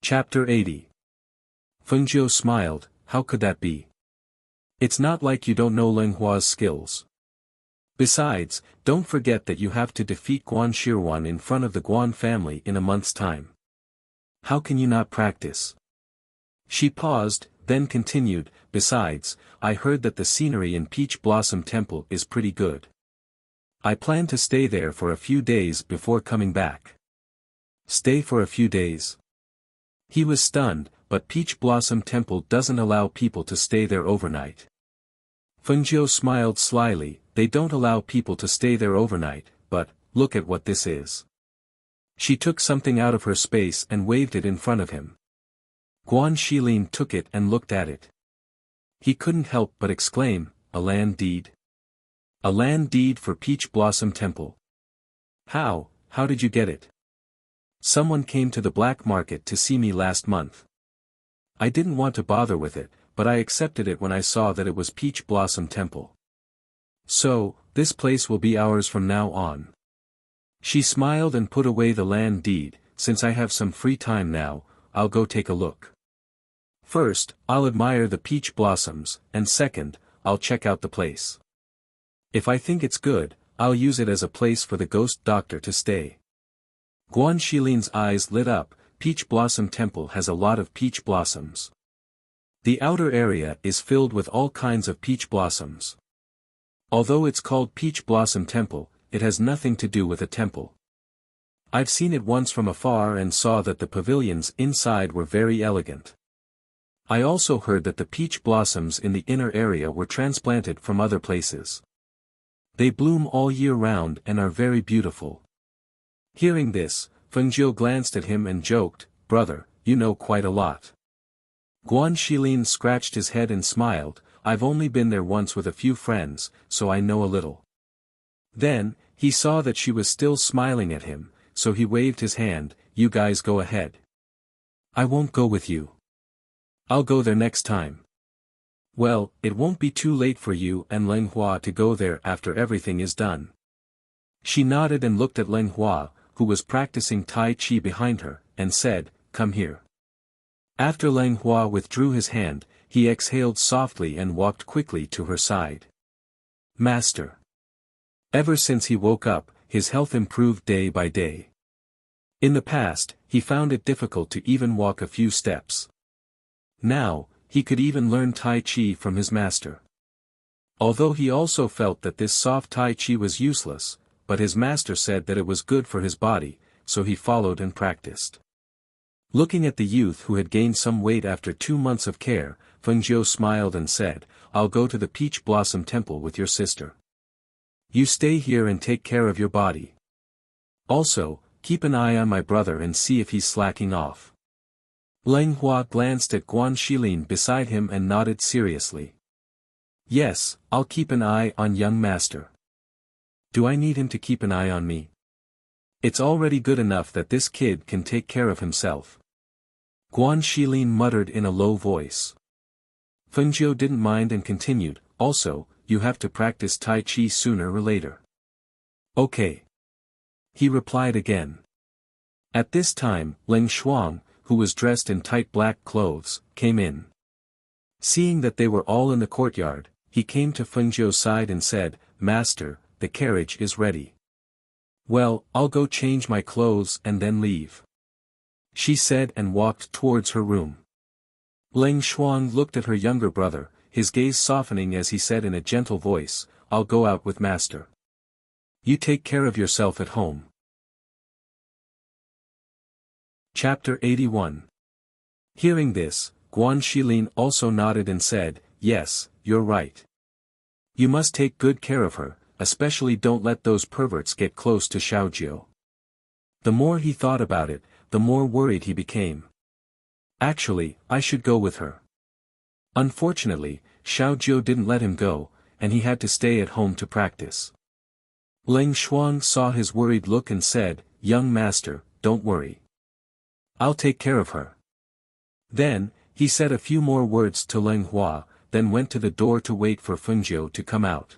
Chapter 80. Fengjiu smiled, how could that be? It's not like you don't know Ling Hua's skills. Besides, don't forget that you have to defeat Guan Shirwan in front of the Guan family in a month's time. How can you not practice? She paused, then continued, besides, I heard that the scenery in Peach Blossom Temple is pretty good. I plan to stay there for a few days before coming back. Stay for a few days? He was stunned, but Peach Blossom Temple doesn't allow people to stay there overnight. Fengjiu smiled slyly, they don't allow people to stay there overnight, but, look at what this is. She took something out of her space and waved it in front of him. Guan Shilin took it and looked at it. He couldn't help but exclaim, a land deed? A land deed for Peach Blossom Temple. How did you get it? Someone came to the black market to see me last month. I didn't want to bother with it, but I accepted it when I saw that it was Peach Blossom Temple. So, this place will be ours from now on. She smiled and put away the land deed, since I have some free time now, I'll go take a look. First, I'll admire the peach blossoms, and second, I'll check out the place. If I think it's good, I'll use it as a place for the ghost doctor to stay. Guan Shilin's eyes lit up, Peach Blossom Temple has a lot of peach blossoms. The outer area is filled with all kinds of peach blossoms. Although it's called Peach Blossom Temple, it has nothing to do with a temple. I've seen it once from afar and saw that the pavilions inside were very elegant. I also heard that the peach blossoms in the inner area were transplanted from other places. They bloom all year round and are very beautiful. Hearing this, Fengjiu glanced at him and joked, brother, you know quite a lot. Guan Shilin scratched his head and smiled, I've only been there once with a few friends, so I know a little. Then, he saw that she was still smiling at him, so he waved his hand, you guys go ahead. I won't go with you. I'll go there next time. Well, it won't be too late for you and Ling Hua to go there after everything is done. She nodded and looked at Ling Hua, who was practicing Tai Chi behind her, and said, come here. After Ling Hua withdrew his hand, he exhaled softly and walked quickly to her side. Master. Ever since he woke up, his health improved day by day. In the past, he found it difficult to even walk a few steps. Now, he could even learn Tai Chi from his master. Although he also felt that this soft Tai Chi was useless, but his master said that it was good for his body, so he followed and practiced. Looking at the youth who had gained some weight after 2 months of care, Fengjiu smiled and said, I'll go to the Peach Blossom Temple with your sister. You stay here and take care of your body. Also, keep an eye on my brother and see if he's slacking off. Ling Hua glanced at Guan Shilin beside him and nodded seriously. Yes, I'll keep an eye on young master. Do I need him to keep an eye on me? It's already good enough that this kid can take care of himself. Guan Shilin muttered in a low voice. Fengjiu didn't mind and continued, also, you have to practice Tai Chi sooner or later. Okay. He replied again. At this time, Ling Shuang, who was dressed in tight black clothes, came in. Seeing that they were all in the courtyard, he came to Fengjiu's side and said, Master, the carriage is ready. Well, I'll go change my clothes and then leave. She said and walked towards her room. Ling Shuang looked at her younger brother, his gaze softening as he said in a gentle voice, I'll go out with master. You take care of yourself at home. Chapter 81. Hearing this, Guan Shilin also nodded and said, yes, you're right. You must take good care of her, especially don't let those perverts get close to Xiaojiu. The more he thought about it, the more worried he became. Actually, I should go with her. Unfortunately, Xiaojiu didn't let him go, and he had to stay at home to practice. Ling Shuang saw his worried look and said, young master, don't worry. I'll take care of her. Then, he said a few more words to Ling Hua, then went to the door to wait for Fengjiu to come out.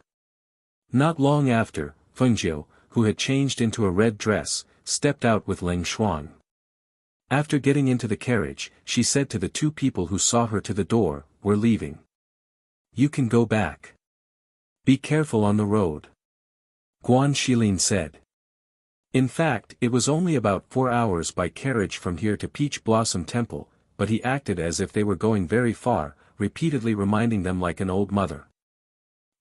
Not long after, Fengjiu, who had changed into a red dress, stepped out with Ling Shuang. After getting into the carriage, she said to the two people who saw her to the door, "We're leaving. You can go back. Be careful on the road." Guan Shilin said. In fact, it was only about 4 hours by carriage from here to Peach Blossom Temple, but he acted as if they were going very far, repeatedly reminding them like an old mother.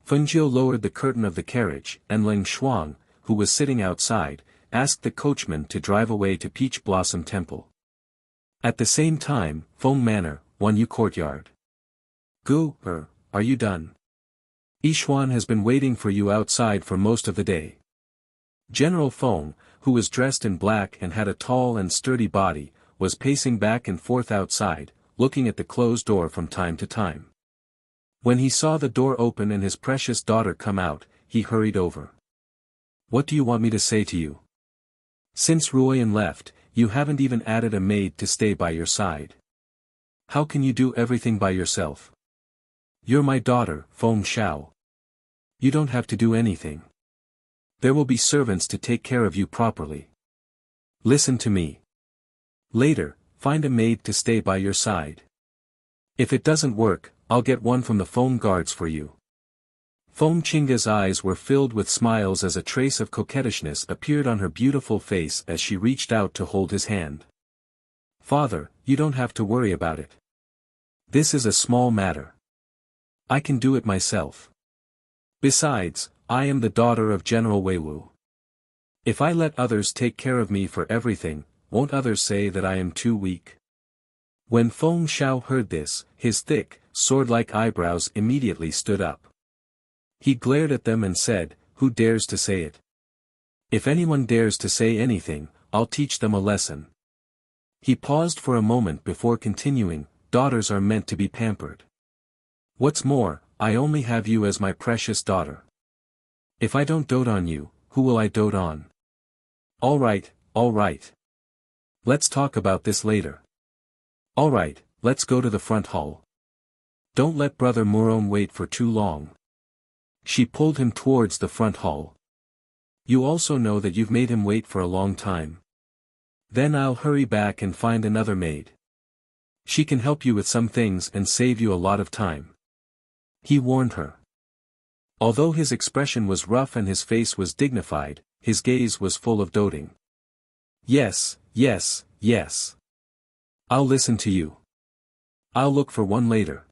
Fengjiu lowered the curtain of the carriage, and Ling Shuang, who was sitting outside, asked the coachman to drive away to Peach Blossom Temple. At the same time, Feng Manor, 1U Courtyard. "Gu, are you done? Yishuan has been waiting for you outside for most of the day." General Feng, who was dressed in black and had a tall and sturdy body, was pacing back and forth outside, looking at the closed door from time to time. When he saw the door open and his precious daughter come out, he hurried over. "What do you want me to say to you? Since Ruoyan left, you haven't even added a maid to stay by your side. How can you do everything by yourself? You're my daughter, Feng Xiao. You don't have to do anything. There will be servants to take care of you properly. Listen to me. Later, find a maid to stay by your side. If it doesn't work, I'll get one from the Feng guards for you." Feng Qingga's eyes were filled with smiles as a trace of coquettishness appeared on her beautiful face as she reached out to hold his hand. "Father, you don't have to worry about it. This is a small matter. I can do it myself. Besides, I am the daughter of General Weiwu. If I let others take care of me for everything, won't others say that I am too weak?" When Feng Xiao heard this, his thick, sword-like eyebrows immediately stood up. He glared at them and said, "Who dares to say it? If anyone dares to say anything, I'll teach them a lesson." He paused for a moment before continuing, "Daughters are meant to be pampered. What's more, I only have you as my precious daughter. If I don't dote on you, who will I dote on? All right, all right. Let's talk about this later. All right, let's go to the front hall. Don't let Brother Murong wait for too long." She pulled him towards the front hall. "You also know that you've made him wait for a long time. Then I'll hurry back and find another maid. She can help you with some things and save you a lot of time." He warned her. Although his expression was rough and his face was dignified, his gaze was full of doting. "Yes, yes, yes. I'll listen to you. I'll look for one later.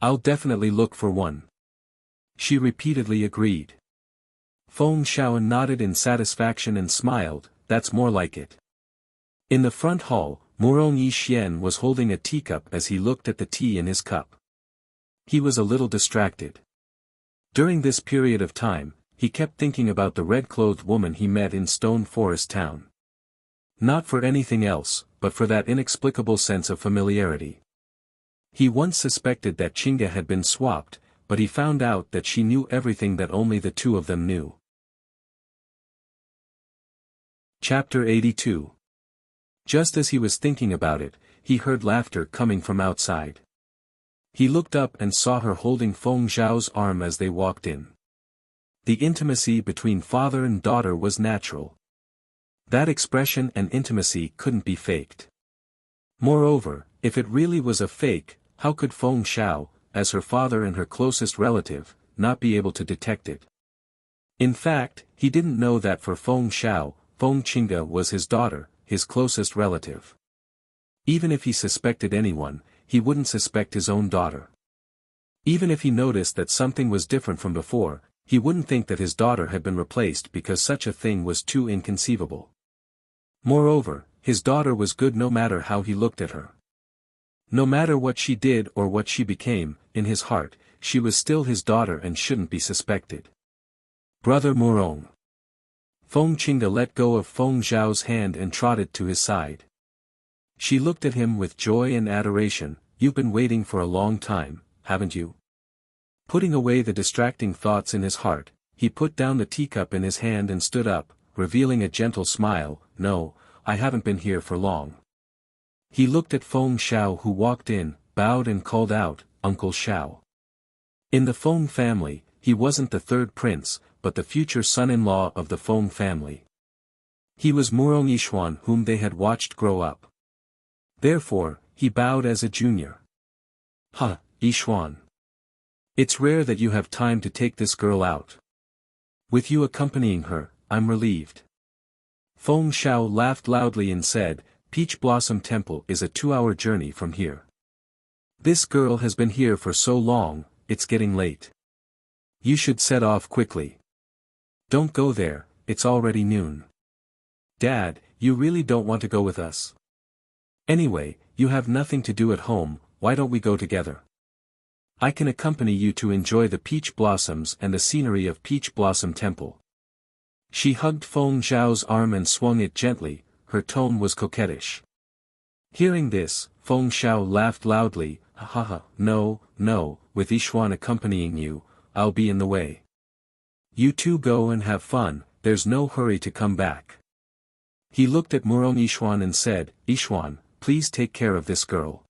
I'll definitely look for one." She repeatedly agreed. Feng Xiao nodded in satisfaction and smiled, "That's more like it." In the front hall, Murong Yixian was holding a teacup as he looked at the tea in his cup. He was a little distracted. During this period of time, he kept thinking about the red-clothed woman he met in Stone Forest Town. Not for anything else, but for that inexplicable sense of familiarity. He once suspected that Qingga had been swapped, but he found out that she knew everything that only the two of them knew. Chapter 82. Just as he was thinking about it, he heard laughter coming from outside. He looked up and saw her holding Feng Zhao's arm as they walked in. The intimacy between father and daughter was natural. That expression and intimacy couldn't be faked. Moreover, if it really was a fake, how could Feng Xiao, as her father and her closest relative, not be able to detect it? In fact, he didn't know that for Feng Xiao, Feng Qingga was his daughter, his closest relative. Even if he suspected anyone, he wouldn't suspect his own daughter. Even if he noticed that something was different from before, he wouldn't think that his daughter had been replaced because such a thing was too inconceivable. Moreover, his daughter was good no matter how he looked at her. No matter what she did or what she became, in his heart, she was still his daughter and shouldn't be suspected. "Brother Murong." Feng Qingga let go of Feng Zhao's hand and trotted to his side. She looked at him with joy and adoration. "You've been waiting for a long time, haven't you?" Putting away the distracting thoughts in his heart, he put down the teacup in his hand and stood up, revealing a gentle smile. "No, I haven't been here for long." He looked at Feng Xiao who walked in, bowed and called out, "Uncle Xiao." In the Feng family, he wasn't the third prince, but the future son-in-law of the Feng family. He was Murong Yishuan whom they had watched grow up. Therefore, he bowed as a junior. "Ha, Yixuan. It's rare that you have time to take this girl out. With you accompanying her, I'm relieved." Feng Xiao laughed loudly and said, "Peach Blossom Temple is a 2-hour journey from here. This girl has been here for so long, it's getting late. You should set off quickly. Don't go there, it's already noon." "Dad, you really don't want to go with us? Anyway, you have nothing to do at home, why don't we go together? I can accompany you to enjoy the peach blossoms and the scenery of Peach Blossom Temple." She hugged Feng Zhao's arm and swung it gently, her tone was coquettish. Hearing this, Feng Xiao laughed loudly, "Ha, no, with Yixuan accompanying you, I'll be in the way. You two go and have fun, there's no hurry to come back." He looked at Murong Yixuan and said, "Yixuan, please take care of this girl."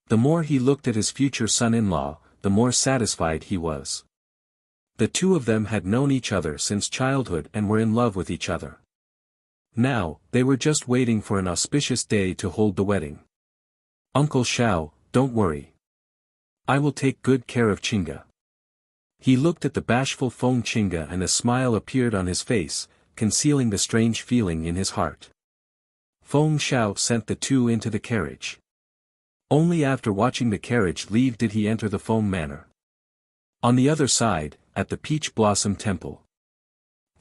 The more he looked at his future son-in-law, the more satisfied he was. The two of them had known each other since childhood and were in love with each other. Now, they were just waiting for an auspicious day to hold the wedding. "Uncle Xiao, don't worry. I will take good care of Qingge." He looked at the bashful Feng Qingge and a smile appeared on his face, concealing the strange feeling in his heart. Feng Xiao sent the two into the carriage. Only after watching the carriage leave did he enter the Feng Manor. On the other side, at the Peach Blossom Temple,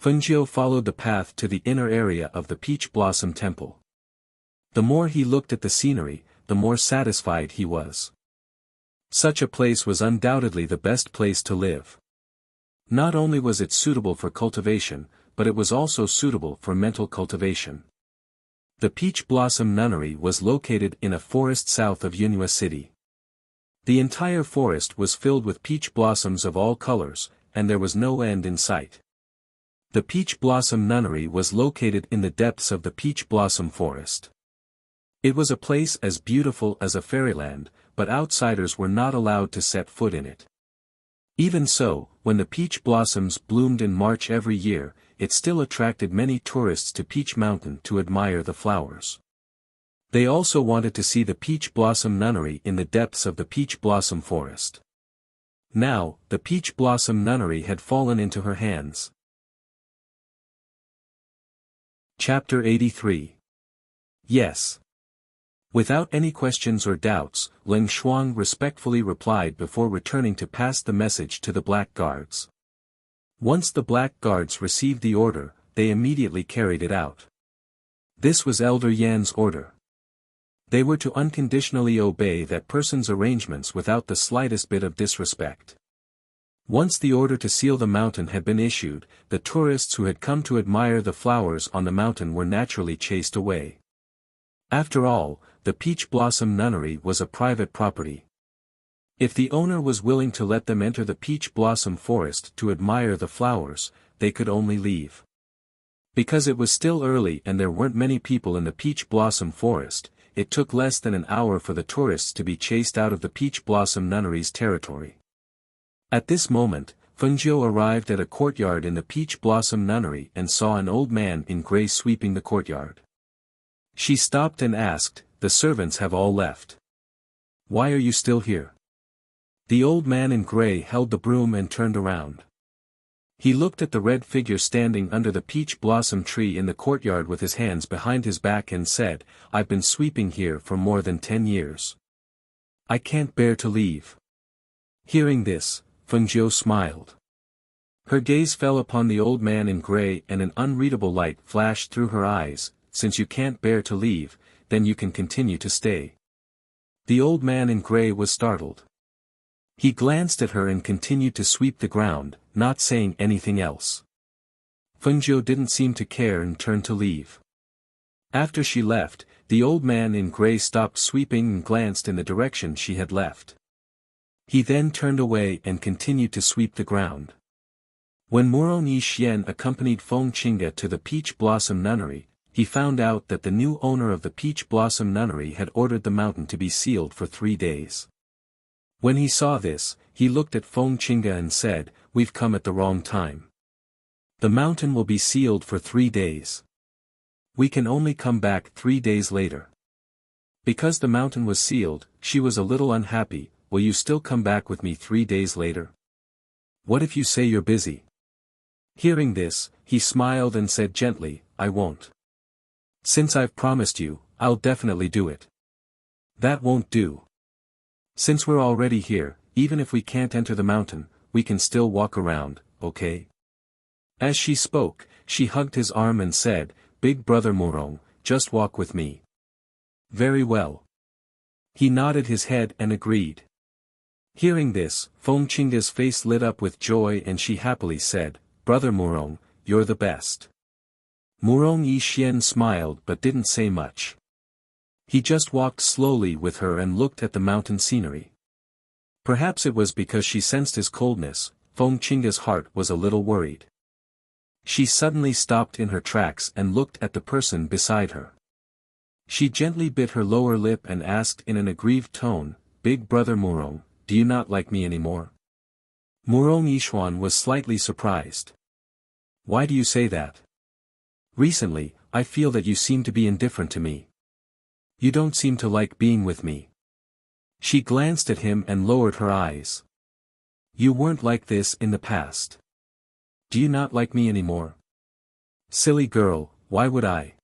Fengjiu followed the path to the inner area of the Peach Blossom Temple. The more he looked at the scenery, the more satisfied he was. Such a place was undoubtedly the best place to live. Not only was it suitable for cultivation, but it was also suitable for mental cultivation. The Peach Blossom Nunnery was located in a forest south of Yunhua City. The entire forest was filled with peach blossoms of all colors, and there was no end in sight. The Peach Blossom Nunnery was located in the depths of the Peach Blossom Forest. It was a place as beautiful as a fairyland, but outsiders were not allowed to set foot in it. Even so, when the peach blossoms bloomed in March every year, it still attracted many tourists to Peach Mountain to admire the flowers. They also wanted to see the Peach Blossom Nunnery in the depths of the Peach Blossom Forest. Now, the Peach Blossom Nunnery had fallen into her hands. Chapter 83. Yes. Without any questions or doubts, Ling Shuang respectfully replied before returning to pass the message to the Black Guards. Once the Black Guards received the order, they immediately carried it out. This was Elder Yan's order. They were to unconditionally obey that person's arrangements without the slightest bit of disrespect. Once the order to seal the mountain had been issued, the tourists who had come to admire the flowers on the mountain were naturally chased away. After all, the Peach Blossom Nunnery was a private property. If the owner was willing to let them enter the Peach Blossom Forest to admire the flowers, they could only leave. Because it was still early and there weren't many people in the Peach Blossom Forest, it took less than an hour for the tourists to be chased out of the Peach Blossom Nunnery's territory. At this moment, Fengjiu arrived at a courtyard in the Peach Blossom Nunnery and saw an old man in gray sweeping the courtyard. She stopped and asked, "The servants have all left. Why are you still here?" The old man in gray held the broom and turned around. He looked at the red figure standing under the peach blossom tree in the courtyard with his hands behind his back and said, "I've been sweeping here for more than 10 years. I can't bear to leave." Hearing this, Fengjiu smiled. Her gaze fell upon the old man in gray and an unreadable light flashed through her eyes. "Since you can't bear to leave, then you can continue to stay." The old man in gray was startled. He glanced at her and continued to sweep the ground, not saying anything else. Fengjiu didn't seem to care and turned to leave. After she left, the old man in gray stopped sweeping and glanced in the direction she had left. He then turned away and continued to sweep the ground. When Murong Yixuan accompanied Feng Qingge to the Peach Blossom Nunnery, he found out that the new owner of the Peach Blossom Nunnery had ordered the mountain to be sealed for 3 days. When he saw this, he looked at Feng Qingge and said, "We've come at the wrong time. The mountain will be sealed for 3 days. We can only come back 3 days later." Because the mountain was sealed, she was a little unhappy. Will you still come back with me 3 days later? What if you say you're busy? Hearing this, he smiled and said gently, I won't. Since I've promised you, I'll definitely do it. That won't do. Since we're already here, even if we can't enter the mountain, we can still walk around, okay? As she spoke, she hugged his arm and said, Big brother Murong, just walk with me. Very well. He nodded his head and agreed. Hearing this, Feng Qingge's face lit up with joy and she happily said, Brother Murong, you're the best. Murong Yixian smiled but didn't say much. He just walked slowly with her and looked at the mountain scenery. Perhaps it was because she sensed his coldness, Feng Qingge's heart was a little worried. She suddenly stopped in her tracks and looked at the person beside her. She gently bit her lower lip and asked in an aggrieved tone, Big brother Murong, do you not like me anymore? Murong Yishuan was slightly surprised. Why do you say that? Recently, I feel that you seem to be indifferent to me. You don't seem to like being with me. She glanced at him and lowered her eyes. You weren't like this in the past. Do you not like me anymore? Silly girl, why would I?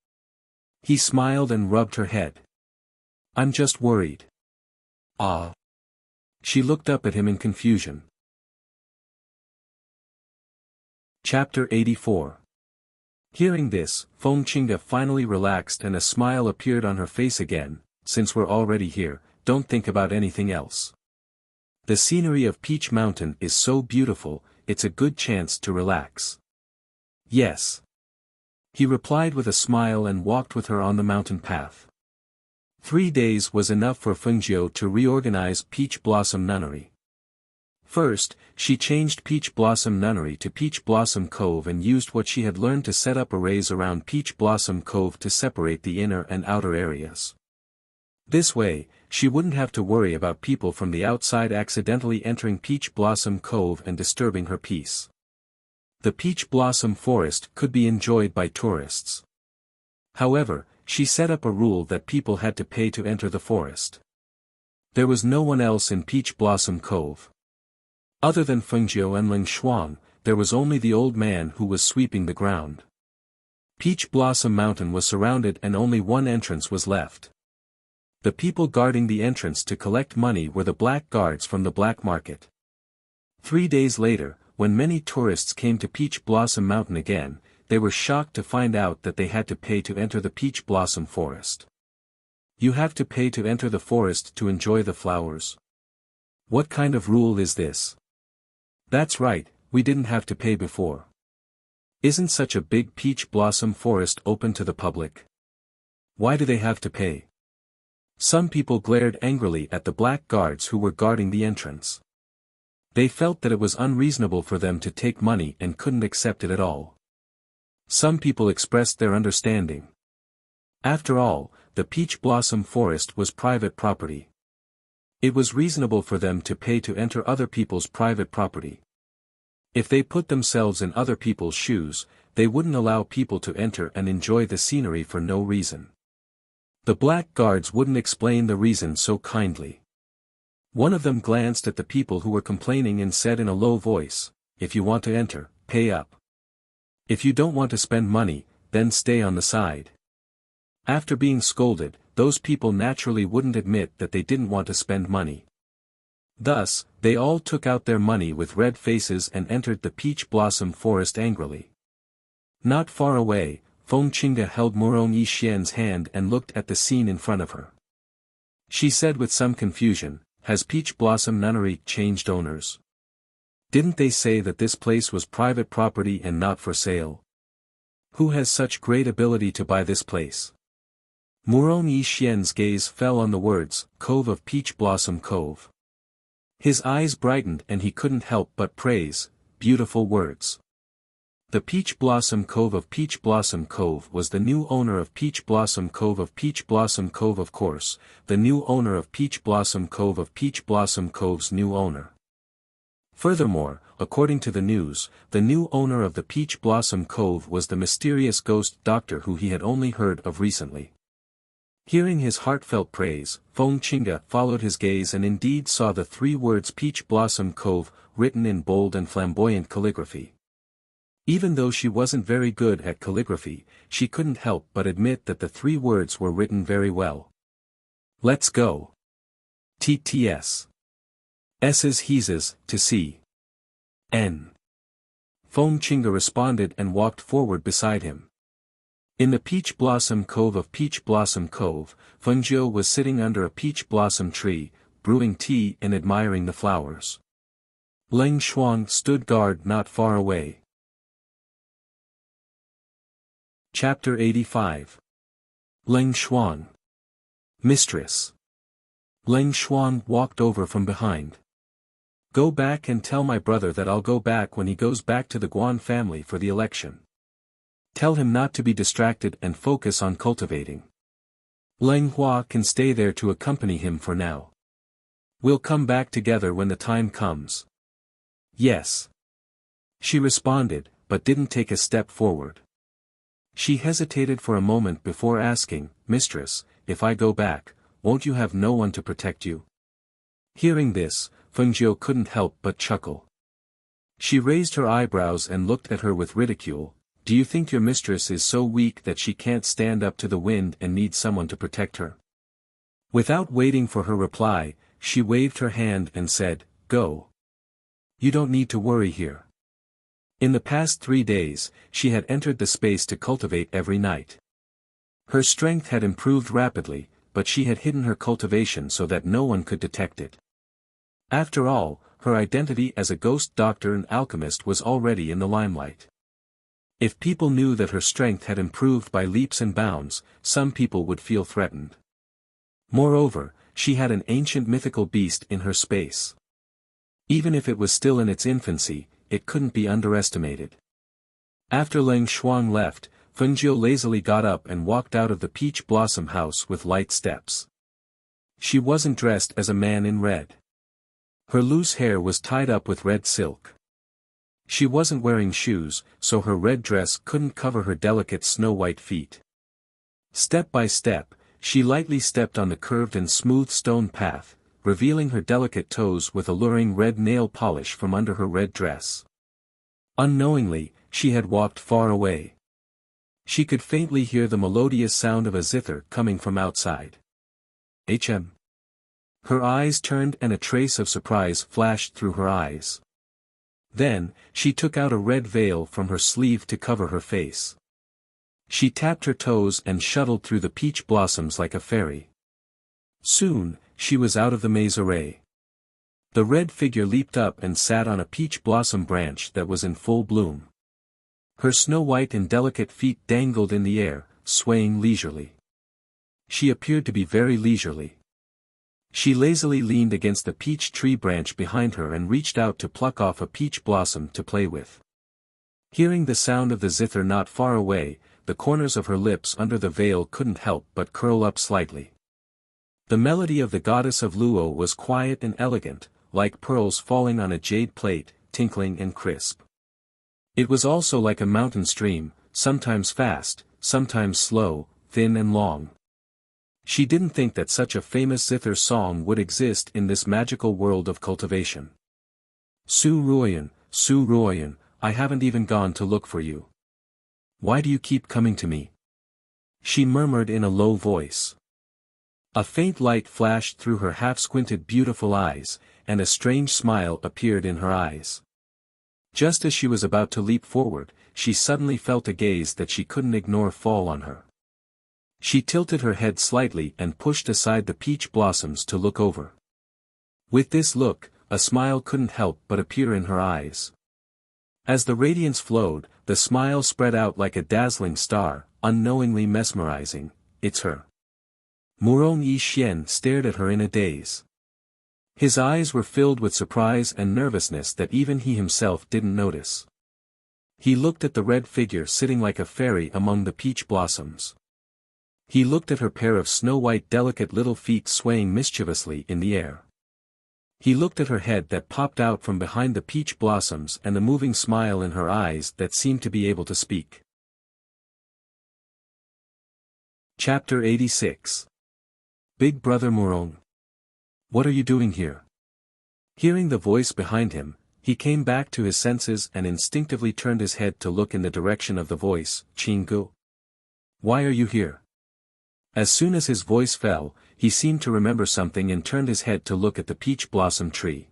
He smiled and rubbed her head. I'm just worried. Ah. She looked up at him in confusion. Chapter 84. Hearing this, Feng Qingge finally relaxed and a smile appeared on her face again. Since we're already here, don't think about anything else. The scenery of Peach Mountain is so beautiful, it's a good chance to relax. Yes. He replied with a smile and walked with her on the mountain path. 3 days was enough for Fengjiu to reorganize Peach Blossom Nunnery. First, she changed Peach Blossom Nunnery to Peach Blossom Cove and used what she had learned to set up arrays around Peach Blossom Cove to separate the inner and outer areas. This way, she wouldn't have to worry about people from the outside accidentally entering Peach Blossom Cove and disturbing her peace. The Peach Blossom Forest could be enjoyed by tourists. However, she set up a rule that people had to pay to enter the forest. There was no one else in Peach Blossom Cove. Other than Fengjiu and Ling Shuang, there was only the old man who was sweeping the ground. Peach Blossom Mountain was surrounded and only one entrance was left. The people guarding the entrance to collect money were the black guards from the black market. 3 days later, when many tourists came to Peach Blossom Mountain again, they were shocked to find out that they had to pay to enter the Peach Blossom Forest. You have to pay to enter the forest to enjoy the flowers. What kind of rule is this? That's right, we didn't have to pay before. Isn't such a big Peach Blossom Forest open to the public? Why do they have to pay? Some people glared angrily at the black guards who were guarding the entrance. They felt that it was unreasonable for them to take money and couldn't accept it at all. Some people expressed their understanding. After all, the Peach Blossom Forest was private property. It was reasonable for them to pay to enter other people's private property. If they put themselves in other people's shoes, they wouldn't allow people to enter and enjoy the scenery for no reason. The black guards wouldn't explain the reason so kindly. One of them glanced at the people who were complaining and said in a low voice, If you want to enter, pay up. If you don't want to spend money, then stay on the side. After being scolded, those people naturally wouldn't admit that they didn't want to spend money. Thus, they all took out their money with red faces and entered the Peach Blossom Forest angrily. Not far away, Feng Qingge held Murong Yixian's hand and looked at the scene in front of her. She said with some confusion, Has Peach Blossom Nunnery changed owners? Didn't they say that this place was private property and not for sale? Who has such great ability to buy this place? Murong Yixian's gaze fell on the words, Cove of Peach Blossom Cove. His eyes brightened and he couldn't help but praise, beautiful words. The Peach Blossom Cove of Peach Blossom Cove was the new owner of Peach Blossom Cove of Peach Blossom Cove, of course, the new owner of Peach Blossom Cove of Peach Blossom Cove's new owner. Furthermore, according to the news, the new owner of the Peach Blossom Cove was the mysterious ghost doctor who he had only heard of recently. Hearing his heartfelt praise, Feng Qingge followed his gaze and indeed saw the 3 words Peach Blossom Cove, written in bold and flamboyant calligraphy. Even though she wasn't very good at calligraphy, she couldn't help but admit that the 3 words were written very well. Let's go. TTS. S's He's to see. N. Feng Qingge responded and walked forward beside him. In the Peach Blossom Cove of Peach Blossom Cove, Feng Jiu was sitting under a peach blossom tree, brewing tea and admiring the flowers. Leng Shuang stood guard not far away. Chapter 85. Leng Shuang. Mistress. Leng Shuang walked over from behind. Go back and tell my brother that I'll go back when he goes back to the Guan family for the election. Tell him not to be distracted and focus on cultivating. Leng Hua can stay there to accompany him for now. We'll come back together when the time comes. Yes. She responded, but didn't take a step forward. She hesitated for a moment before asking, Mistress, if I go back, won't you have no one to protect you? Hearing this, Feng Jiu couldn't help but chuckle. She raised her eyebrows and looked at her with ridicule. Do you think your mistress is so weak that she can't stand up to the wind and needs someone to protect her? Without waiting for her reply, she waved her hand and said, Go. You don't need to worry here. In the past 3 days, she had entered the space to cultivate every night. Her strength had improved rapidly, but she had hidden her cultivation so that no one could detect it. After all, her identity as a ghost doctor and alchemist was already in the limelight. If people knew that her strength had improved by leaps and bounds, some people would feel threatened. Moreover, she had an ancient mythical beast in her space. Even if it was still in its infancy, it couldn't be underestimated. After Leng Shuang left, Feng Jiu lazily got up and walked out of the peach blossom house with light steps. She wasn't dressed as a man in red. Her loose hair was tied up with red silk. She wasn't wearing shoes, so her red dress couldn't cover her delicate snow-white feet. Step by step, she lightly stepped on the curved and smooth stone path, revealing her delicate toes with alluring red nail polish from under her red dress. Unknowingly, she had walked far away. She could faintly hear the melodious sound of a zither coming from outside. Hm. Her eyes turned and a trace of surprise flashed through her eyes. Then, she took out a red veil from her sleeve to cover her face. She tapped her toes and shuttled through the peach blossoms like a fairy. Soon, she was out of the maze array. The red figure leaped up and sat on a peach blossom branch that was in full bloom. Her snow-white and delicate feet dangled in the air, swaying leisurely. She appeared to be very leisurely. She lazily leaned against the peach tree branch behind her and reached out to pluck off a peach blossom to play with. Hearing the sound of the zither not far away, the corners of her lips under the veil couldn't help but curl up slightly. The melody of the goddess of Luo was quiet and elegant, like pearls falling on a jade plate, tinkling and crisp. It was also like a mountain stream, sometimes fast, sometimes slow, thin and long. She didn't think that such a famous zither song would exist in this magical world of cultivation. Su Ruoyan, I haven't even gone to look for you. Why do you keep coming to me? She murmured in a low voice. A faint light flashed through her half-squinted beautiful eyes, and a strange smile appeared in her eyes. Just as she was about to leap forward, she suddenly felt a gaze that she couldn't ignore fall on her. She tilted her head slightly and pushed aside the peach blossoms to look over. With this look, a smile couldn't help but appear in her eyes. As the radiance flowed, the smile spread out like a dazzling star, unknowingly mesmerizing. It's her. Murong Yi Xian stared at her in a daze. His eyes were filled with surprise and nervousness that even he himself didn't notice. He looked at the red figure sitting like a fairy among the peach blossoms. He looked at her pair of snow-white delicate little feet swaying mischievously in the air. He looked at her head that popped out from behind the peach blossoms and the moving smile in her eyes that seemed to be able to speak. Chapter 86. Big brother Murong. What are you doing here? Hearing the voice behind him, he came back to his senses and instinctively turned his head to look in the direction of the voice. Chingu. Why are you here? As soon as his voice fell, he seemed to remember something and turned his head to look at the peach blossom tree.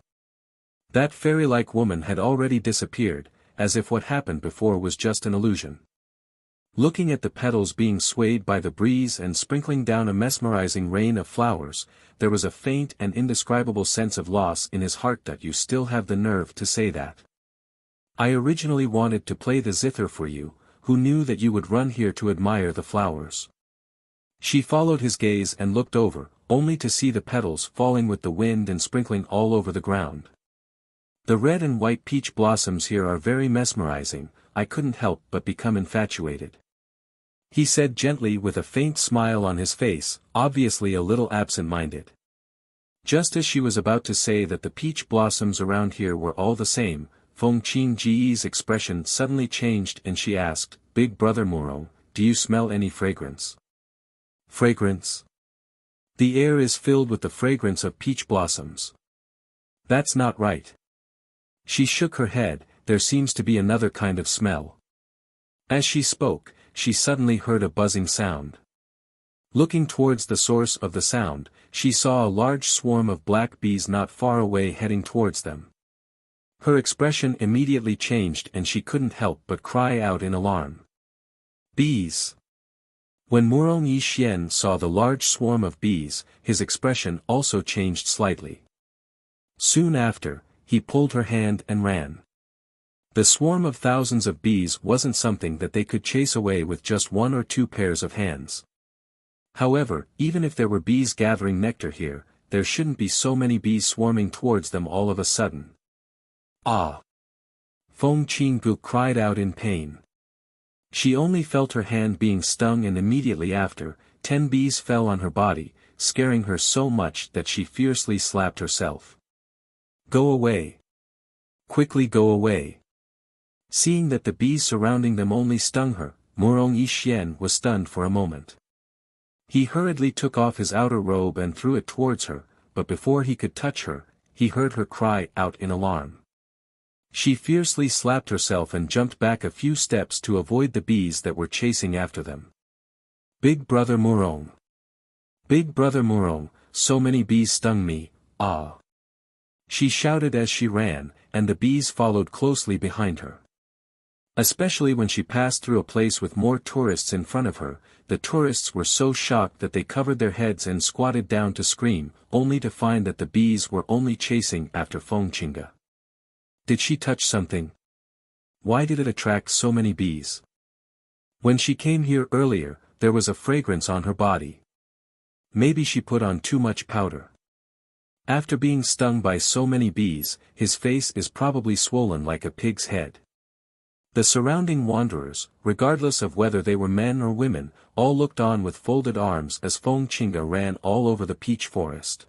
That fairy-like woman had already disappeared, as if what happened before was just an illusion. Looking at the petals being swayed by the breeze and sprinkling down a mesmerizing rain of flowers, there was a faint and indescribable sense of loss in his heart. That you still have the nerve to say that. I originally wanted to play the zither for you, who knew that you would run here to admire the flowers. She followed his gaze and looked over, only to see the petals falling with the wind and sprinkling all over the ground. The red and white peach blossoms here are very mesmerizing. I couldn't help but become infatuated. He said gently with a faint smile on his face, obviously a little absent-minded. Just as she was about to say that the peach blossoms around here were all the same, Feng Qingji's expression suddenly changed and she asked, Big brother Murong, do you smell any fragrance? Fragrance? The air is filled with the fragrance of peach blossoms. That's not right. She shook her head. There seems to be another kind of smell. As she spoke, she suddenly heard a buzzing sound. Looking towards the source of the sound, she saw a large swarm of black bees not far away heading towards them. Her expression immediately changed and she couldn't help but cry out in alarm. Bees! When Murong Yixian saw the large swarm of bees, his expression also changed slightly. Soon after, he pulled her hand and ran. The swarm of thousands of bees wasn't something that they could chase away with just one or two pairs of hands. However, even if there were bees gathering nectar here, there shouldn't be so many bees swarming towards them all of a sudden. Ah! Feng Qinggu cried out in pain. She only felt her hand being stung and immediately after, 10 bees fell on her body, scaring her so much that she fiercely slapped herself. Go away! Quickly go away! Seeing that the bees surrounding them only stung her, Murong Yixian was stunned for a moment. He hurriedly took off his outer robe and threw it towards her, but before he could touch her, he heard her cry out in alarm. She fiercely slapped herself and jumped back a few steps to avoid the bees that were chasing after them. Big brother Murong! Big brother Murong, so many bees stung me, ah! She shouted as she ran, and the bees followed closely behind her. Especially when she passed through a place with more tourists in front of her, the tourists were so shocked that they covered their heads and squatted down to scream, only to find that the bees were only chasing after Feng Qingge. Did she touch something? Why did it attract so many bees? When she came here earlier, there was a fragrance on her body. Maybe she put on too much powder. After being stung by so many bees, his face is probably swollen like a pig's head. The surrounding wanderers, regardless of whether they were men or women, all looked on with folded arms as Feng Qingge ran all over the peach forest.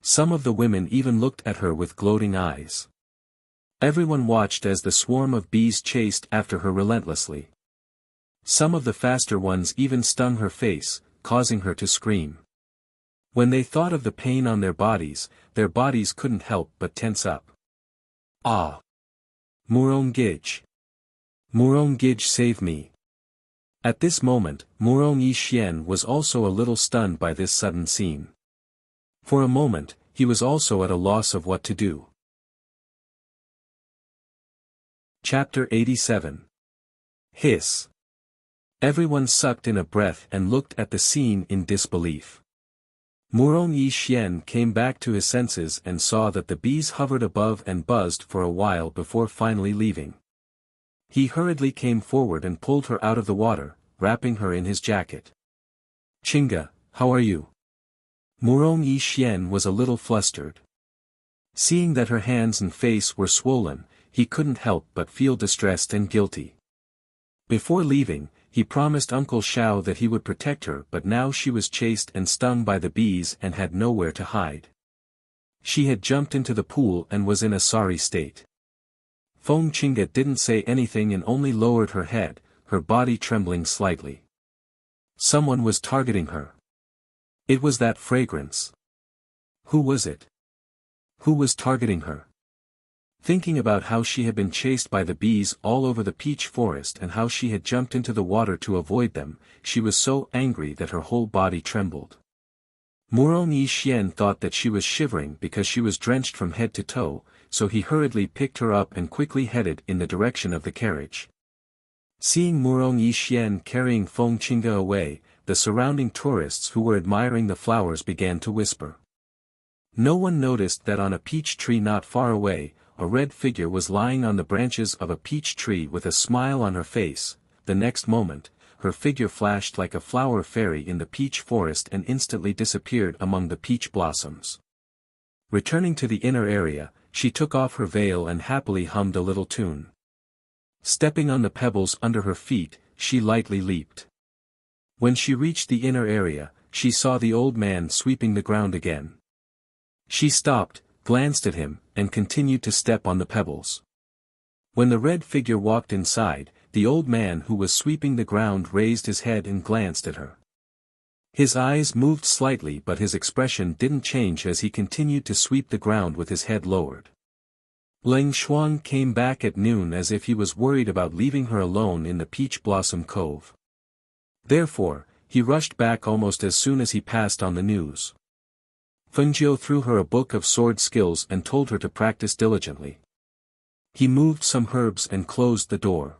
Some of the women even looked at her with gloating eyes. Everyone watched as the swarm of bees chased after her relentlessly. Some of the faster ones even stung her face, causing her to scream. When they thought of the pain on their bodies couldn't help but tense up. Ah! Murong Gij! Murong Gij, save me! At this moment, Murong Yixian was also a little stunned by this sudden scene. For a moment, he was also at a loss of what to do. Chapter 87. Hiss. Everyone sucked in a breath and looked at the scene in disbelief. Murong Yixian came back to his senses and saw that the bees hovered above and buzzed for a while before finally leaving. He hurriedly came forward and pulled her out of the water, wrapping her in his jacket. Qingge, how are you? Murong Yixian was a little flustered. Seeing that her hands and face were swollen, he couldn't help but feel distressed and guilty. Before leaving, he promised Uncle Xiao that he would protect her, but now she was chased and stung by the bees and had nowhere to hide. She had jumped into the pool and was in a sorry state. Feng Qingge didn't say anything and only lowered her head, her body trembling slightly. Someone was targeting her. It was that fragrance. Who was it? Who was targeting her? Thinking about how she had been chased by the bees all over the peach forest and how she had jumped into the water to avoid them, she was so angry that her whole body trembled. Murong Yixian thought that she was shivering because she was drenched from head to toe, so he hurriedly picked her up and quickly headed in the direction of the carriage. Seeing Murong Yixian carrying Feng Qingge away, the surrounding tourists who were admiring the flowers began to whisper. No one noticed that on a peach tree not far away, a red figure was lying on the branches of a peach tree with a smile on her face. The next moment, her figure flashed like a flower fairy in the peach forest and instantly disappeared among the peach blossoms. Returning to the inner area, she took off her veil and happily hummed a little tune. Stepping on the pebbles under her feet, she lightly leaped. When she reached the inner area, she saw the old man sweeping the ground again. She stopped, glanced at him, and continued to step on the pebbles. When the red figure walked inside, the old man who was sweeping the ground raised his head and glanced at her. His eyes moved slightly but his expression didn't change as he continued to sweep the ground with his head lowered. Leng Xuan came back at noon as if he was worried about leaving her alone in the Peach Blossom Cove. Therefore, he rushed back almost as soon as he passed on the news. Fengjiu threw her a book of sword skills and told her to practice diligently. He moved some herbs and closed the door.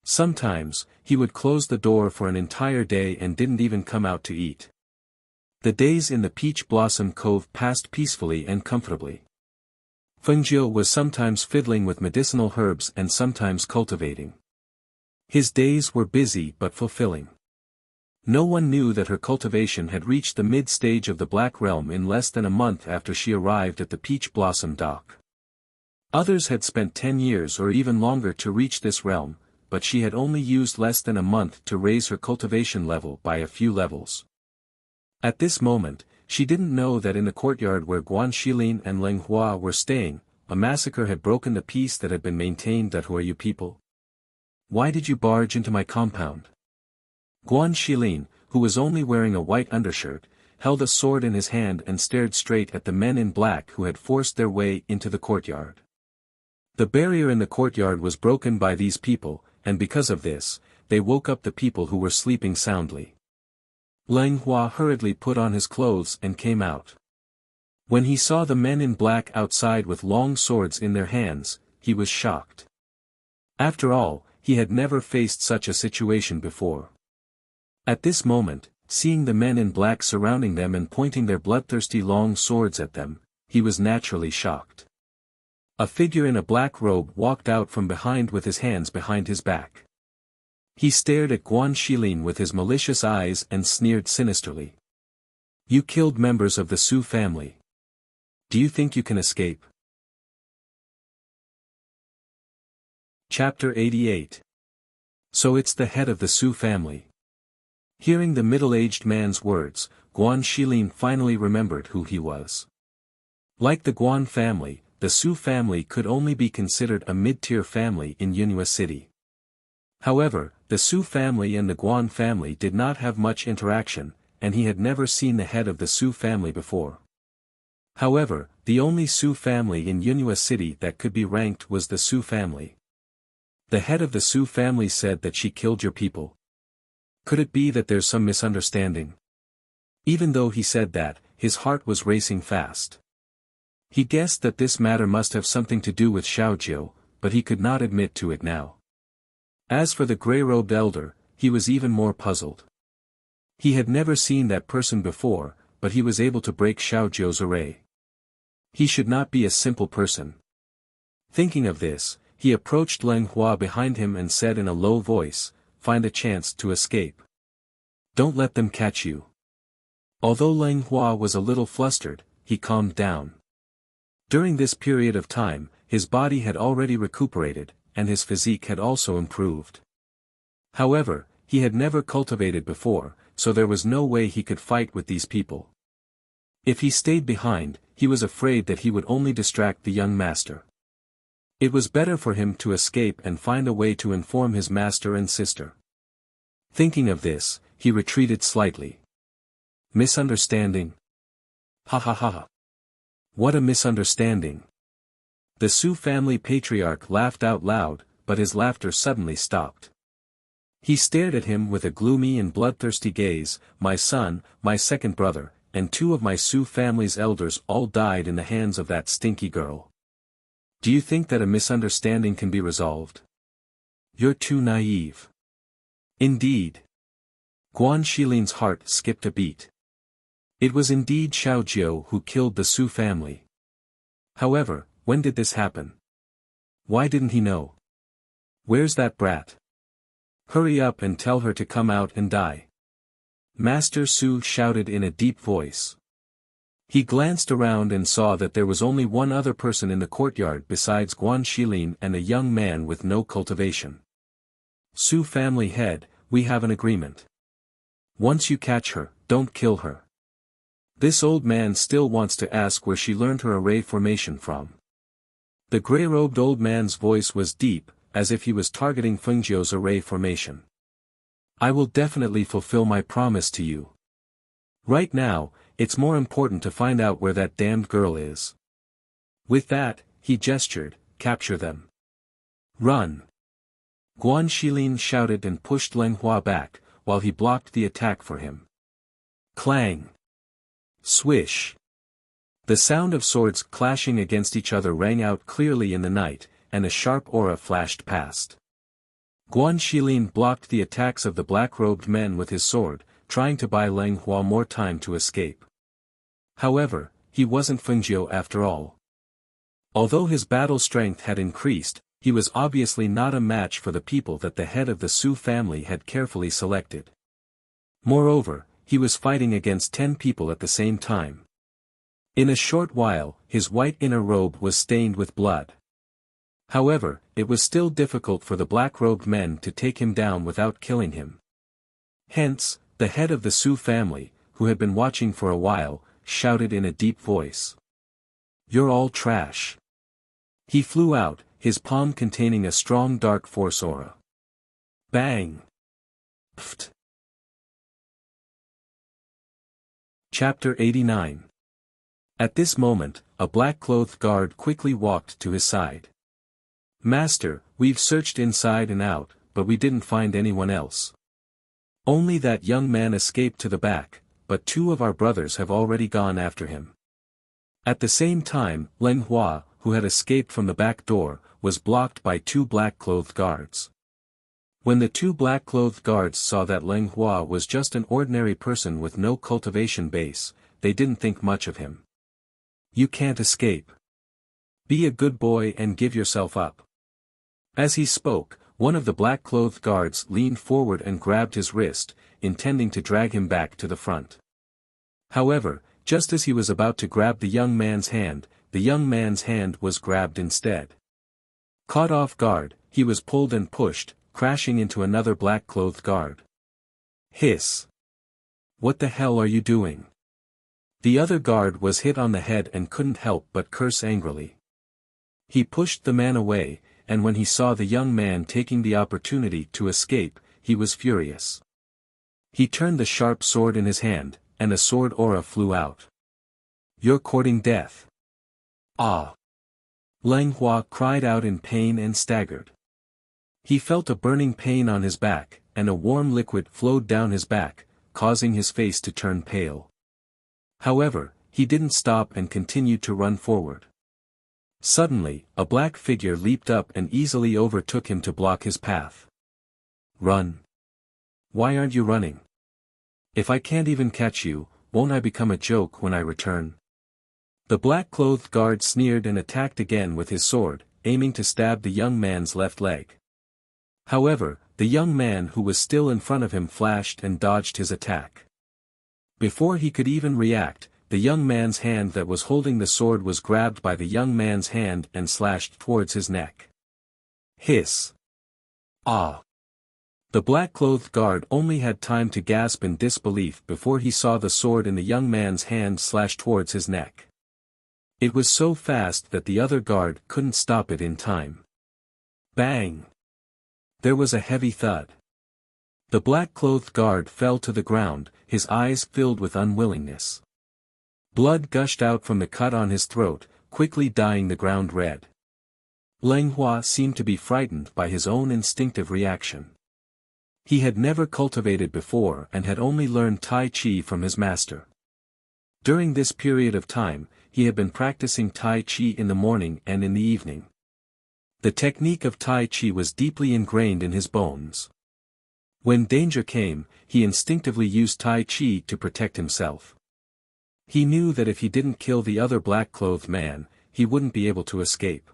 Sometimes, he would close the door for an entire day and didn't even come out to eat. The days in the Peach Blossom Cove passed peacefully and comfortably. Fengjiu was sometimes fiddling with medicinal herbs and sometimes cultivating. His days were busy but fulfilling. No one knew that her cultivation had reached the mid-stage of the Black Realm in less than a month after she arrived at the Peach Blossom Dock. Others had spent 10 years or even longer to reach this realm, but she had only used less than a month to raise her cultivation level by a few levels. At this moment, she didn't know that in the courtyard where Guan Xilin and Leng Hua were staying, a massacre had broken the peace that had been maintained. Who are you people? Why did you barge into my compound? Guan Xilin, who was only wearing a white undershirt, held a sword in his hand and stared straight at the men in black who had forced their way into the courtyard. The barrier in the courtyard was broken by these people, and because of this, they woke up the people who were sleeping soundly. Leng Hua hurriedly put on his clothes and came out. When he saw the men in black outside with long swords in their hands, he was shocked. After all, he had never faced such a situation before. At this moment, seeing the men in black surrounding them and pointing their bloodthirsty long swords at them, he was naturally shocked. A figure in a black robe walked out from behind with his hands behind his back. He stared at Guan Xilin with his malicious eyes and sneered sinisterly. You killed members of the Su family. Do you think you can escape? Chapter 88. So it's the head of the Su family. Hearing the middle-aged man's words, Guan Xilin finally remembered who he was. Like the Guan family, the Su family could only be considered a mid-tier family in Yunhua City. However, the Su family and the Guan family did not have much interaction, and he had never seen the head of the Su family before. However, the only Su family in Yunhua City that could be ranked was the Su family. The head of the Su family said that she killed your people. Could it be that there's some misunderstanding? Even though he said that, his heart was racing fast. He guessed that this matter must have something to do with Xiaojiu, but he could not admit to it now. As for the grey-robed elder, he was even more puzzled. He had never seen that person before, but he was able to break Xiaojiu's array. He should not be a simple person. Thinking of this, he approached Leng Hua behind him and said in a low voice, "Find a chance to escape. Don't let them catch you." Although Leng Hua was a little flustered, he calmed down. During this period of time, his body had already recuperated, and his physique had also improved. However, he had never cultivated before, so there was no way he could fight with these people. If he stayed behind, he was afraid that he would only distract the young master. It was better for him to escape and find a way to inform his master and sister. Thinking of this, he retreated slightly. Misunderstanding? Ha ha ha ha. What a misunderstanding. The Su family patriarch laughed out loud, but his laughter suddenly stopped. He stared at him with a gloomy and bloodthirsty gaze. My son, my second brother, and two of my Su family's elders all died in the hands of that stinky girl. Do you think that a misunderstanding can be resolved? You're too naive. Indeed. Guan Xilin's heart skipped a beat. It was indeed Xiao Jiu who killed the Su family. However, when did this happen? Why didn't he know? Where's that brat? Hurry up and tell her to come out and die. Master Su shouted in a deep voice. He glanced around and saw that there was only one other person in the courtyard besides Guan Xilin and a young man with no cultivation. Su family head, we have an agreement. Once you catch her, don't kill her. This old man still wants to ask where she learned her array formation from. The gray-robed old man's voice was deep, as if he was targeting Fengjiu's array formation. I will definitely fulfill my promise to you. Right now, it's more important to find out where that damned girl is. With that, he gestured, capture them. Run. Guan Xilin shouted and pushed Leng Hua back, while he blocked the attack for him. Clang. Swish. The sound of swords clashing against each other rang out clearly in the night, and a sharp aura flashed past. Guan Xilin blocked the attacks of the black-robed men with his sword, trying to buy Leng Hua more time to escape. However, he wasn't Fengjiu after all. Although his battle strength had increased, he was obviously not a match for the people that the head of the Su family had carefully selected. Moreover, he was fighting against 10 people at the same time. In a short while, his white inner robe was stained with blood. However, it was still difficult for the black-robed men to take him down without killing him. Hence, the head of the Su family, who had been watching for a while, shouted in a deep voice. You're all trash. He flew out, his palm containing a strong dark force aura. Bang! Pft! Chapter 89. At this moment, a black-clothed guard quickly walked to his side. Master, we've searched inside and out, but we didn't find anyone else. Only that young man escaped to the back, but 2 of our brothers have already gone after him. At the same time, Leng Hua, who had escaped from the back door, was blocked by 2 black-clothed guards. When the 2 black-clothed guards saw that Leng Hua was just an ordinary person with no cultivation base, they didn't think much of him. You can't escape. Be a good boy and give yourself up. As he spoke, one of the black-clothed guards leaned forward and grabbed his wrist, intending to drag him back to the front. However, just as he was about to grab the young man's hand was grabbed instead. Caught off guard, he was pulled and pushed, crashing into another black-clothed guard. Hiss! What the hell are you doing? The other guard was hit on the head and couldn't help but curse angrily. He pushed the man away, and when he saw the young man taking the opportunity to escape, he was furious. He turned the sharp sword in his hand, and a sword aura flew out. You're courting death. Ah! Leng Hua cried out in pain and staggered. He felt a burning pain on his back, and a warm liquid flowed down his back, causing his face to turn pale. However, he didn't stop and continued to run forward. Suddenly, a black figure leaped up and easily overtook him to block his path. Run! Why aren't you running? If I can't even catch you, won't I become a joke when I return? The black-clothed guard sneered and attacked again with his sword, aiming to stab the young man's left leg. However, the young man who was still in front of him flashed and dodged his attack. Before he could even react, the young man's hand that was holding the sword was grabbed by the young man's hand and slashed towards his neck. Hiss! Ah! The black-clothed guard only had time to gasp in disbelief before he saw the sword in the young man's hand slash towards his neck. It was so fast that the other guard couldn't stop it in time. Bang! There was a heavy thud. The black-clothed guard fell to the ground, his eyes filled with unwillingness. Blood gushed out from the cut on his throat, quickly dyeing the ground red. Leng Hua seemed to be frightened by his own instinctive reaction. He had never cultivated before and had only learned Tai Chi from his master. During this period of time, he had been practicing Tai Chi in the morning and in the evening. The technique of Tai Chi was deeply ingrained in his bones. When danger came, he instinctively used Tai Chi to protect himself. He knew that if he didn't kill the other black-clothed man, he wouldn't be able to escape.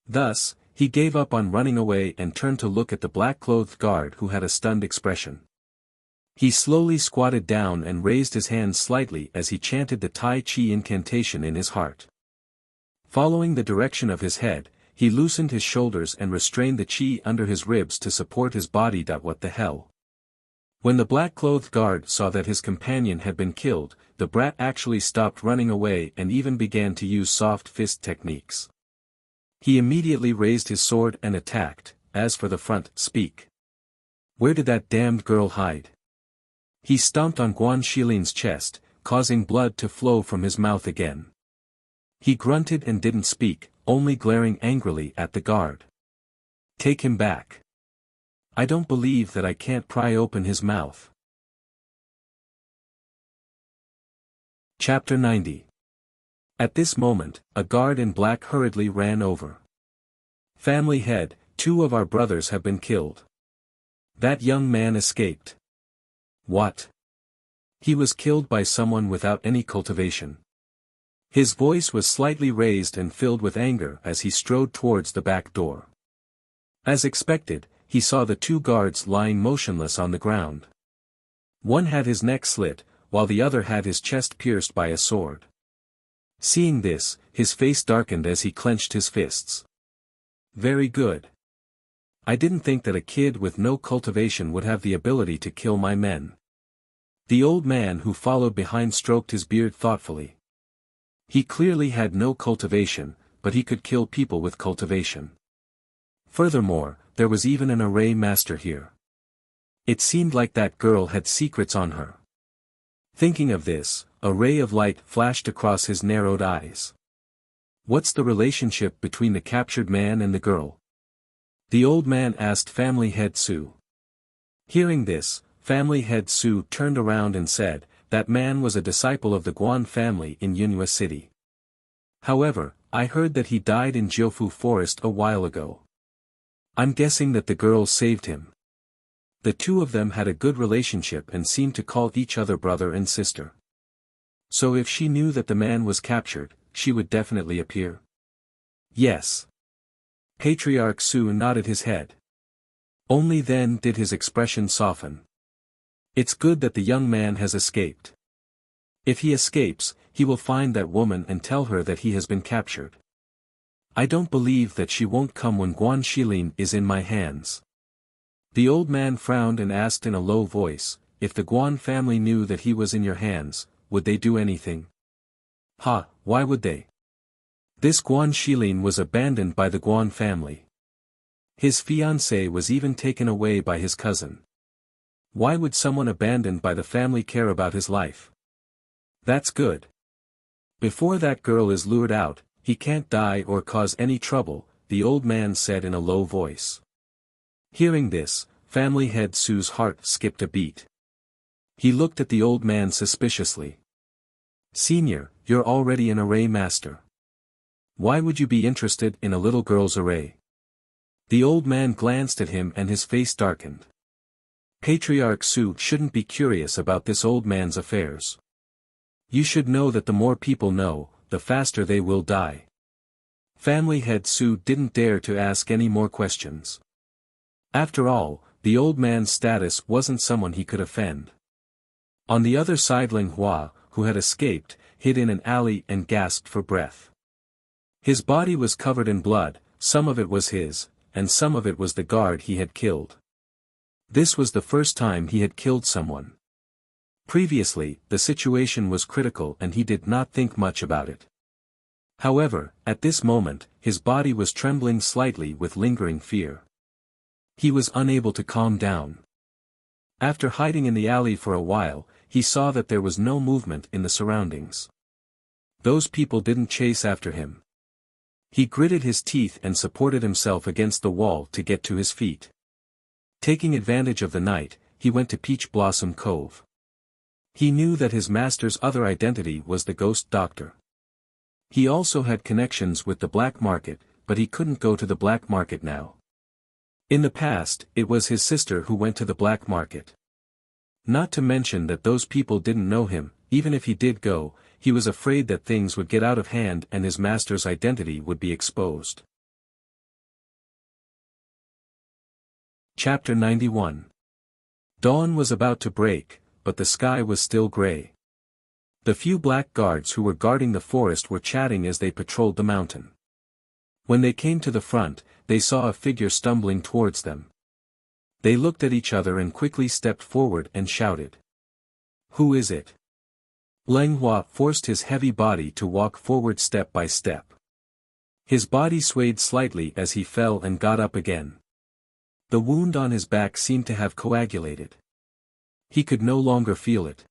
Thus, he gave up on running away and turned to look at the black-clothed guard who had a stunned expression. He slowly squatted down and raised his hands slightly as he chanted the Tai Chi incantation in his heart. Following the direction of his head, he loosened his shoulders and restrained the chi under his ribs to support his body. What the hell? When the black-clothed guard saw that his companion had been killed, the brat actually stopped running away and even began to use soft fist techniques. He immediately raised his sword and attacked. As for the front, speak. Where did that damned girl hide? He stomped on Guan Shilin's chest, causing blood to flow from his mouth again. He grunted and didn't speak, only glaring angrily at the guard. Take him back. I don't believe that I can't pry open his mouth. Chapter 90. At this moment, a guard in black hurriedly ran over. Family head, 2 of our brothers have been killed. That young man escaped. What? He was killed by someone without any cultivation. His voice was slightly raised and filled with anger as he strode towards the back door. As expected, he saw the 2 guards lying motionless on the ground. One had his neck slit, while the other had his chest pierced by a sword. Seeing this, his face darkened as he clenched his fists. Very good. I didn't think that a kid with no cultivation would have the ability to kill my men. The old man who followed behind stroked his beard thoughtfully. He clearly had no cultivation, but he could kill people with cultivation. Furthermore, there was even an array master here. It seemed like that girl had secrets on her. Thinking of this, a ray of light flashed across his narrowed eyes. What's the relationship between the captured man and the girl? The old man asked family head Su. Hearing this, family head Su turned around and said, that man was a disciple of the Guan family in Yunhua City. However, I heard that he died in Jiufu Forest a while ago. I'm guessing that the girl saved him. The 2 of them had a good relationship and seemed to call each other brother and sister. So if she knew that the man was captured, she would definitely appear. Yes. Patriarch Su nodded his head. Only then did his expression soften. It's good that the young man has escaped. If he escapes, he will find that woman and tell her that he has been captured. I don't believe that she won't come when Guan Shilin is in my hands. The old man frowned and asked in a low voice, if the Guan family knew that he was in your hands, would they do anything? Ha, why would they? This Guan Shilin was abandoned by the Guan family. His fiancée was even taken away by his cousin. Why would someone abandoned by the family care about his life? That's good. Before that girl is lured out, he can't die or cause any trouble, the old man said in a low voice. Hearing this, family head Su's heart skipped a beat. He looked at the old man suspiciously. Senior, you're already an array master. Why would you be interested in a little girl's array? The old man glanced at him and his face darkened. Patriarch Su shouldn't be curious about this old man's affairs. You should know that the more people know, the faster they will die. Family head Su didn't dare to ask any more questions. After all, the old man's status wasn't someone he could offend. On the other side Ling Hua, who had escaped, hid in an alley and gasped for breath. His body was covered in blood, some of it was his, and some of it was the guard he had killed. This was the first time he had killed someone. Previously, the situation was critical and he did not think much about it. However, at this moment, his body was trembling slightly with lingering fear. He was unable to calm down. After hiding in the alley for a while, he saw that there was no movement in the surroundings. Those people didn't chase after him. He gritted his teeth and supported himself against the wall to get to his feet. Taking advantage of the night, he went to Peach Blossom Cove. He knew that his master's other identity was the ghost doctor. He also had connections with the black market, but he couldn't go to the black market now. In the past, it was his sister who went to the black market. Not to mention that those people didn't know him. Even if he did go, he was afraid that things would get out of hand and his master's identity would be exposed. Chapter 91. Dawn was about to break, but the sky was still gray. The few black guards who were guarding the forest were chatting as they patrolled the mountain. When they came to the front, they saw a figure stumbling towards them. They looked at each other and quickly stepped forward and shouted. "Who is it?" Leng Hua forced his heavy body to walk forward step by step. His body swayed slightly as he fell and got up again. The wound on his back seemed to have coagulated. He could no longer feel it.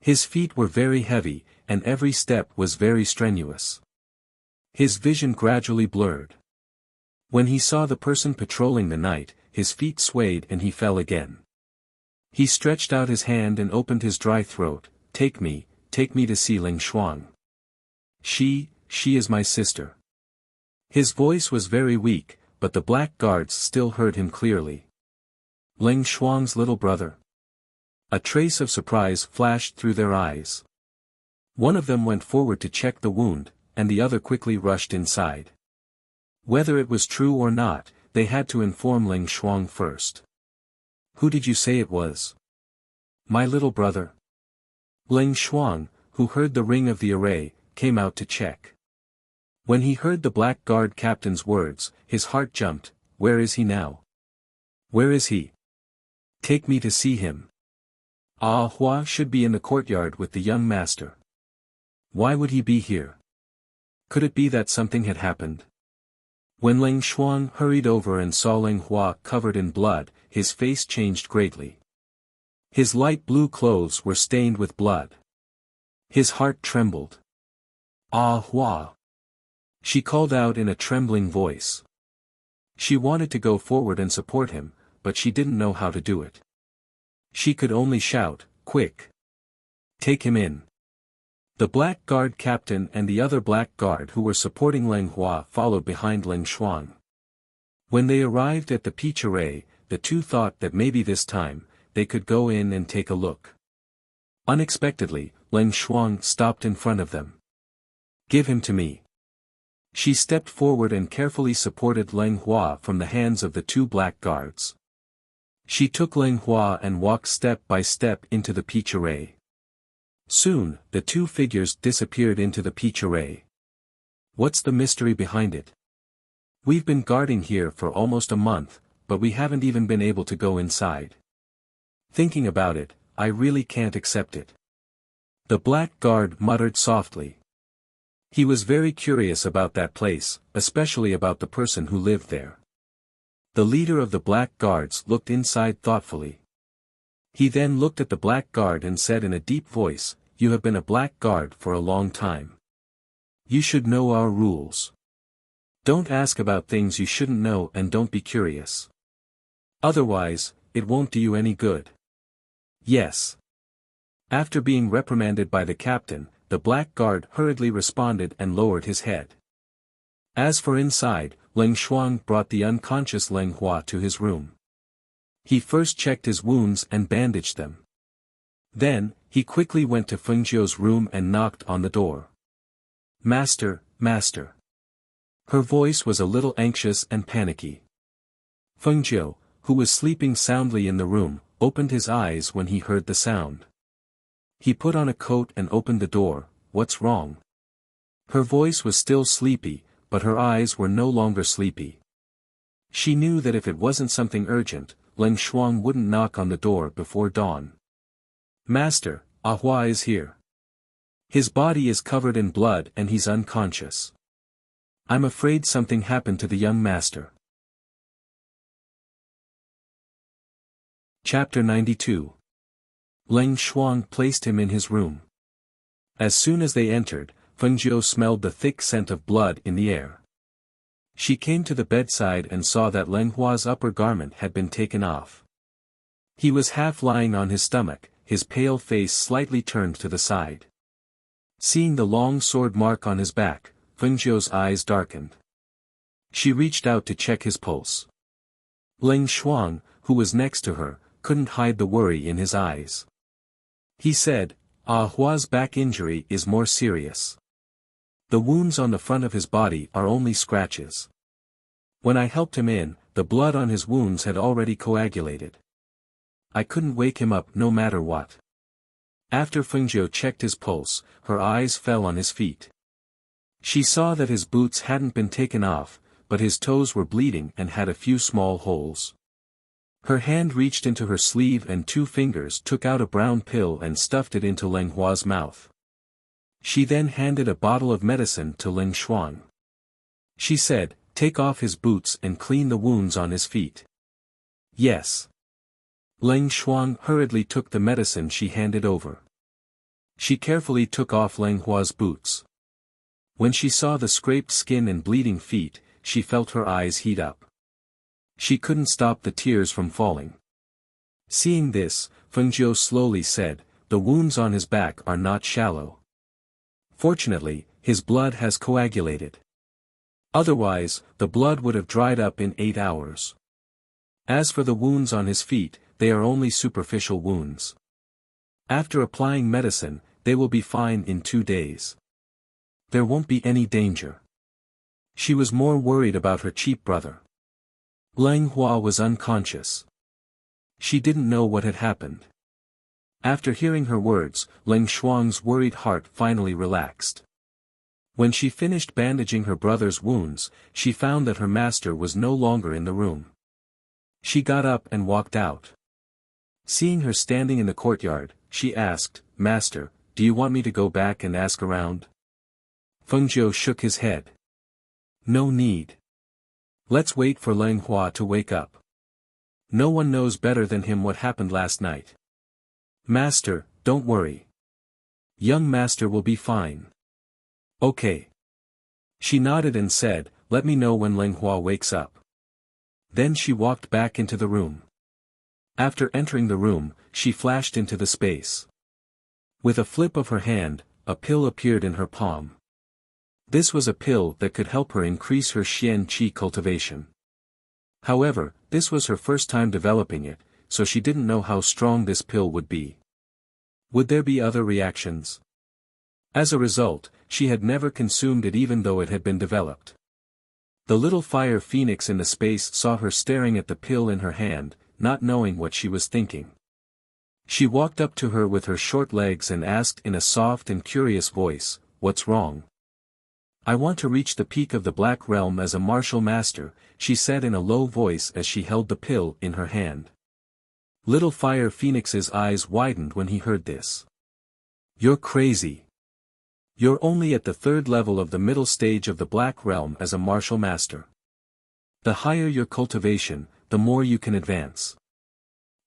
His feet were very heavy, and every step was very strenuous. His vision gradually blurred. When he saw the person patrolling the night, his feet swayed and he fell again. He stretched out his hand and opened his dry throat. Take me to see Ling Shuang. She is my sister." His voice was very weak, but the black guards still heard him clearly. Ling Shuang's little brother. A trace of surprise flashed through their eyes. One of them went forward to check the wound, and the other quickly rushed inside. Whether it was true or not, they had to inform Ling Shuang first. "Who did you say it was?" "My little brother." Ling Shuang, who heard the ring of the array, came out to check. When he heard the black guard captain's words, his heart jumped. Where is he now? Where is he? Take me to see him. Ah Hua should be in the courtyard with the young master. Why would he be here? Could it be that something had happened? When Ling Shuang hurried over and saw Ling Hua covered in blood, his face changed greatly. His light blue clothes were stained with blood. His heart trembled. "Ah Hua!" She called out in a trembling voice. She wanted to go forward and support him, but she didn't know how to do it. She could only shout, "Quick! Take him in!" The black guard captain and the other black guard who were supporting Ling Hua followed behind Ling Shuang. When they arrived at the peach array, the two thought that maybe this time, they could go in and take a look. Unexpectedly, Ling Shuang stopped in front of them. "Give him to me." She stepped forward and carefully supported Ling Hua from the hands of the two black guards. She took Ling Hua and walked step by step into the peach array. Soon, the two figures disappeared into the peach array. What's the mystery behind it? We've been guarding here for almost a month, but we haven't even been able to go inside. Thinking about it, I really can't accept it. The black guard muttered softly. He was very curious about that place, especially about the person who lived there. The leader of the black guards looked inside thoughtfully. He then looked at the black guard and said in a deep voice, "You have been a black guard for a long time. You should know our rules. Don't ask about things you shouldn't know and don't be curious. Otherwise, it won't do you any good." "Yes." After being reprimanded by the captain, the black guard hurriedly responded and lowered his head. As for inside, Ling Shuang brought the unconscious Ling Hua to his room. He first checked his wounds and bandaged them. Then, he quickly went to Fengjiu's room and knocked on the door. "Master, master." Her voice was a little anxious and panicky. Fengjiu, who was sleeping soundly in the room, opened his eyes when he heard the sound. He put on a coat and opened the door. "What's wrong?" Her voice was still sleepy, but her eyes were no longer sleepy. She knew that if it wasn't something urgent, Ling Shuang wouldn't knock on the door before dawn. "Master, Ah Hua is here. His body is covered in blood and he's unconscious. I'm afraid something happened to the young master." Chapter 92. Leng Shuang placed him in his room. As soon as they entered, Fengjiu smelled the thick scent of blood in the air. She came to the bedside and saw that Leng Hua's upper garment had been taken off. He was half lying on his stomach, his pale face slightly turned to the side. Seeing the long sword mark on his back, Fengjiu's eyes darkened. She reached out to check his pulse. Leng Shuang, who was next to her, couldn't hide the worry in his eyes. He said, Hua's back injury is more serious. The wounds on the front of his body are only scratches. When I helped him in, the blood on his wounds had already coagulated. I couldn't wake him up no matter what. After Fengjiu checked his pulse, her eyes fell on his feet. She saw that his boots hadn't been taken off, but his toes were bleeding and had a few small holes. Her hand reached into her sleeve and 2 fingers took out a brown pill and stuffed it into Leng Hua's mouth. She then handed a bottle of medicine to Leng Shuang. She said, "Take off his boots and clean the wounds on his feet." "Yes." Leng Shuang hurriedly took the medicine she handed over. She carefully took off Leng Hua's boots. When she saw the scraped skin and bleeding feet, she felt her eyes heat up. She couldn't stop the tears from falling. Seeing this, Fengjiu slowly said, "The wounds on his back are not shallow. Fortunately, his blood has coagulated. Otherwise, the blood would have dried up in 8 hours. As for the wounds on his feet, they are only superficial wounds. After applying medicine, they will be fine in 2 days. There won't be any danger." She was more worried about her cheap brother. Leng Hua was unconscious. She didn't know what had happened. After hearing her words, Leng Shuang's worried heart finally relaxed. When she finished bandaging her brother's wounds, she found that her master was no longer in the room. She got up and walked out. Seeing her standing in the courtyard, she asked, "Master, do you want me to go back and ask around?" Fengjiu shook his head. "No need. Let's wait for Leng Hua to wake up. No one knows better than him what happened last night. Master, don't worry. Young master will be fine." "Okay." She nodded and said, "Let me know when Leng Hua wakes up." Then she walked back into the room. After entering the room, she flashed into the space. With a flip of her hand, a pill appeared in her palm. This was a pill that could help her increase her Xian Qi cultivation. However, this was her first time developing it, so she didn't know how strong this pill would be. Would there be other reactions? As a result, she had never consumed it even though it had been developed. The little fire phoenix in the space saw her staring at the pill in her hand, not knowing what she was thinking. She walked up to her with her short legs and asked in a soft and curious voice, "What's wrong?" "I want to reach the peak of the Black Realm as a martial master," she said in a low voice as she held the pill in her hand. Little Fire Phoenix's eyes widened when he heard this. "You're crazy. You're only at the 3rd level of the middle stage of the Black Realm as a martial master. The higher your cultivation, the more you can advance.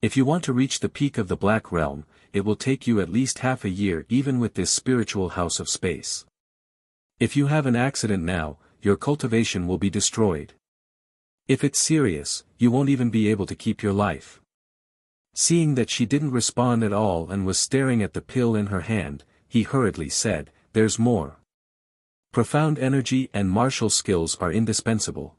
If you want to reach the peak of the Black Realm, it will take you at least half a year even with this spiritual house of space. If you have an accident now, your cultivation will be destroyed. If it's serious, you won't even be able to keep your life." Seeing that she didn't respond at all and was staring at the pill in her hand, he hurriedly said, "There's more. Profound energy and martial skills are indispensable.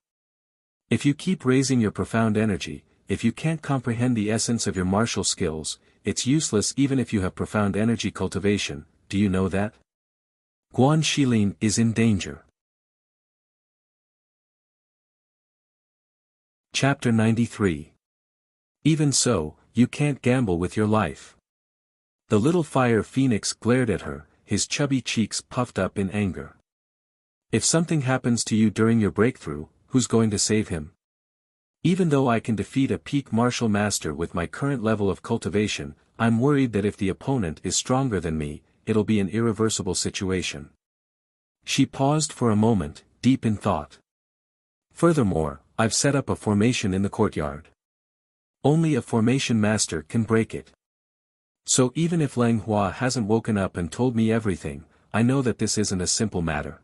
If you keep raising your profound energy, if you can't comprehend the essence of your martial skills, it's useless even if you have profound energy cultivation. Do you know that? Guan Shilin is in danger." Chapter 93. Even so, you can't gamble with your life. The little fire phoenix glared at her, his chubby cheeks puffed up in anger. "If something happens to you during your breakthrough, who's going to save him? Even though I can defeat a peak martial master with my current level of cultivation, I'm worried that if the opponent is stronger than me, it'll be an irreversible situation." She paused for a moment, deep in thought. "Furthermore, I've set up a formation in the courtyard. Only a formation master can break it. So even if Lang Hua hasn't woken up and told me everything, I know that this isn't a simple matter.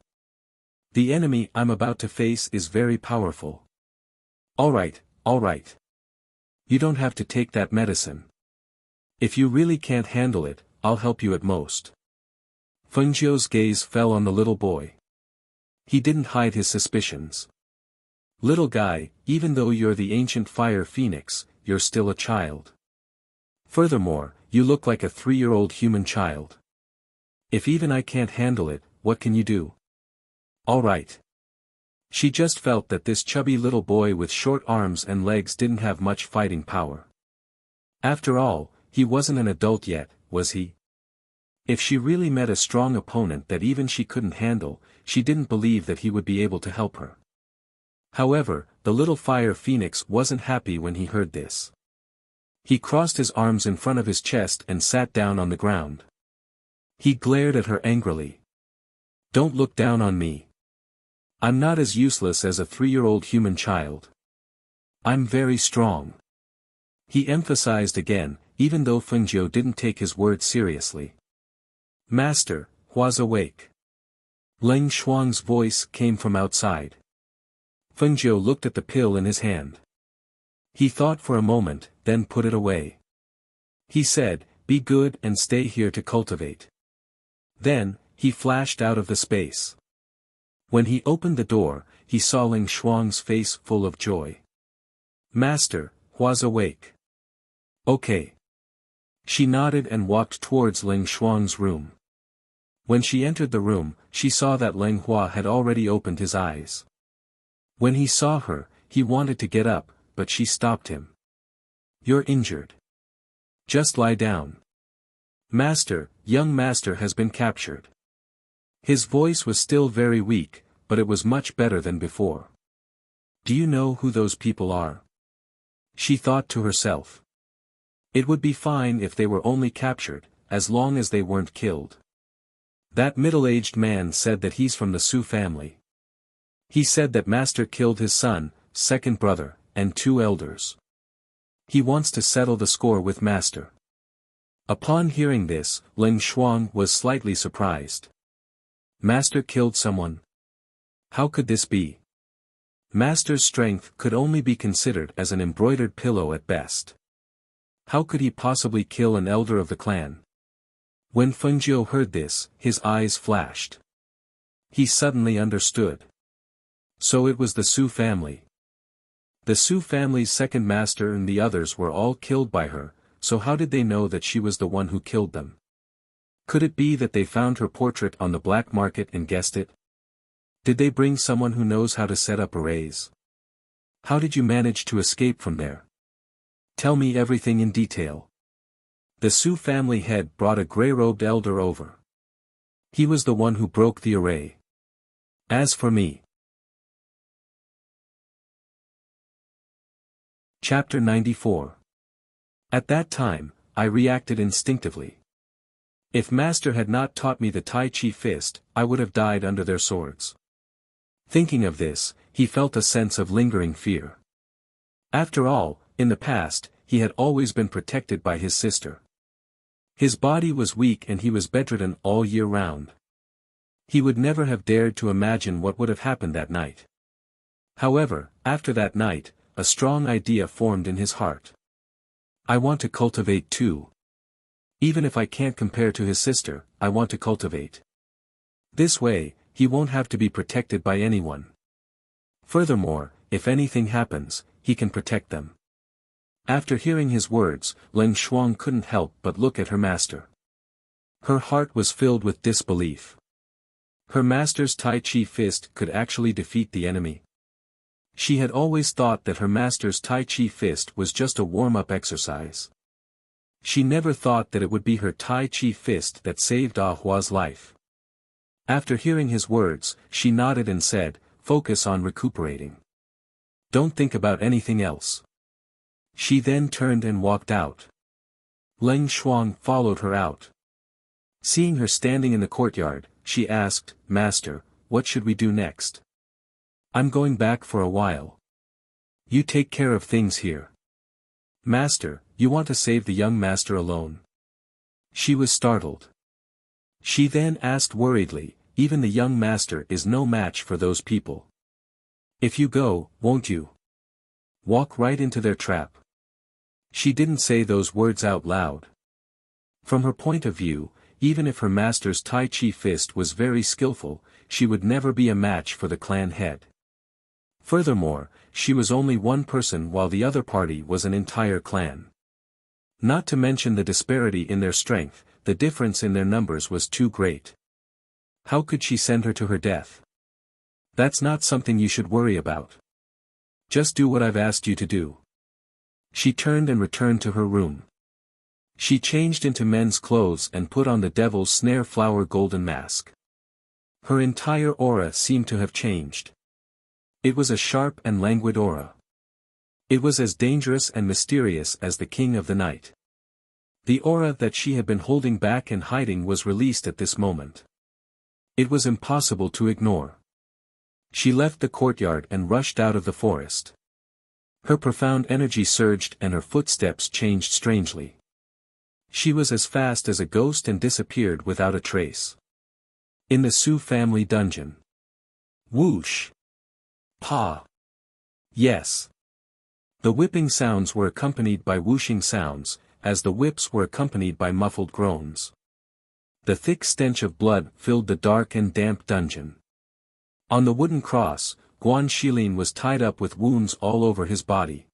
The enemy I'm about to face is very powerful. Alright. You don't have to take that medicine. If you really can't handle it, I'll help you at most. Feng Jiu's gaze fell on the little boy. He didn't hide his suspicions. Little guy, even though you're the ancient fire phoenix, you're still a child. Furthermore, you look like a 3-year-old human child. If even I can't handle it, what can you do? Alright. She just felt that this chubby little boy with short arms and legs didn't have much fighting power. After all, he wasn't an adult yet, was he? If she really met a strong opponent that even she couldn't handle, she didn't believe that he would be able to help her. However, the little fire phoenix wasn't happy when he heard this. He crossed his arms in front of his chest and sat down on the ground. He glared at her angrily. Don't look down on me. I'm not as useless as a 3-year-old human child. I'm very strong. He emphasized again, even though Feng Jiu didn't take his words seriously. Master, Hua's awake. Leng Shuang's voice came from outside. Feng Jiu looked at the pill in his hand. He thought for a moment, then put it away. He said, be good and stay here to cultivate. Then, he flashed out of the space. When he opened the door, he saw Ling Shuang's face full of joy. Master, Hua's awake. Okay. She nodded and walked towards Ling Shuang's room. When she entered the room, she saw that Ling Hua had already opened his eyes. When he saw her, he wanted to get up, but she stopped him. You're injured. Just lie down. Master, young master has been captured. His voice was still very weak, but it was much better than before. Do you know who those people are? She thought to herself. It would be fine if they were only captured, as long as they weren't killed. That middle-aged man said that he's from the Su family. He said that master killed his son, second brother, and 2 elders. He wants to settle the score with master. Upon hearing this, Ling Shuang was slightly surprised. Master killed someone? How could this be? Master's strength could only be considered as an embroidered pillow at best. How could he possibly kill an elder of the clan? When Feng Jiu heard this, his eyes flashed. He suddenly understood. So it was the Su family. The Su family's second master and the others were all killed by her, so how did they know that she was the one who killed them? Could it be that they found her portrait on the black market and guessed it? Did they bring someone who knows how to set up arrays? How did you manage to escape from there? Tell me everything in detail. The Su family head brought a grey-robed elder over. He was the one who broke the array. As for me. Chapter 94. At that time, I reacted instinctively. If master had not taught me the Tai Chi fist, I would have died under their swords. Thinking of this, he felt a sense of lingering fear. After all, in the past, he had always been protected by his sister. His body was weak and he was bedridden all year round. He would never have dared to imagine what would have happened that night. However, after that night, a strong idea formed in his heart. I want to cultivate too. Even if I can't compare to his sister, I want to cultivate. This way, he won't have to be protected by anyone. Furthermore, if anything happens, he can protect them. After hearing his words, Ling Shuang couldn't help but look at her master. Her heart was filled with disbelief. Her master's Tai Chi fist could actually defeat the enemy. She had always thought that her master's Tai Chi fist was just a warm-up exercise. She never thought that it would be her Tai Chi fist that saved Ah Hua's life. After hearing his words, she nodded and said, focus on recuperating. Don't think about anything else. She then turned and walked out. Ling Shuang followed her out. Seeing her standing in the courtyard, she asked, Master, what should we do next? I'm going back for a while. You take care of things here. Master, you want to save the young master alone? She was startled. She then asked worriedly, even the young master is no match for those people. If you go, won't you walk right into their trap? She didn't say those words out loud. From her point of view, even if her master's Tai Chi fist was very skillful, she would never be a match for the clan head. Furthermore, she was only one person while the other party was an entire clan. Not to mention the disparity in their strength, the difference in their numbers was too great. How could she send her to her death? That's not something you should worry about. Just do what I've asked you to do. She turned and returned to her room. She changed into men's clothes and put on the devil's snare flower golden mask. Her entire aura seemed to have changed. It was a sharp and languid aura. It was as dangerous and mysterious as the king of the night. The aura that she had been holding back and hiding was released at this moment. It was impossible to ignore. She left the courtyard and rushed out of the forest. Her profound energy surged and her footsteps changed strangely. She was as fast as a ghost and disappeared without a trace. In the Su family dungeon. Whoosh! Pa! Yes. The whipping sounds were accompanied by whooshing sounds, as the whips were accompanied by muffled groans. The thick stench of blood filled the dark and damp dungeon. On the wooden cross, Guan Shilin was tied up with wounds all over his body.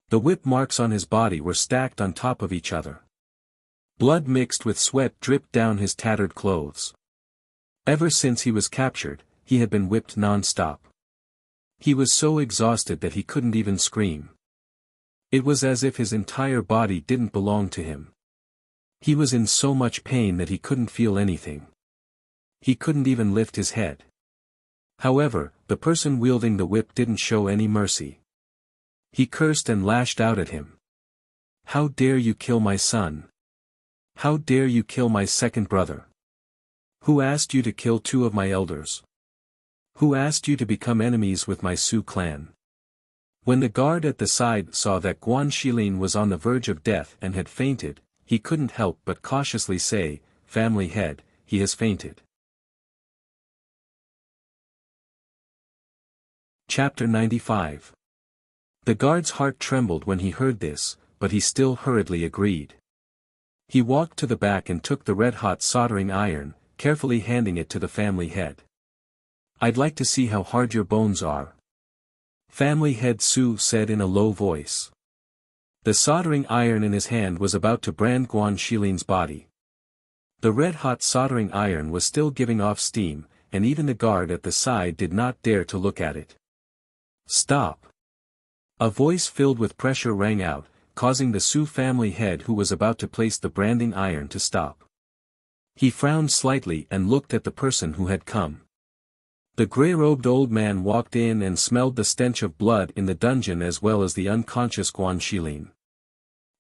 The whip marks on his body were stacked on top of each other. Blood mixed with sweat dripped down his tattered clothes. Ever since he was captured, he had been whipped non-stop. He was so exhausted that he couldn't even scream. It was as if his entire body didn't belong to him. He was in so much pain that he couldn't feel anything. He couldn't even lift his head. However, the person wielding the whip didn't show any mercy. He cursed and lashed out at him. How dare you kill my son? How dare you kill my second brother? Who asked you to kill two of my elders? Who asked you to become enemies with my Su clan? When the guard at the side saw that Guan Shilin was on the verge of death and had fainted, he couldn't help but cautiously say, "Family head, he has fainted." Chapter 95. The guard's heart trembled when he heard this, but he still hurriedly agreed. He walked to the back and took the red-hot soldering iron, carefully handing it to the family head. "I'd like to see how hard your bones are," Family head Su said in a low voice. The soldering iron in his hand was about to brand Guan Shilin's body. The red-hot soldering iron was still giving off steam, and even the guard at the side did not dare to look at it. "Stop!" A voice filled with pressure rang out, causing the Su family head who was about to place the branding iron to stop. He frowned slightly and looked at the person who had come. The grey-robed old man walked in and smelled the stench of blood in the dungeon as well as the unconscious Guan Shilin.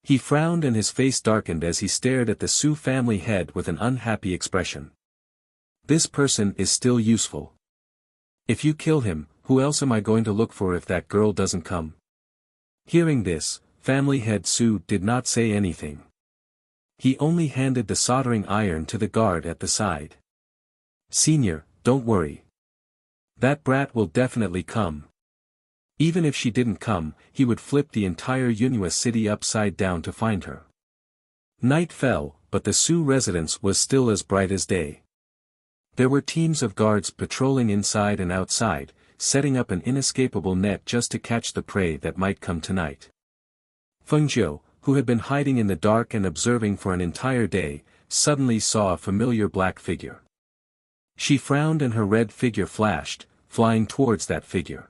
He frowned and his face darkened as he stared at the Su family head with an unhappy expression. "This person is still useful. If you kill him, who else am I going to look for if that girl doesn't come?" Hearing this, family head Su did not say anything. He only handed the soldering iron to the guard at the side. "Senior, don't worry. That brat will definitely come. Even if she didn't come, he would flip the entire Yunhua city upside down to find her." Night fell, but the Su residence was still as bright as day. There were teams of guards patrolling inside and outside, setting up an inescapable net just to catch the prey that might come tonight. Fengjiu, who had been hiding in the dark and observing for an entire day, suddenly saw a familiar black figure. She frowned and her red figure flashed, flying towards that figure.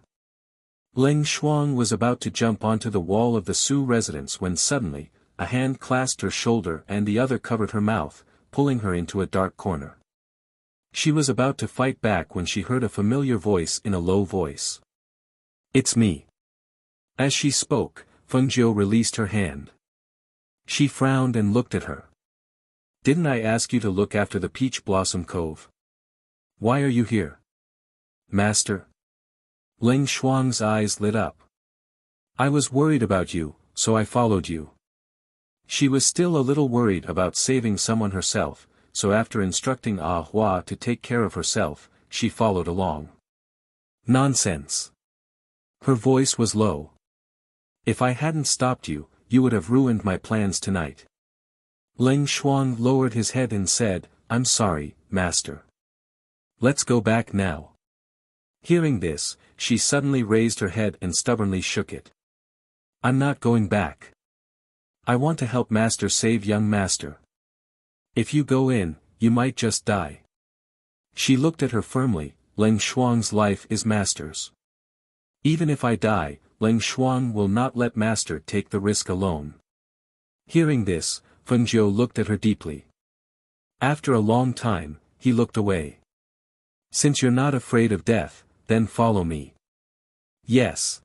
Leng Shuang was about to jump onto the wall of the Su residence when suddenly, a hand clasped her shoulder and the other covered her mouth, pulling her into a dark corner. She was about to fight back when she heard a familiar voice in a low voice. "It's me." As she spoke, Fengjiu released her hand. She frowned and looked at her. "Didn't I ask you to look after the Peach Blossom Cove? Why are you here?" "Master?" Leng Shuang's eyes lit up. "I was worried about you, so I followed you. She was still a little worried about saving someone herself, so after instructing Ah Hua to take care of herself, she followed along. Nonsense. Her voice was low. If I hadn't stopped you, you would have ruined my plans tonight. Leng Shuang lowered his head and said, I'm sorry, master. Let's go back now. Hearing this, she suddenly raised her head and stubbornly shook it. I'm not going back. I want to help master save young master. If you go in, you might just die. She looked at her firmly. Leng Shuang's life is master's. Even if I die, Leng Shuang will not let master take the risk alone. Hearing this, Feng Jiu looked at her deeply. After a long time, he looked away. Since you're not afraid of death, then follow me. Yes.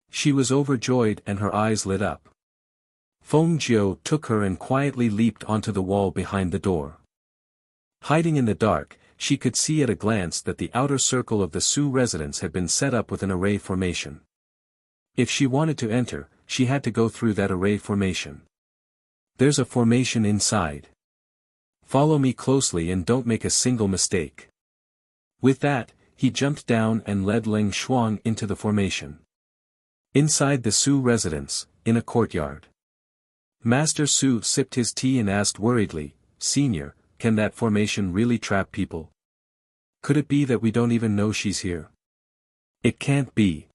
She was overjoyed and her eyes lit up. Feng Jiu took her and quietly leaped onto the wall behind the door. Hiding in the dark, she could see at a glance that the outer circle of the Su residence had been set up with an array formation. If she wanted to enter, she had to go through that array formation. There's a formation inside. Follow me closely and don't make a single mistake. With that, he jumped down and led Leng Shuang into the formation. Inside the Su residence, in a courtyard. Master Su sipped his tea and asked worriedly, Senior, can that formation really trap people? Could it be that we don't even know she's here? It can't be.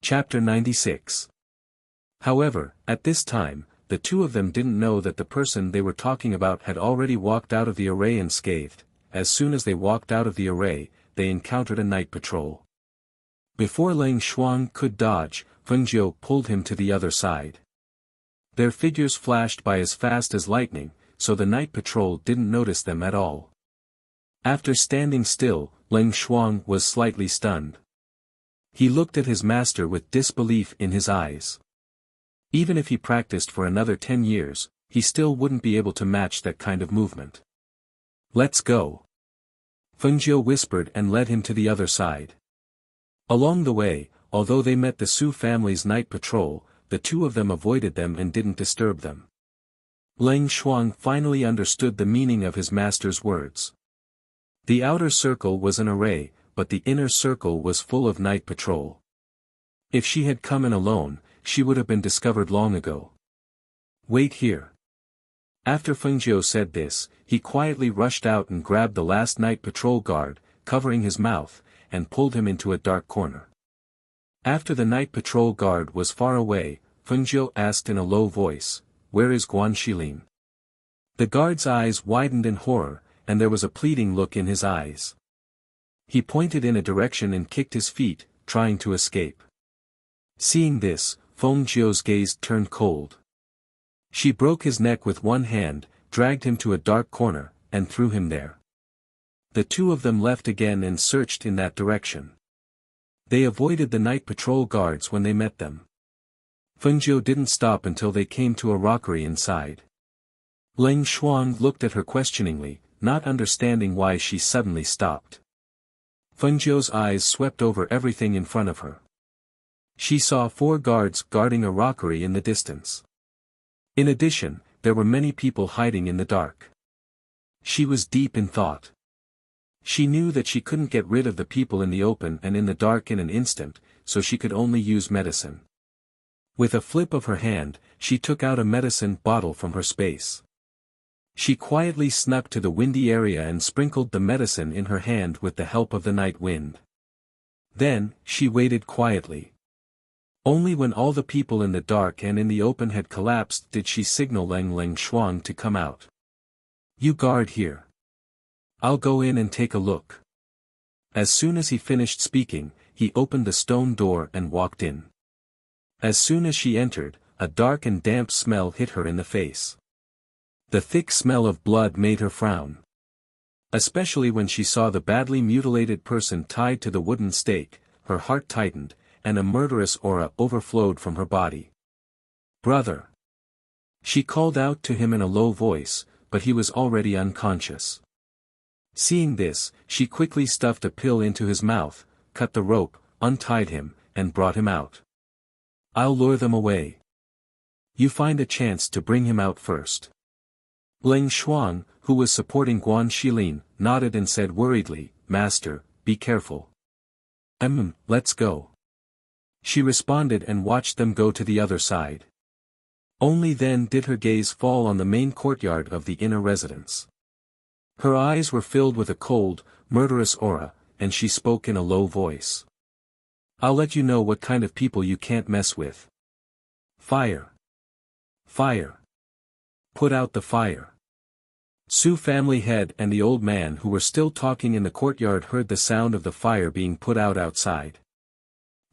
Chapter 96. However, at this time, the two of them didn't know that the person they were talking about had already walked out of the array unscathed. As soon as they walked out of the array, they encountered a night patrol. Before Leng Shuang could dodge, Feng Jiu pulled him to the other side. Their figures flashed by as fast as lightning, so the night patrol didn't notice them at all. After standing still, Leng Shuang was slightly stunned. He looked at his master with disbelief in his eyes. Even if he practiced for another 10 years, he still wouldn't be able to match that kind of movement. Let's go. Feng Jiu whispered and led him to the other side. Along the way, although they met the Su family's night patrol, the two of them avoided them and didn't disturb them. Leng Shuang finally understood the meaning of his master's words. The outer circle was an array, but the inner circle was full of night patrol. If she had come in alone, she would have been discovered long ago. Wait here. After Feng Jiu said this, he quietly rushed out and grabbed the last night patrol guard, covering his mouth, and pulled him into a dark corner. After the night patrol guard was far away, Feng Jiu asked in a low voice, Where is Guan Shilin? The guard's eyes widened in horror, and there was a pleading look in his eyes. He pointed in a direction and kicked his feet, trying to escape. Seeing this, Feng Jiu's gaze turned cold. She broke his neck with one hand, dragged him to a dark corner, and threw him there. The two of them left again and searched in that direction. They avoided the night patrol guards when they met them. Feng Jiu didn't stop until they came to a rockery inside. Leng Shuang looked at her questioningly, not understanding why she suddenly stopped. Feng Jiu's eyes swept over everything in front of her. She saw 4 guards guarding a rockery in the distance. In addition, there were many people hiding in the dark. She was deep in thought. She knew that she couldn't get rid of the people in the open and in the dark in an instant, so she could only use medicine. With a flip of her hand, she took out a medicine bottle from her space. She quietly snuck to the windy area and sprinkled the medicine in her hand with the help of the night wind. Then, she waited quietly. Only when all the people in the dark and in the open had collapsed did she signal Leng Shuang to come out. You guard here. I'll go in and take a look. As soon as he finished speaking, he opened the stone door and walked in. As soon as she entered, a dark and damp smell hit her in the face. The thick smell of blood made her frown. Especially when she saw the badly mutilated person tied to the wooden stake, her heart tightened, and a murderous aura overflowed from her body. Brother! She called out to him in a low voice, but he was already unconscious. Seeing this, she quickly stuffed a pill into his mouth, cut the rope, untied him, and brought him out. I'll lure them away. You find a chance to bring him out first. Ling Xuan, who was supporting Guan Shilin, nodded and said worriedly, Master, be careful. Let's go. She responded and watched them go to the other side. Only then did her gaze fall on the main courtyard of the inner residence. Her eyes were filled with a cold, murderous aura, and she spoke in a low voice. I'll let you know what kind of people you can't mess with. Fire. Fire. Put out the fire. Su family head and the old man who were still talking in the courtyard heard the sound of the fire being put out outside.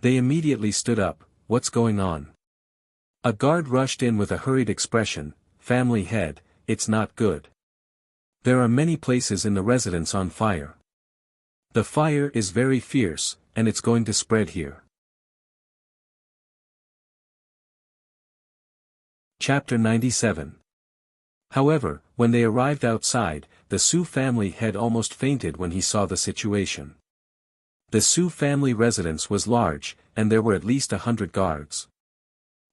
They immediately stood up. What's going on? A guard rushed in with a hurried expression. Family head, it's not good. There are many places in the residence on fire. The fire is very fierce, and it's going to spread here. Chapter 97. However, when they arrived outside, the Su family head almost fainted when he saw the situation. The Su family residence was large, and there were at least 100 guards.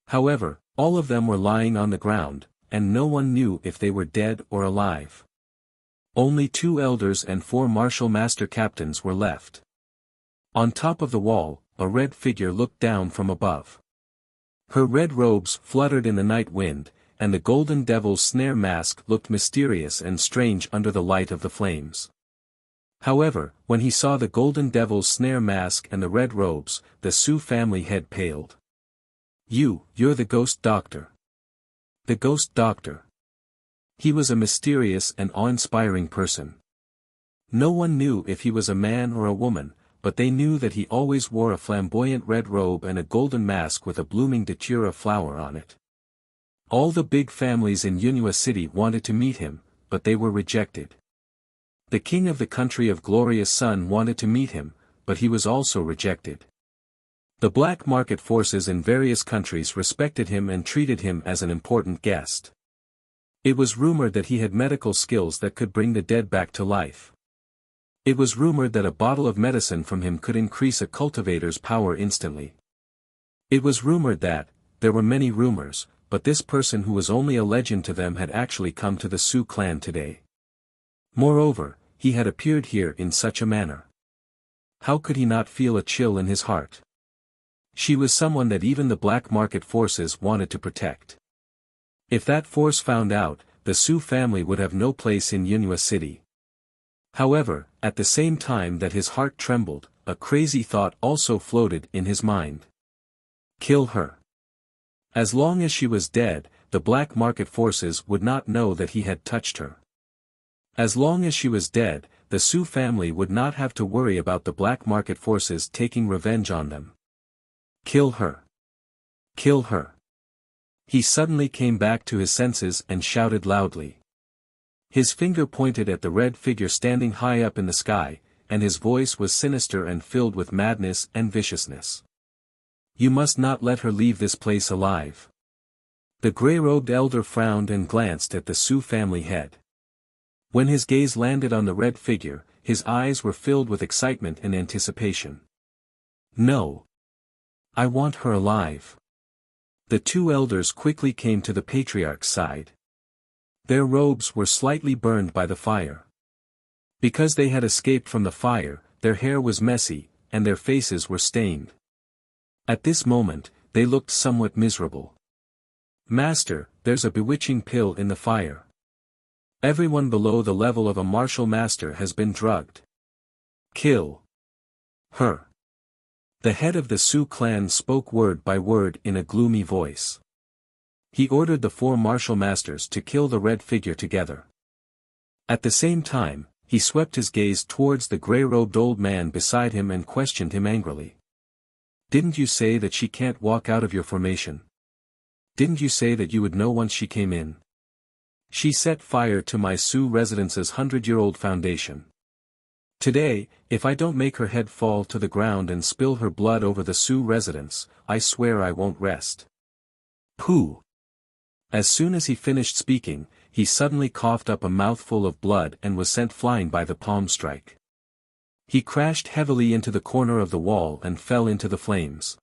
However, all of them were lying on the ground, and no one knew if they were dead or alive. Only 2 elders and 4 martial master captains were left. On top of the wall, a red figure looked down from above. Her red robes fluttered in the night wind, and the golden devil's snare mask looked mysterious and strange under the light of the flames. However, when he saw the golden devil's snare mask and the red robes, the Su family head paled. You're the ghost doctor. The ghost doctor. He was a mysterious and awe-inspiring person. No one knew if he was a man or a woman, but they knew that he always wore a flamboyant red robe and a golden mask with a blooming datura flower on it. All the big families in Yunhua City wanted to meet him, but they were rejected. The king of the country of Glorious Sun wanted to meet him, but he was also rejected. The black market forces in various countries respected him and treated him as an important guest. It was rumored that he had medical skills that could bring the dead back to life. It was rumored that a bottle of medicine from him could increase a cultivator's power instantly. It was rumored that, there were many rumors, but this person who was only a legend to them had actually come to the Su clan today. Moreover, he had appeared here in such a manner. How could he not feel a chill in his heart? She was someone that even the black market forces wanted to protect. If that force found out, the Su family would have no place in Yunhua City. However, at the same time that his heart trembled, a crazy thought also floated in his mind. Kill her. As long as she was dead, the black market forces would not know that he had touched her. As long as she was dead, the Su family would not have to worry about the black market forces taking revenge on them. Kill her. Kill her. He suddenly came back to his senses and shouted loudly. His finger pointed at the red figure standing high up in the sky, and his voice was sinister and filled with madness and viciousness. You must not let her leave this place alive. The gray-robed elder frowned and glanced at the Su family head. When his gaze landed on the red figure, his eyes were filled with excitement and anticipation. No. I want her alive. The 2 elders quickly came to the patriarch's side. Their robes were slightly burned by the fire. Because they had escaped from the fire, their hair was messy, and their faces were stained. At this moment, they looked somewhat miserable. Master, there's a bewitching pill in the fire. Everyone below the level of a martial master has been drugged. Kill her. The head of the Su clan spoke word by word in a gloomy voice. He ordered the 4 martial masters to kill the red figure together. At the same time, he swept his gaze towards the gray-robed old man beside him and questioned him angrily. Didn't you say that she can't walk out of your formation? Didn't you say that you would know once she came in? She set fire to my Su residence's 100-year-old foundation. Today, if I don't make her head fall to the ground and spill her blood over the Su residence, I swear I won't rest. Pooh! As soon as he finished speaking, he suddenly coughed up a mouthful of blood and was sent flying by the palm strike. He crashed heavily into the corner of the wall and fell into the flames.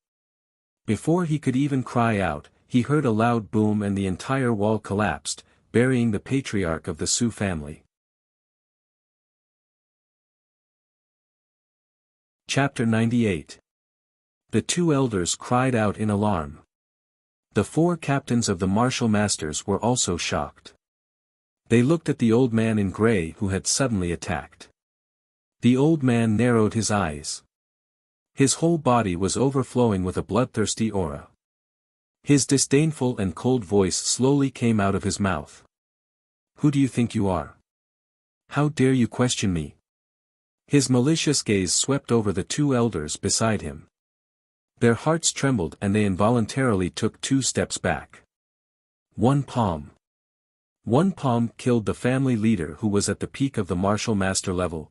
Before he could even cry out, he heard a loud boom and the entire wall collapsed, burying the patriarch of the Su family. Chapter 98. The two elders cried out in alarm. The four captains of the martial masters were also shocked. They looked at the old man in gray who had suddenly attacked. The old man narrowed his eyes. His whole body was overflowing with a bloodthirsty aura. His disdainful and cold voice slowly came out of his mouth. "Who do you think you are? How dare you question me?" His malicious gaze swept over the two elders beside him. Their hearts trembled and they involuntarily took 2 steps back. One palm killed the family leader who was at the peak of the martial master level.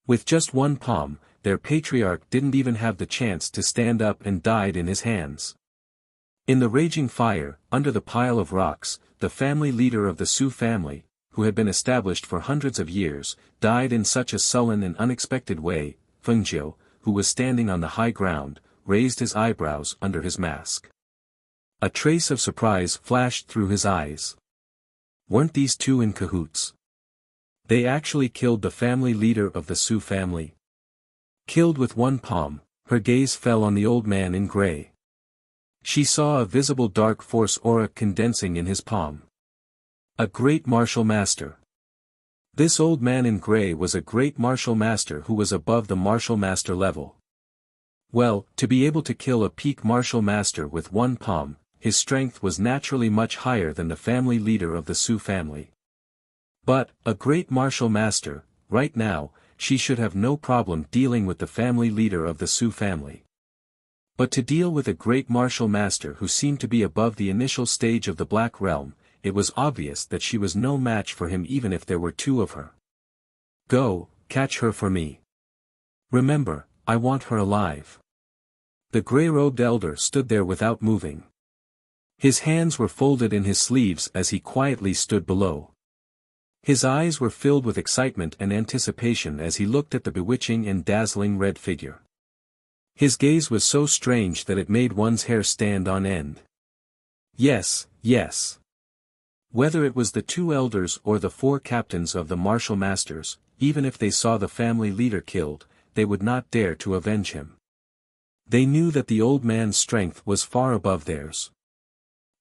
With just one palm, their patriarch didn't even have the chance to stand up and died in his hands. In the raging fire, under the pile of rocks, the family leader of the Su family, who had been established for hundreds of years, died in such a sullen and unexpected way. Fengjiu, who was standing on the high ground, raised his eyebrows under his mask. A trace of surprise flashed through his eyes. Weren't these two in cahoots? They actually killed the family leader of the Su family. Killed with one palm, her gaze fell on the old man in gray. She saw a visible dark force aura condensing in his palm. A great martial master. This old man in gray was a great martial master who was above the martial master level. Well, to be able to kill a peak martial master with one palm, his strength was naturally much higher than the family leader of the Su family. But, a great martial master, right now, she should have no problem dealing with the family leader of the Su family. But to deal with a great martial master who seemed to be above the initial stage of the Black Realm, it was obvious that she was no match for him even if there were 2 of her. Go, catch her for me. Remember, I want her alive. The gray-robed elder stood there without moving. His hands were folded in his sleeves as he quietly stood below. His eyes were filled with excitement and anticipation as he looked at the bewitching and dazzling red figure. His gaze was so strange that it made one's hair stand on end. Yes, yes. Whether it was the 2 elders or the 4 captains of the martial masters, even if they saw the family leader killed, they would not dare to avenge him. They knew that the old man's strength was far above theirs.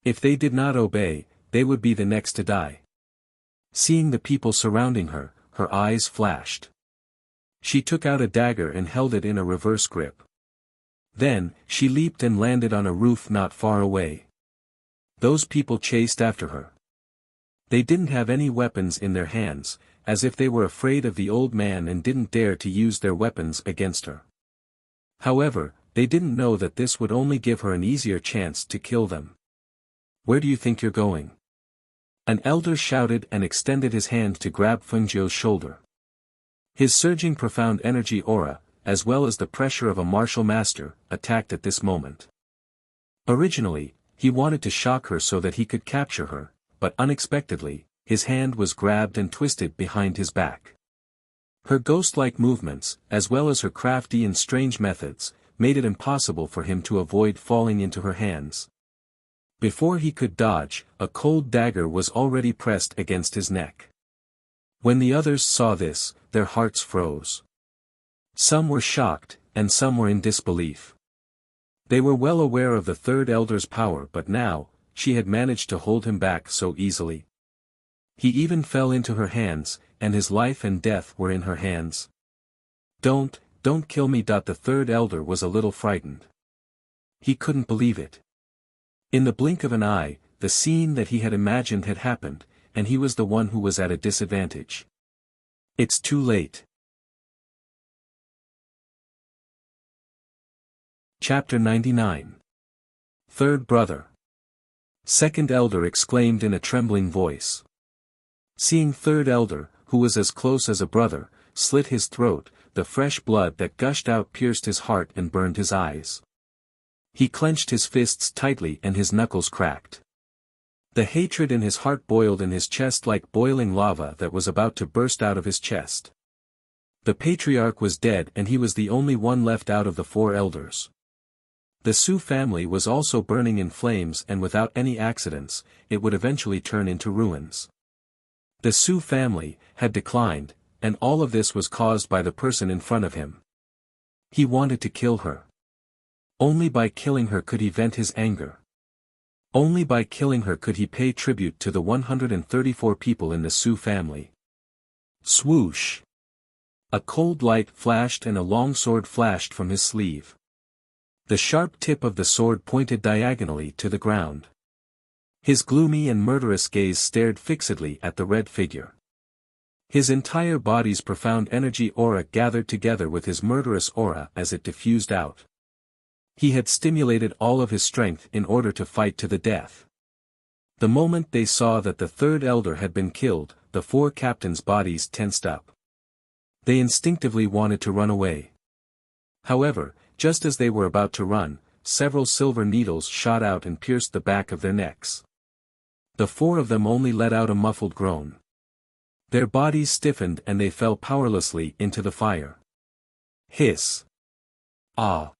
If they did not obey, they would be the next to die. Seeing the people surrounding her, her eyes flashed. She took out a dagger and held it in a reverse grip. Then, she leaped and landed on a roof not far away. Those people chased after her. They didn't have any weapons in their hands, as if they were afraid of the old man and didn't dare to use their weapons against her. However, they didn't know that this would only give her an easier chance to kill them. Where do you think you're going? An elder shouted and extended his hand to grab Fengjiu's shoulder. His surging profound energy aura, as well as the pressure of a martial master, attacked at this moment. Originally, he wanted to shock her so that he could capture her, but unexpectedly, his hand was grabbed and twisted behind his back. Her ghost-like movements, as well as her crafty and strange methods, made it impossible for him to avoid falling into her hands. Before he could dodge, a cold dagger was already pressed against his neck. When the others saw this, their hearts froze. Some were shocked, and some were in disbelief. They were well aware of the 3rd elder's power, but now, she had managed to hold him back so easily. He even fell into her hands, and his life and death were in her hands. Don't kill me. The 3rd elder was a little frightened. He couldn't believe it. In the blink of an eye, the scene that he had imagined had happened, and he was the one who was at a disadvantage. It's too late. Chapter 99. 3rd brother. 2nd elder exclaimed in a trembling voice. Seeing 3rd elder, who was as close as a brother, slit his throat, the fresh blood that gushed out pierced his heart and burned his eyes. He clenched his fists tightly and his knuckles cracked. The hatred in his heart boiled in his chest like boiling lava that was about to burst out of his chest. The patriarch was dead and he was the only one left out of the 4 elders. The Su family was also burning in flames, and without any accidents, it would eventually turn into ruins. The Su family had declined, and all of this was caused by the person in front of him. He wanted to kill her. Only by killing her could he vent his anger. Only by killing her could he pay tribute to the 134 people in the Su family. Swoosh! A cold light flashed and a long sword flashed from his sleeve. The sharp tip of the sword pointed diagonally to the ground. His gloomy and murderous gaze stared fixedly at the red figure. His entire body's profound energy aura gathered together with his murderous aura as it diffused out. He had stimulated all of his strength in order to fight to the death. The moment they saw that the 3rd elder had been killed, the 4 captains' bodies tensed up. They instinctively wanted to run away. However, just as they were about to run, several silver needles shot out and pierced the back of their necks. The 4 of them only let out a muffled groan. Their bodies stiffened and they fell powerlessly into the fire. Hiss! Ah!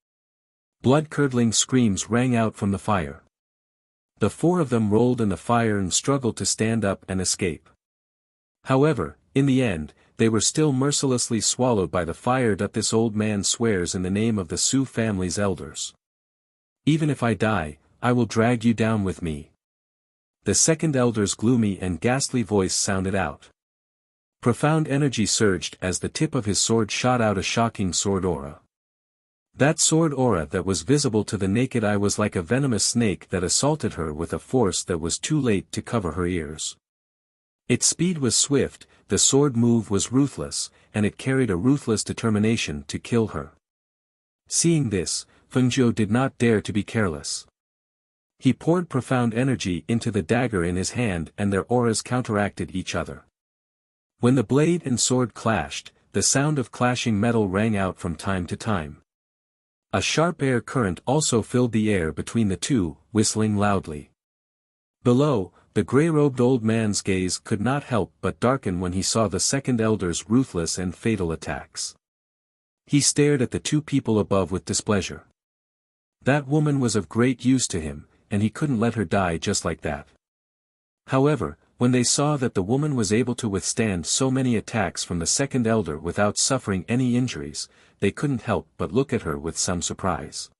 Blood-curdling screams rang out from the fire. The 4 of them rolled in the fire and struggled to stand up and escape. However, in the end, they were still mercilessly swallowed by the fire. This old man swears in the name of the Su family's elders. Even if I die, I will drag you down with me. The 2nd elder's gloomy and ghastly voice sounded out. Profound energy surged as the tip of his sword shot out a shocking sword aura. That sword aura that was visible to the naked eye was like a venomous snake that assaulted her with a force that was too late to cover her ears. Its speed was swift, the sword move was ruthless, and it carried a ruthless determination to kill her. Seeing this, Fengzhou did not dare to be careless. He poured profound energy into the dagger in his hand and their auras counteracted each other. When the blade and sword clashed, the sound of clashing metal rang out from time to time. A sharp air current also filled the air between the two, whistling loudly. Below, the grey-robed old man's gaze could not help but darken when he saw the 2nd elder's ruthless and fatal attacks. He stared at the 2 people above with displeasure. That woman was of great use to him, and he couldn't let her die just like that. However, when they saw that the woman was able to withstand so many attacks from the 2nd elder without suffering any injuries, they couldn't help but look at her with some surprise.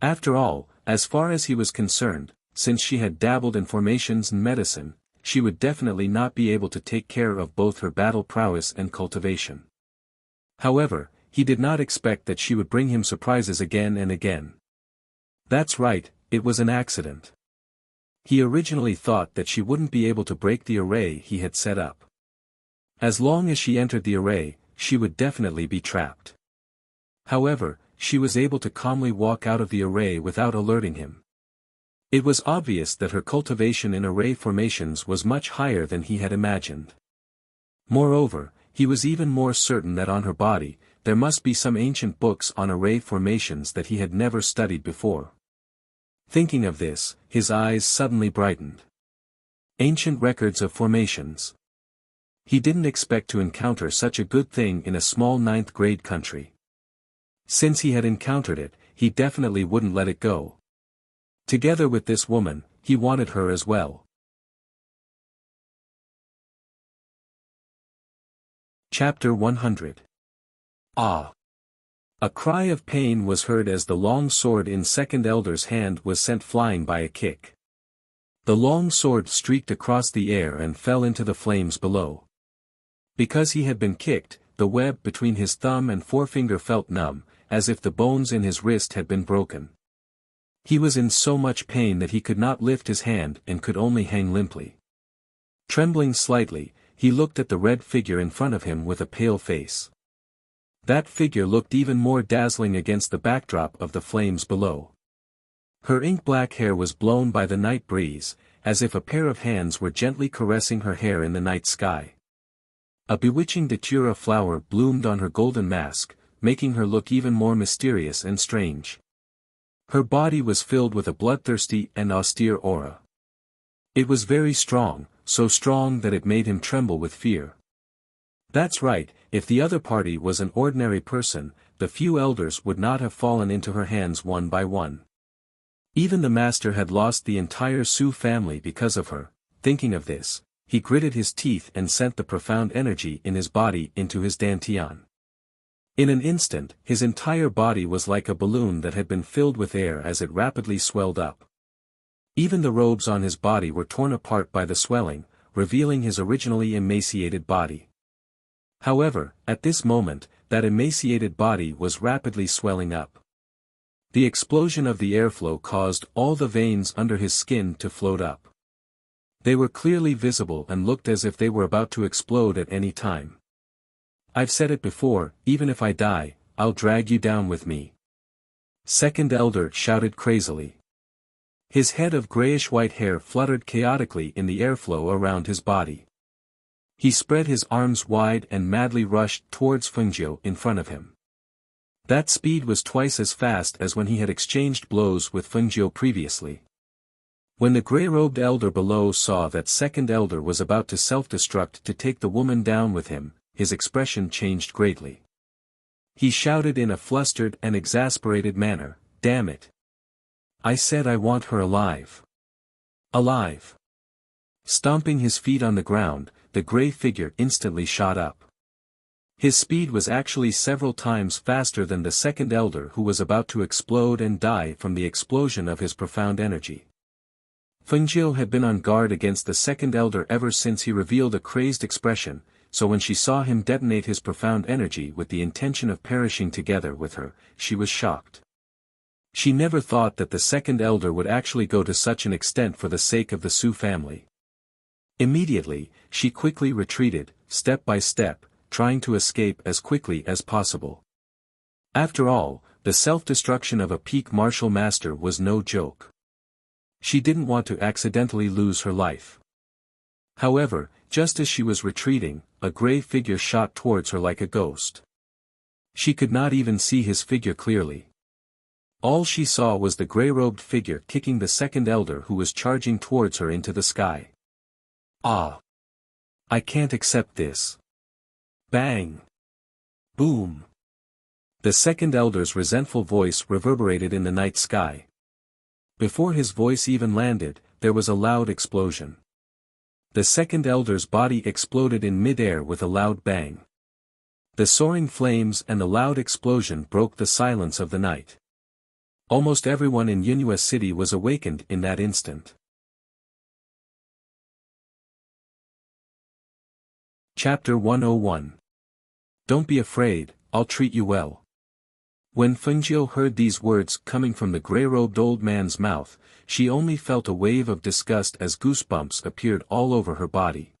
After all, as far as he was concerned, since she had dabbled in formations and medicine, she would definitely not be able to take care of both her battle prowess and cultivation. However, he did not expect that she would bring him surprises again and again. That's right, it was an accident. He originally thought that she wouldn't be able to break the array he had set up. As long as she entered the array, she would definitely be trapped. However, she was able to calmly walk out of the array without alerting him. It was obvious that her cultivation in array formations was much higher than he had imagined. Moreover, he was even more certain that on her body, there must be some ancient books on array formations that he had never studied before. Thinking of this, his eyes suddenly brightened. Ancient records of formations. He didn't expect to encounter such a good thing in a small 9th grade country. Since he had encountered it, he definitely wouldn't let it go. Together with this woman, he wanted her as well. Chapter 100. Ah! A cry of pain was heard as the long sword in 2nd elder's hand was sent flying by a kick. The long sword streaked across the air and fell into the flames below. Because he had been kicked, the web between his thumb and forefinger felt numb, as if the bones in his wrist had been broken. He was in so much pain that he could not lift his hand and could only hang limply. Trembling slightly, he looked at the red figure in front of him with a pale face. That figure looked even more dazzling against the backdrop of the flames below. Her ink-black hair was blown by the night breeze, as if a pair of hands were gently caressing her hair in the night sky. A bewitching datura flower bloomed on her golden mask, making her look even more mysterious and strange. Her body was filled with a bloodthirsty and austere aura. It was very strong, so strong that it made him tremble with fear. That's right, if the other party was an ordinary person, the few elders would not have fallen into her hands one by one. Even the master had lost the entire Su family because of her. Thinking of this, he gritted his teeth and sent the profound energy in his body into his dantian. In an instant, his entire body was like a balloon that had been filled with air as it rapidly swelled up. Even the robes on his body were torn apart by the swelling, revealing his originally emaciated body. However, at this moment, that emaciated body was rapidly swelling up. The explosion of the airflow caused all the veins under his skin to float up. They were clearly visible and looked as if they were about to explode at any time. I've said it before, even if I die, I'll drag you down with me. Second elder shouted crazily. His head of grayish-white hair fluttered chaotically in the airflow around his body. He spread his arms wide and madly rushed towards Fengjiu in front of him. That speed was twice as fast as when he had exchanged blows with Fengjiu previously. When the grey-robed elder below saw that second elder was about to self-destruct to take the woman down with him, his expression changed greatly. He shouted in a flustered and exasperated manner, "Damn it! I said I want her alive. Alive!" Stomping his feet on the ground, the grey figure instantly shot up. His speed was actually several times faster than the second elder who was about to explode and die from the explosion of his profound energy. Fengjiu had been on guard against the second elder ever since he revealed a crazed expression, so when she saw him detonate his profound energy with the intention of perishing together with her, she was shocked. She never thought that the second elder would actually go to such an extent for the sake of the Su family. Immediately, she quickly retreated, step by step, trying to escape as quickly as possible. After all, the self-destruction of a peak martial master was no joke. She didn't want to accidentally lose her life. However, just as she was retreating, a grey figure shot towards her like a ghost. She could not even see his figure clearly. All she saw was the grey-robed figure kicking the second elder who was charging towards her into the sky. Ah! I can't accept this. Bang! Boom! The second elder's resentful voice reverberated in the night sky. Before his voice even landed, there was a loud explosion. The second elder's body exploded in mid-air with a loud bang. The soaring flames and the loud explosion broke the silence of the night. Almost everyone in Yunhua City was awakened in that instant. Chapter 101. Don't be afraid, I'll treat you well. When Fengjiu heard these words coming from the grey-robed old man's mouth, she only felt a wave of disgust as goosebumps appeared all over her body.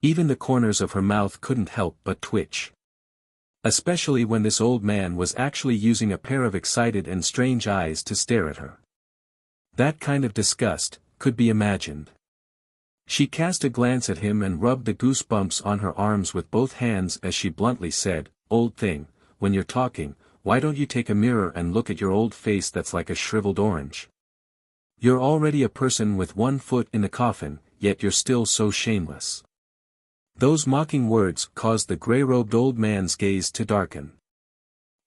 Even the corners of her mouth couldn't help but twitch. Especially when this old man was actually using a pair of excited and strange eyes to stare at her. That kind of disgust could be imagined. She cast a glance at him and rubbed the goosebumps on her arms with both hands as she bluntly said, "Old thing, when you're talking, why don't you take a mirror and look at your old face that's like a shriveled orange? You're already a person with one foot in the coffin, yet you're still so shameless." Those mocking words caused the grey-robed old man's gaze to darken.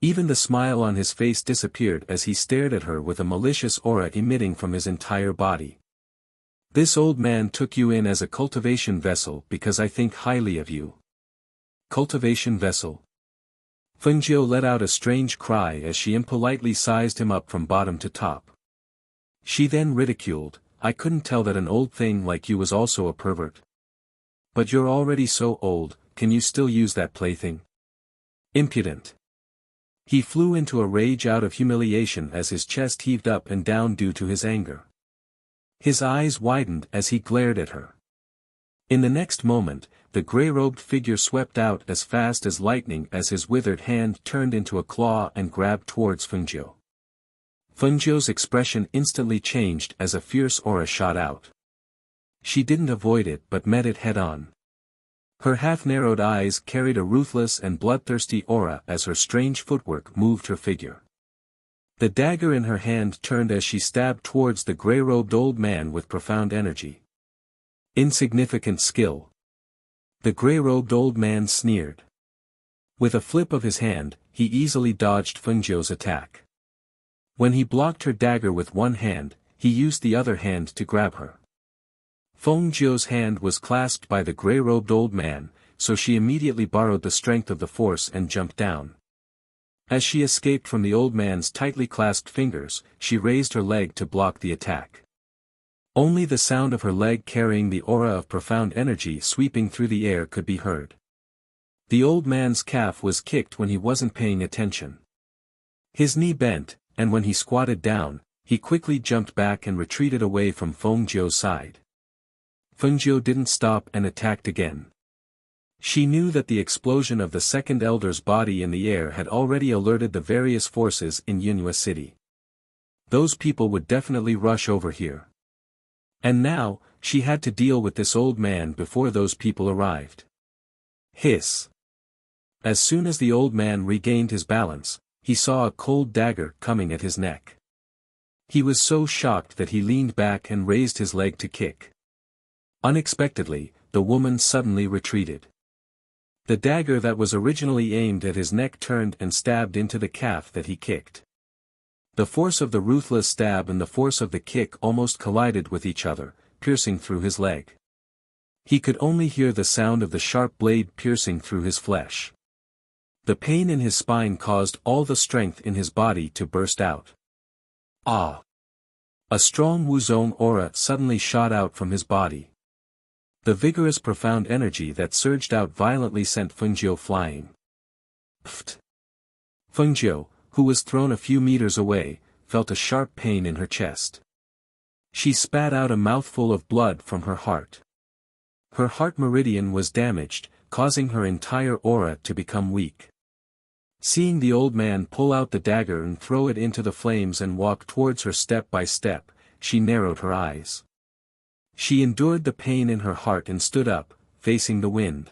Even the smile on his face disappeared as he stared at her with a malicious aura emitting from his entire body. "This old man took you in as a cultivation vessel because I think highly of you." Cultivation vessel? Fengjiu let out a strange cry as she impolitely sized him up from bottom to top. She then ridiculed, "I couldn't tell that an old thing like you was also a pervert. But you're already so old, can you still use that plaything? Impudent." He flew into a rage out of humiliation as his chest heaved up and down due to his anger. His eyes widened as he glared at her. In the next moment, the grey-robed figure swept out as fast as lightning as his withered hand turned into a claw and grabbed towards Fengjiu. Fengjiu's expression instantly changed as a fierce aura shot out. She didn't avoid it but met it head-on. Her half-narrowed eyes carried a ruthless and bloodthirsty aura as her strange footwork moved her figure. The dagger in her hand turned as she stabbed towards the grey-robed old man with profound energy. Insignificant skill. The gray-robed old man sneered. With a flip of his hand, he easily dodged Fengjiu's attack. When he blocked her dagger with one hand, he used the other hand to grab her. Fengjiu's hand was clasped by the gray-robed old man, so she immediately borrowed the strength of the force and jumped down. As she escaped from the old man's tightly clasped fingers, she raised her leg to block the attack. Only the sound of her leg carrying the aura of profound energy sweeping through the air could be heard. The old man's calf was kicked when he wasn't paying attention. His knee bent, and when he squatted down, he quickly jumped back and retreated away from Fengjiu's side. Fengjiu didn't stop and attacked again. She knew that the explosion of the second elder's body in the air had already alerted the various forces in Yunhua City. Those people would definitely rush over here. And now, she had to deal with this old man before those people arrived. Hiss. As soon as the old man regained his balance, he saw a cold dagger coming at his neck. He was so shocked that he leaned back and raised his leg to kick. Unexpectedly, the woman suddenly retreated. The dagger that was originally aimed at his neck turned and stabbed into the calf that he kicked. The force of the ruthless stab and the force of the kick almost collided with each other, piercing through his leg. He could only hear the sound of the sharp blade piercing through his flesh. The pain in his spine caused all the strength in his body to burst out. Ah! A strong Wuzong aura suddenly shot out from his body. The vigorous profound energy that surged out violently sent Fengjiu flying. Pfft! Fengjiu, who was thrown a few meters away, felt a sharp pain in her chest. She spat out a mouthful of blood from her heart. Her heart meridian was damaged, causing her entire aura to become weak. Seeing the old man pull out the dagger and throw it into the flames and walk towards her step by step, she narrowed her eyes. She endured the pain in her heart and stood up, facing the wind.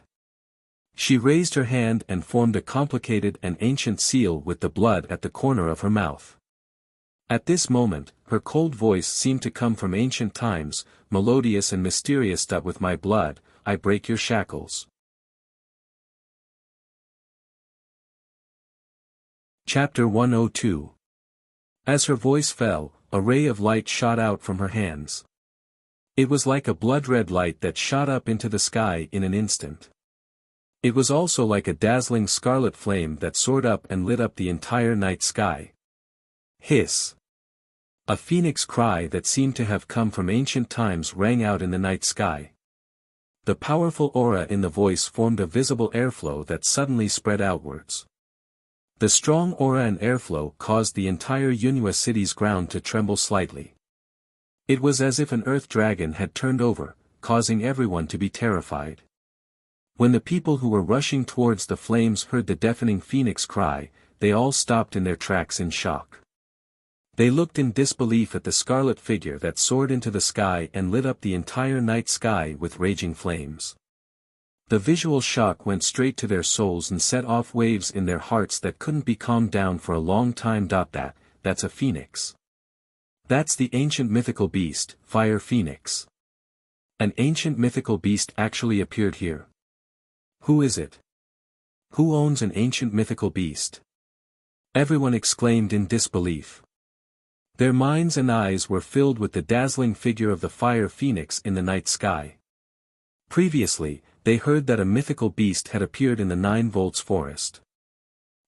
She raised her hand and formed a complicated and ancient seal with the blood at the corner of her mouth. At this moment, her cold voice seemed to come from ancient times, melodious and mysterious. With my blood, I break your shackles. Chapter 102. As her voice fell, a ray of light shot out from her hands. It was like a blood-red light that shot up into the sky in an instant. It was also like a dazzling scarlet flame that soared up and lit up the entire night sky. Hiss! A phoenix cry that seemed to have come from ancient times rang out in the night sky. The powerful aura in the voice formed a visible airflow that suddenly spread outwards. The strong aura and airflow caused the entire Yunhua city's ground to tremble slightly. It was as if an earth dragon had turned over, causing everyone to be terrified. When the people who were rushing towards the flames heard the deafening phoenix cry, they all stopped in their tracks in shock. They looked in disbelief at the scarlet figure that soared into the sky and lit up the entire night sky with raging flames. The visual shock went straight to their souls and set off waves in their hearts that couldn't be calmed down for a long time. That's a phoenix. That's the ancient mythical beast, Fire Phoenix. An ancient mythical beast actually appeared here. Who is it? Who owns an ancient mythical beast? Everyone exclaimed in disbelief. Their minds and eyes were filled with the dazzling figure of the Fire Phoenix in the night sky. Previously, they heard that a mythical beast had appeared in the 9 volts forest.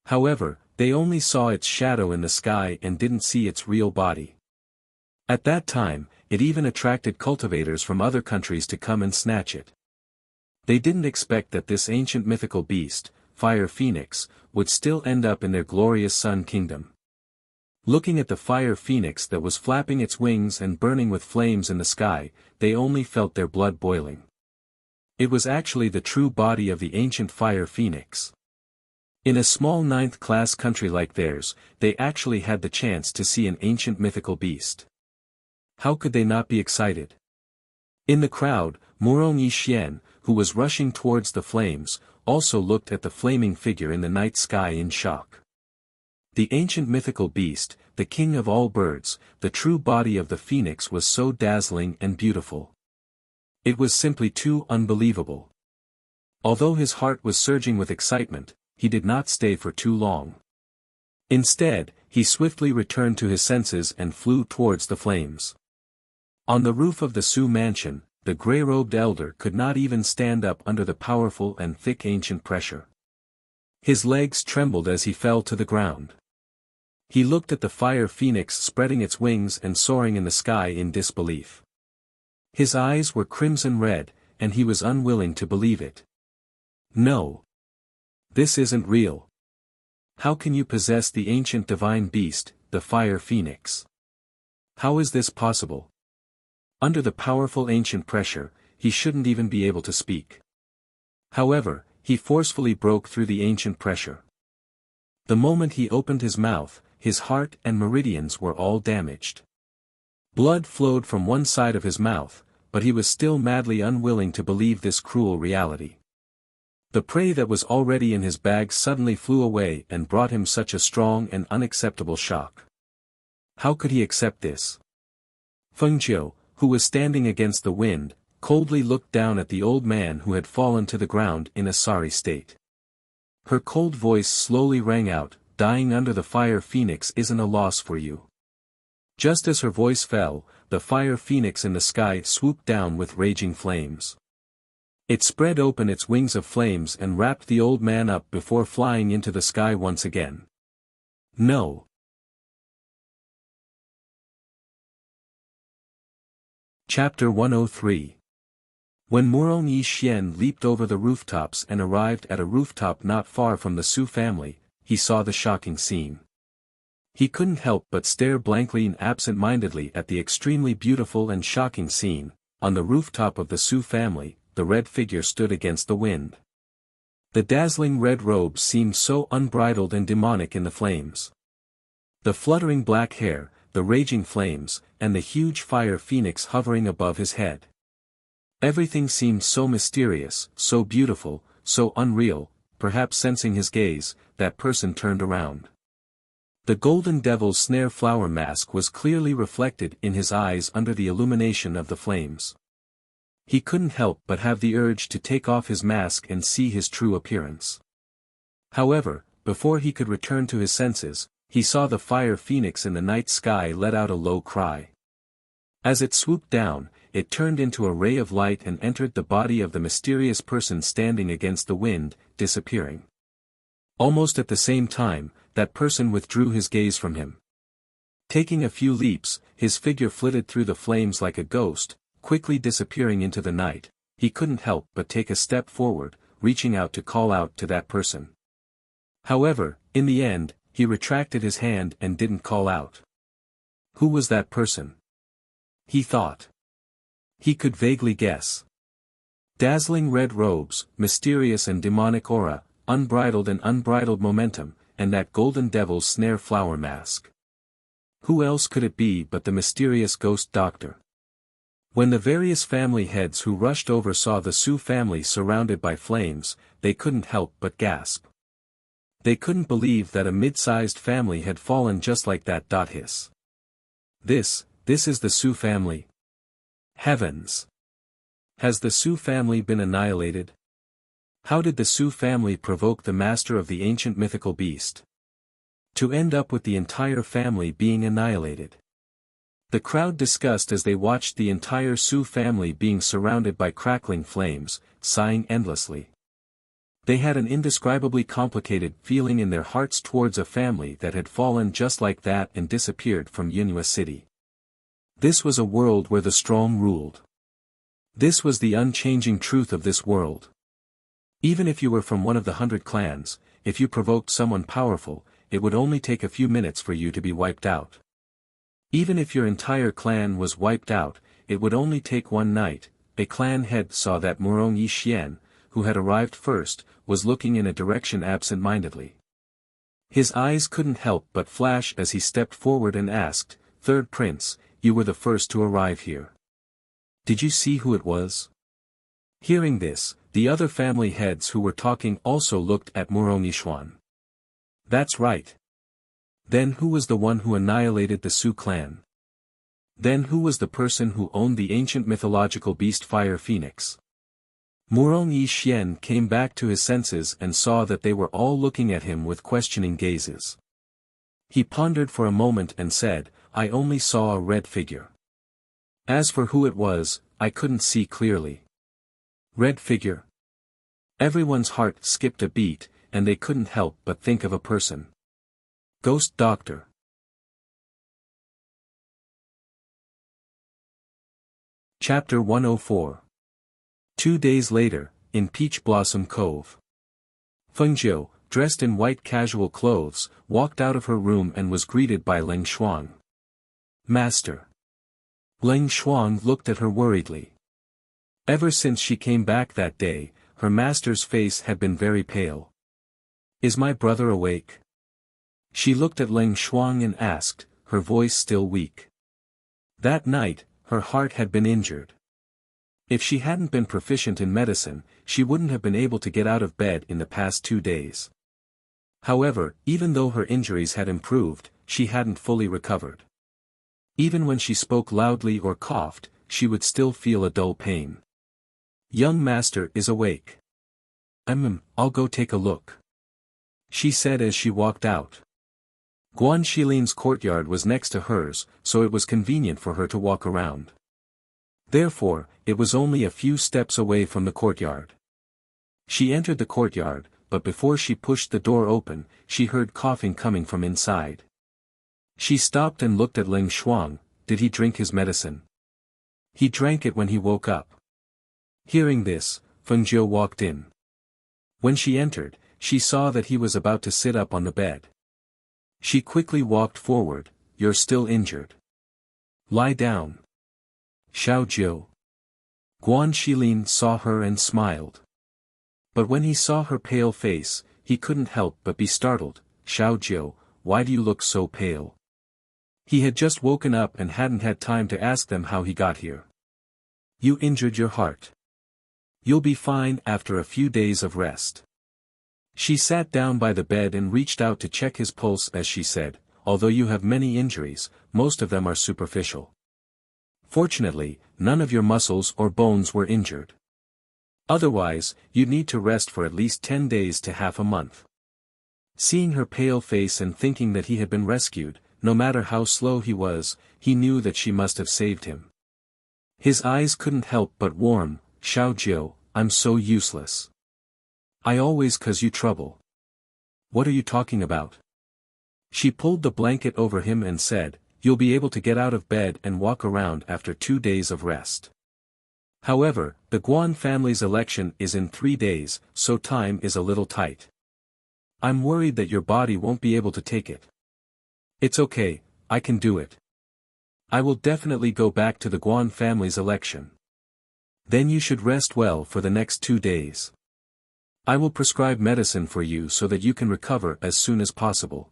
However, they only saw its shadow in the sky and didn't see its real body. At that time, it even attracted cultivators from other countries to come and snatch it. They didn't expect that this ancient mythical beast, Fire Phoenix, would still end up in their glorious Sun Kingdom. Looking at the Fire Phoenix that was flapping its wings and burning with flames in the sky, they only felt their blood boiling. It was actually the true body of the ancient Fire Phoenix. In a small 9th-class country like theirs, they actually had the chance to see an ancient mythical beast. How could they not be excited? In the crowd, Murong Yixian, who was rushing towards the flames, also looked at the flaming figure in the night sky in shock. The ancient mythical beast, the king of all birds, the true body of the phoenix was so dazzling and beautiful. It was simply too unbelievable. Although his heart was surging with excitement, he did not stay for too long. Instead, he swiftly returned to his senses and flew towards the flames. On the roof of the Su mansion, the gray-robed elder could not even stand up under the powerful and thick ancient pressure. His legs trembled as he fell to the ground. He looked at the fire phoenix spreading its wings and soaring in the sky in disbelief. His eyes were crimson red, and he was unwilling to believe it. No. This isn't real. How can you possess the ancient divine beast, the fire phoenix? How is this possible? Under the powerful ancient pressure, he shouldn't even be able to speak. However, he forcefully broke through the ancient pressure. The moment he opened his mouth, his heart and meridians were all damaged. Blood flowed from one side of his mouth, but he was still madly unwilling to believe this cruel reality. The prey that was already in his bag suddenly flew away and brought him such a strong and unacceptable shock. How could he accept this? Fengjiu, who was standing against the wind, coldly looked down at the old man who had fallen to the ground in a sorry state. Her cold voice slowly rang out, "Dying under the fire phoenix isn't a loss for you." Just as her voice fell, the fire phoenix in the sky swooped down with raging flames. It spread open its wings of flames and wrapped the old man up before flying into the sky once again. No. Chapter 103. When Murong Yi Xian leaped over the rooftops and arrived at a rooftop not far from the Su family, he saw the shocking scene. He couldn't help but stare blankly and absent-mindedly at the extremely beautiful and shocking scene. On the rooftop of the Su family, the red figure stood against the wind. The dazzling red robes seemed so unbridled and demonic in the flames. The fluttering black hair, the raging flames, and the huge fire phoenix hovering above his head. Everything seemed so mysterious, so beautiful, so unreal. Perhaps sensing his gaze, that person turned around. The golden devil's snare flower mask was clearly reflected in his eyes under the illumination of the flames. He couldn't help but have the urge to take off his mask and see his true appearance. However, before he could return to his senses, he saw the fire phoenix in the night sky let out a low cry. As it swooped down, it turned into a ray of light and entered the body of the mysterious person standing against the wind, disappearing. Almost at the same time, that person withdrew his gaze from him. Taking a few leaps, his figure flitted through the flames like a ghost, quickly disappearing into the night. He couldn't help but take a step forward, reaching out to call out to that person. However, in the end, he retracted his hand and didn't call out. Who was that person? He thought. He could vaguely guess. Dazzling red robes, mysterious and demonic aura, unbridled momentum, and that golden devil's snare flower mask. Who else could it be but the mysterious ghost doctor? When the various family heads who rushed over saw the Su family surrounded by flames, they couldn't help but gasp. They couldn't believe that a mid-sized family had fallen just like that. Hiss. This is the Su family. Heavens! Has the Su family been annihilated? How did the Su family provoke the master of the ancient mythical beast to end up with the entire family being annihilated? The crowd discussed as they watched the entire Su family being surrounded by crackling flames, sighing endlessly. They had an indescribably complicated feeling in their hearts towards a family that had fallen just like that and disappeared from Yunhua City. This was a world where the strong ruled. This was the unchanging truth of this world. Even if you were from one of the 100 clans, if you provoked someone powerful, it would only take a few minutes for you to be wiped out. Even if your entire clan was wiped out, it would only take one night. A clan head saw that Murong Yi Xian, who had arrived first, was looking in a direction absent-mindedly. His eyes couldn't help but flash as he stepped forward and asked, "Third Prince, you were the first to arrive here. Did you see who it was?" Hearing this, the other family heads who were talking also looked at Murong Yi Xian. That's right. Then who was the one who annihilated the Su clan? Then who was the person who owned the ancient mythological beast Fire Phoenix? Murong Yi Xian came back to his senses and saw that they were all looking at him with questioning gazes. He pondered for a moment and said, I only saw a red figure. As for who it was, I couldn't see clearly. Red figure? Everyone's heart skipped a beat, and they couldn't help but think of a person. Ghost Doctor. Chapter 104. 2 days later, in Peach Blossom Cove. Fengjiu, dressed in white casual clothes, walked out of her room and was greeted by Ling Shuang. Master. Ling Shuang looked at her worriedly. Ever since she came back that day, her master's face had been very pale. Is my brother awake? She looked at Ling Shuang and asked, her voice still weak. That night, her heart had been injured. If she hadn't been proficient in medicine, she wouldn't have been able to get out of bed in the past 2 days. However, even though her injuries had improved, she hadn't fully recovered. Even when she spoke loudly or coughed, she would still feel a dull pain. Young master is awake. I'll go take a look. She said as she walked out. Guan Xilin's courtyard was next to hers, so it was convenient for her to walk around. Therefore, it was only a few steps away from the courtyard. She entered the courtyard, but before she pushed the door open, she heard coughing coming from inside. She stopped and looked at Ling Shuang. Did he drink his medicine? He drank it when he woke up. Hearing this, Fengjiu walked in. When she entered, she saw that he was about to sit up on the bed. She quickly walked forward. You're still injured. Lie down. Xiaojiu. Guan Xilin saw her and smiled. But when he saw her pale face, he couldn't help but be startled. Xiaojiu, why do you look so pale? He had just woken up and hadn't had time to ask them how he got here. You injured your heart. You'll be fine after a few days of rest. She sat down by the bed and reached out to check his pulse as she said, although you have many injuries, most of them are superficial. Fortunately, none of your muscles or bones were injured. Otherwise, you'd need to rest for at least 10 days to half a month. Seeing her pale face and thinking that he had been rescued, no matter how slow he was, he knew that she must have saved him. His eyes couldn't help but warm. Xiaojiu, I'm so useless. I always cause you trouble. What are you talking about? She pulled the blanket over him and said, you'll be able to get out of bed and walk around after 2 days of rest. However, the Guan family's election is in 3 days, so time is a little tight. I'm worried that your body won't be able to take it. It's okay, I can do it. I will definitely go back to the Guan family's election. Then you should rest well for the next 2 days. I will prescribe medicine for you so that you can recover as soon as possible.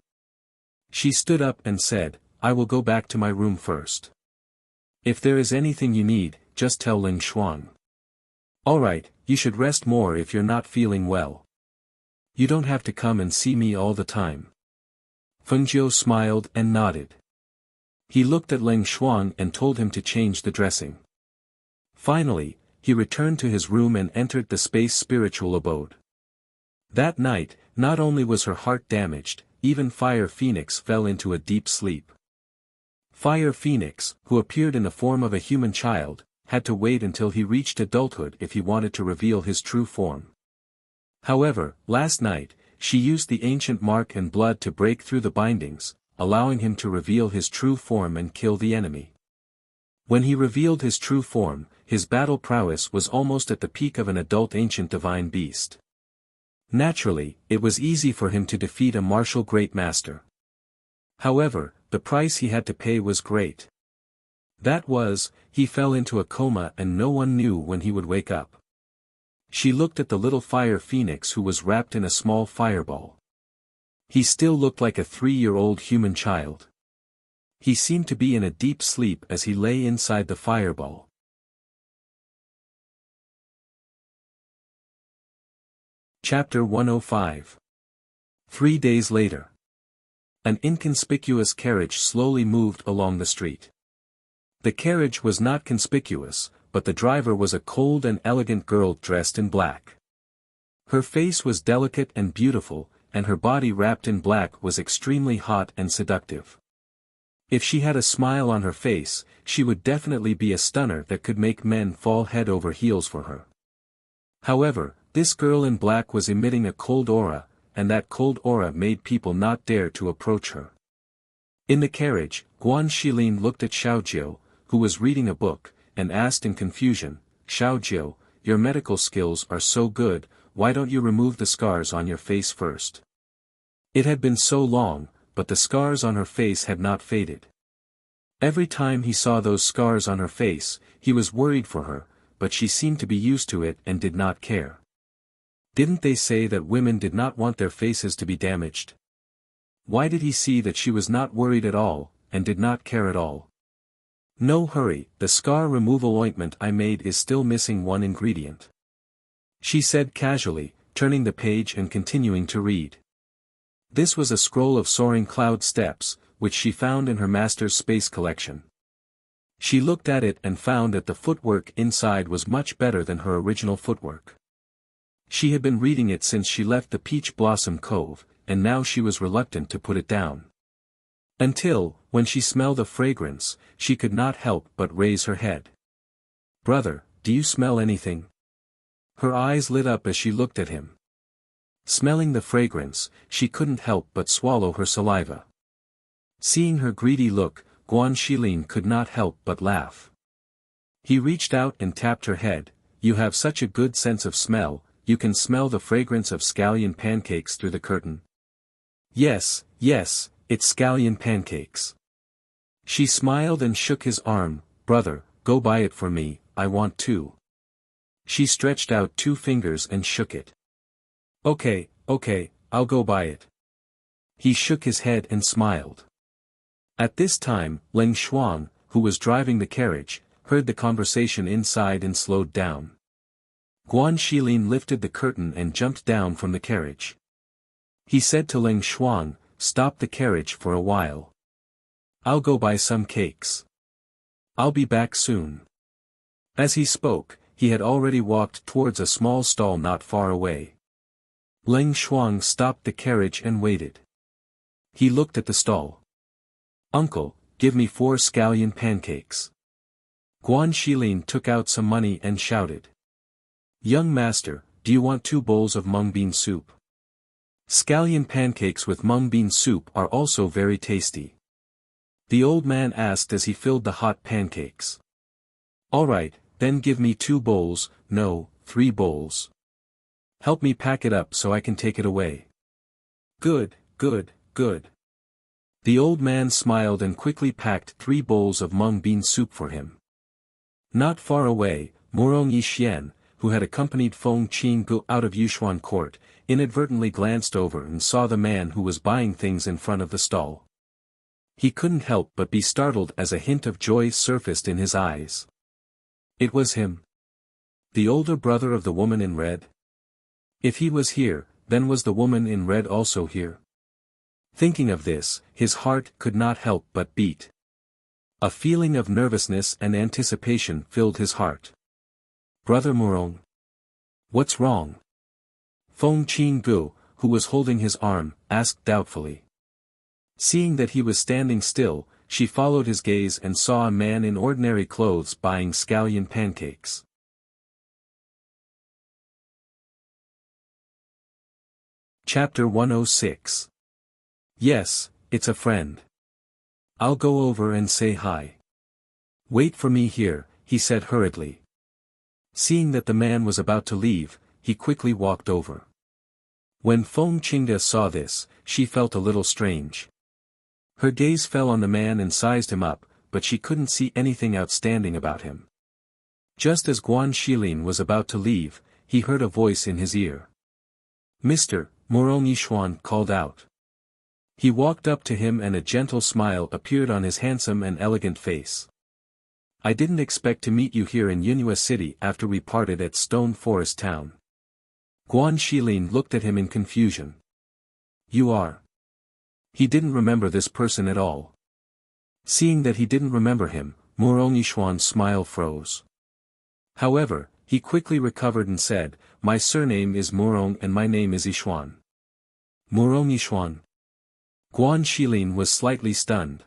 She stood up and said, I will go back to my room first. If there is anything you need, just tell Ling Shuang. Alright, you should rest more if you're not feeling well. You don't have to come and see me all the time. Fengjiu smiled and nodded. He looked at Ling Shuang and told him to change the dressing. Finally, he returned to his room and entered the space spiritual abode. That night, not only was her heart damaged, even Fire Phoenix fell into a deep sleep. Fire Phoenix, who appeared in the form of a human child, had to wait until he reached adulthood if he wanted to reveal his true form. However, last night, she used the ancient mark and blood to break through the bindings, allowing him to reveal his true form and kill the enemy. When he revealed his true form, his battle prowess was almost at the peak of an adult ancient divine beast. Naturally, it was easy for him to defeat a martial great master. However, the price he had to pay was great. That was, he fell into a coma and no one knew when he would wake up. She looked at the little Fire Phoenix who was wrapped in a small fireball. He still looked like a 3-year-old human child. He seemed to be in a deep sleep as he lay inside the fireball. Chapter 105. 3 days later. An inconspicuous carriage slowly moved along the street. The carriage was not conspicuous, but the driver was a cold and elegant girl dressed in black. Her face was delicate and beautiful, and her body wrapped in black was extremely hot and seductive. If she had a smile on her face, she would definitely be a stunner that could make men fall head over heels for her. However, this girl in black was emitting a cold aura, and that cold aura made people not dare to approach her. In the carriage, Guan Shilin looked at Xiaojiu, who was reading a book, and asked in confusion, "Xiaojiu, your medical skills are so good, why don't you remove the scars on your face first?" It had been so long, but the scars on her face had not faded. Every time he saw those scars on her face, he was worried for her, but she seemed to be used to it and did not care. Didn't they say that women did not want their faces to be damaged? Why did he see that she was not worried at all, and did not care at all? "No hurry, the scar removal ointment I made is still missing one ingredient," she said casually, turning the page and continuing to read. This was a scroll of soaring cloud steps, which she found in her master's space collection. She looked at it and found that the footwork inside was much better than her original footwork. She had been reading it since she left the Peach Blossom Cove, and now she was reluctant to put it down. Until, when she smelled a fragrance, she could not help but raise her head. "Brother, do you smell anything?" Her eyes lit up as she looked at him. Smelling the fragrance, she couldn't help but swallow her saliva. Seeing her greedy look, Guan Shilin could not help but laugh. He reached out and tapped her head. "You have such a good sense of smell, you can smell the fragrance of scallion pancakes through the curtain." Yes, it's scallion pancakes." She smiled and shook his arm. "Brother, go buy it for me, I want two." She stretched out 2 fingers and shook it. Okay, I'll go buy it." He shook his head and smiled. At this time, Leng Shuang, who was driving the carriage, heard the conversation inside and slowed down. Guan Shilin lifted the curtain and jumped down from the carriage. He said to Leng Shuang, "Stop the carriage for a while. I'll go buy some cakes. I'll be back soon." As he spoke, he had already walked towards a small stall not far away. Leng Shuang stopped the carriage and waited. He looked at the stall. "Uncle, give me 4 scallion pancakes." Guan Shilin took out some money and shouted. "Young master, do you want 2 bowls of mung bean soup?" Scallion pancakes with mung bean soup are also very tasty. The old man asked as he filled the hot pancakes. "All right, then give me 2 bowls, no, 3 bowls. Help me pack it up so I can take it away." Good. The old man smiled and quickly packed 3 bowls of mung bean soup for him. Not far away, Murong Yixuan, who had accompanied Feng Qinggu out of Yushuan court, inadvertently glanced over and saw the man who was buying things in front of the stall. He couldn't help but be startled as a hint of joy surfaced in his eyes. It was him. The older brother of the woman in red? If he was here, then was the woman in red also here? Thinking of this, his heart could not help but beat. A feeling of nervousness and anticipation filled his heart. "Brother Murong. What's wrong?" Feng Qinggu, who was holding his arm, asked doubtfully. Seeing that he was standing still, she followed his gaze and saw a man in ordinary clothes buying scallion pancakes. Chapter 106. Yes, it's a friend. I'll go over and say hi. Wait for me here, he said hurriedly. Seeing that the man was about to leave, he quickly walked over. When Feng Qingde saw this, she felt a little strange. Her gaze fell on the man and sized him up, but she couldn't see anything outstanding about him. Just as Guan Shilin was about to leave, he heard a voice in his ear. "Mr. Murong Yixuan called out." He walked up to him and a gentle smile appeared on his handsome and elegant face. "I didn't expect to meet you here in Yunhua City after we parted at Stone Forest Town." Guan Shilin looked at him in confusion. "You are?" He didn't remember this person at all. Seeing that he didn't remember him, Murong Yixuan's smile froze. However, he quickly recovered and said, "My surname is Murong and my name is Yishuan." Murong Yishuan. Guan Shilin was slightly stunned.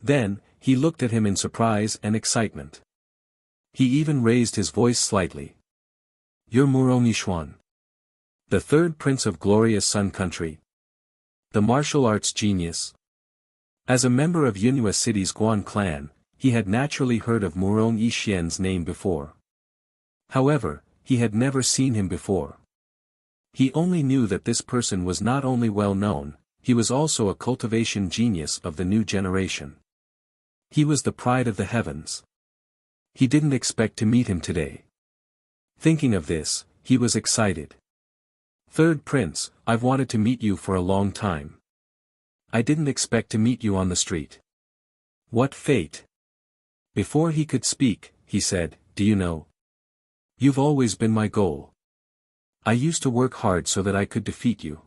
Then, he looked at him in surprise and excitement. He even raised his voice slightly. "You're Murong Yishuan, the third prince of glorious Sun Country, the martial arts genius." As a member of Yunhua City's Guan clan, he had naturally heard of Murong Yixian's name before. However, he had never seen him before. He only knew that this person was not only well known, he was also a cultivation genius of the new generation. He was the pride of the heavens. He didn't expect to meet him today. Thinking of this, he was excited. "Third Prince, I've wanted to meet you for a long time. I didn't expect to meet you on the street. What fate." Before he could speak, he said, "Do you know? You've always been my goal. I used to work hard so that I could defeat you."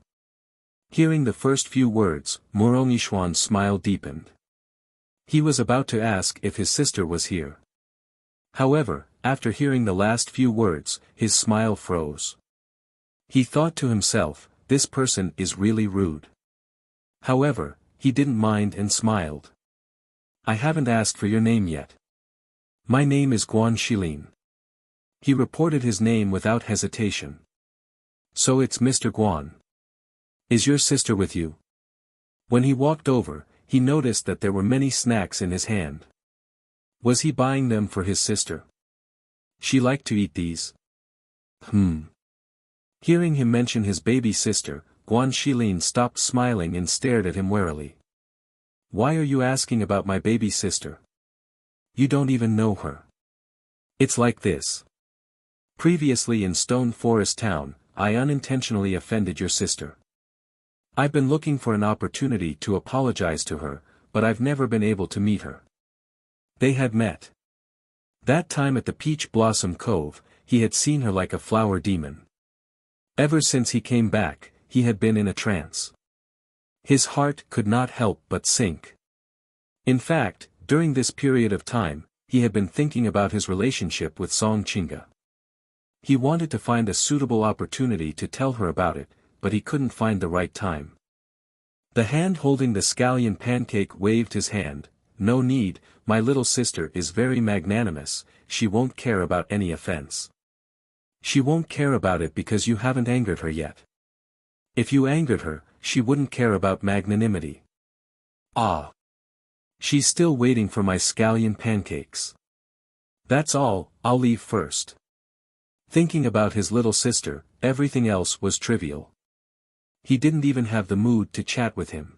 Hearing the first few words, Murong Yishuan's smile deepened. He was about to ask if his sister was here. However, after hearing the last few words, his smile froze. He thought to himself, "This person is really rude." However, he didn't mind and smiled. "I haven't asked for your name yet. My name is Guan Shilin." He reported his name without hesitation. "So it's Mr. Guan. Is your sister with you?" When he walked over, he noticed that there were many snacks in his hand. Was he buying them for his sister? She liked to eat these. Hearing him mention his baby sister, Guan Shilin stopped smiling and stared at him warily. "Why are you asking about my baby sister? You don't even know her." "It's like this. Previously in Stone Forest Town, I unintentionally offended your sister. I've been looking for an opportunity to apologize to her, but I've never been able to meet her." They had met. That time at the Peach Blossom Cove, he had seen her like a flower demon. Ever since he came back, he had been in a trance. His heart could not help but sink. In fact, during this period of time, he had been thinking about his relationship with Song Chinga. He wanted to find a suitable opportunity to tell her about it, but he couldn't find the right time. The hand holding the scallion pancake waved his hand. "No need, my little sister is very magnanimous, she won't care about any offense. She won't care about it because you haven't angered her yet. If you angered her, she wouldn't care about magnanimity. Ah. She's still waiting for my scallion pancakes. That's all, I'll leave first." Thinking about his little sister, everything else was trivial. He didn't even have the mood to chat with him.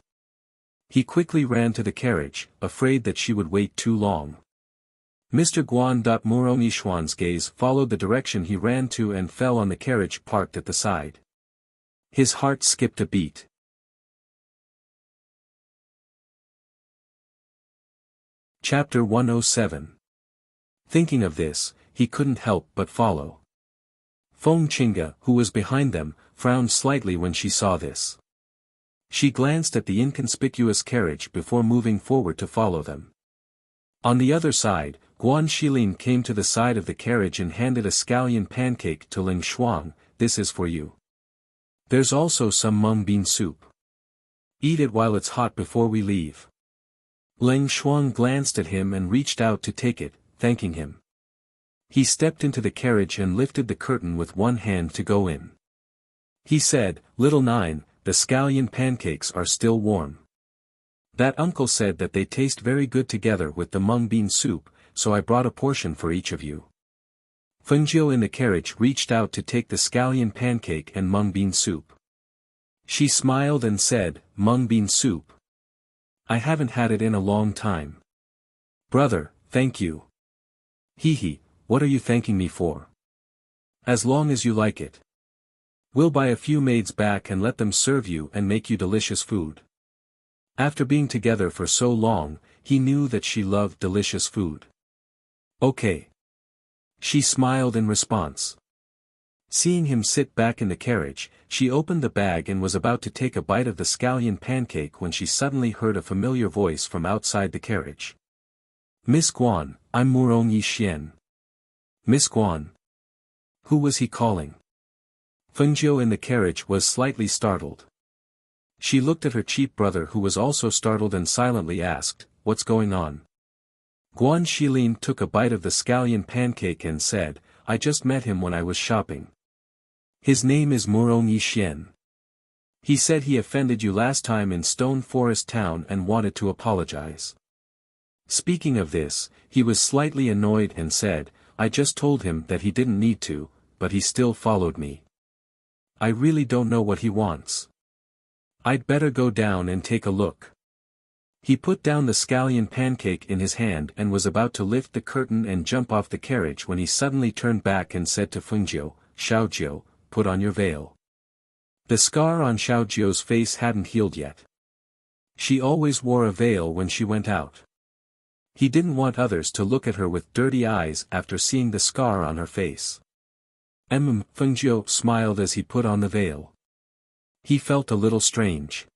He quickly ran to the carriage, afraid that she would wait too long. Mr. Guan. Murong Yishuan's gaze followed the direction he ran to and fell on the carriage parked at the side. His heart skipped a beat. Chapter 107. Thinking of this, he couldn't help but follow. Feng Chinga, who was behind them, frowned slightly when she saw this. She glanced at the inconspicuous carriage before moving forward to follow them. On the other side, Guan Shilin came to the side of the carriage and handed a scallion pancake to Ling Shuang. "This is for you. There's also some mung bean soup. Eat it while it's hot before we leave." Ling Shuang glanced at him and reached out to take it, thanking him. He stepped into the carriage and lifted the curtain with one hand to go in. He said, "Little Nine, the scallion pancakes are still warm. That uncle said that they taste very good together with the mung bean soup, so I brought a portion for each of you." Fengjiu in the carriage reached out to take the scallion pancake and mung bean soup. She smiled and said, "Mung bean soup. I haven't had it in a long time." "Brother, thank you." "Hee, what are you thanking me for?" "As long as you like it. We'll buy a few maids back and let them serve you and make you delicious food." After being together for so long, he knew that she loved delicious food. "Okay." She smiled in response. Seeing him sit back in the carriage, she opened the bag and was about to take a bite of the scallion pancake when she suddenly heard a familiar voice from outside the carriage. "Miss Guan, I'm Murong Yixian. Miss Guan. Who was he calling? Fengjiu in the carriage was slightly startled. She looked at her cheap brother who was also startled and silently asked, "What's going on?" Guan Shilin took a bite of the scallion pancake and said, "I just met him when I was shopping. His name is Murong Yixien. He said he offended you last time in Stone Forest Town and wanted to apologize. Speaking of this, he was slightly annoyed and said, I just told him that he didn't need to, but he still followed me. I really don't know what he wants. I'd better go down and take a look." He put down the scallion pancake in his hand and was about to lift the curtain and jump off the carriage when he suddenly turned back and said to Fengjiu, "Xiaojiu, put on your veil." The scar on Xiaojiu's face hadn't healed yet. She always wore a veil when she went out. He didn't want others to look at her with dirty eyes after seeing the scar on her face. Fengjiu smiled as he put on the veil. He felt a little strange.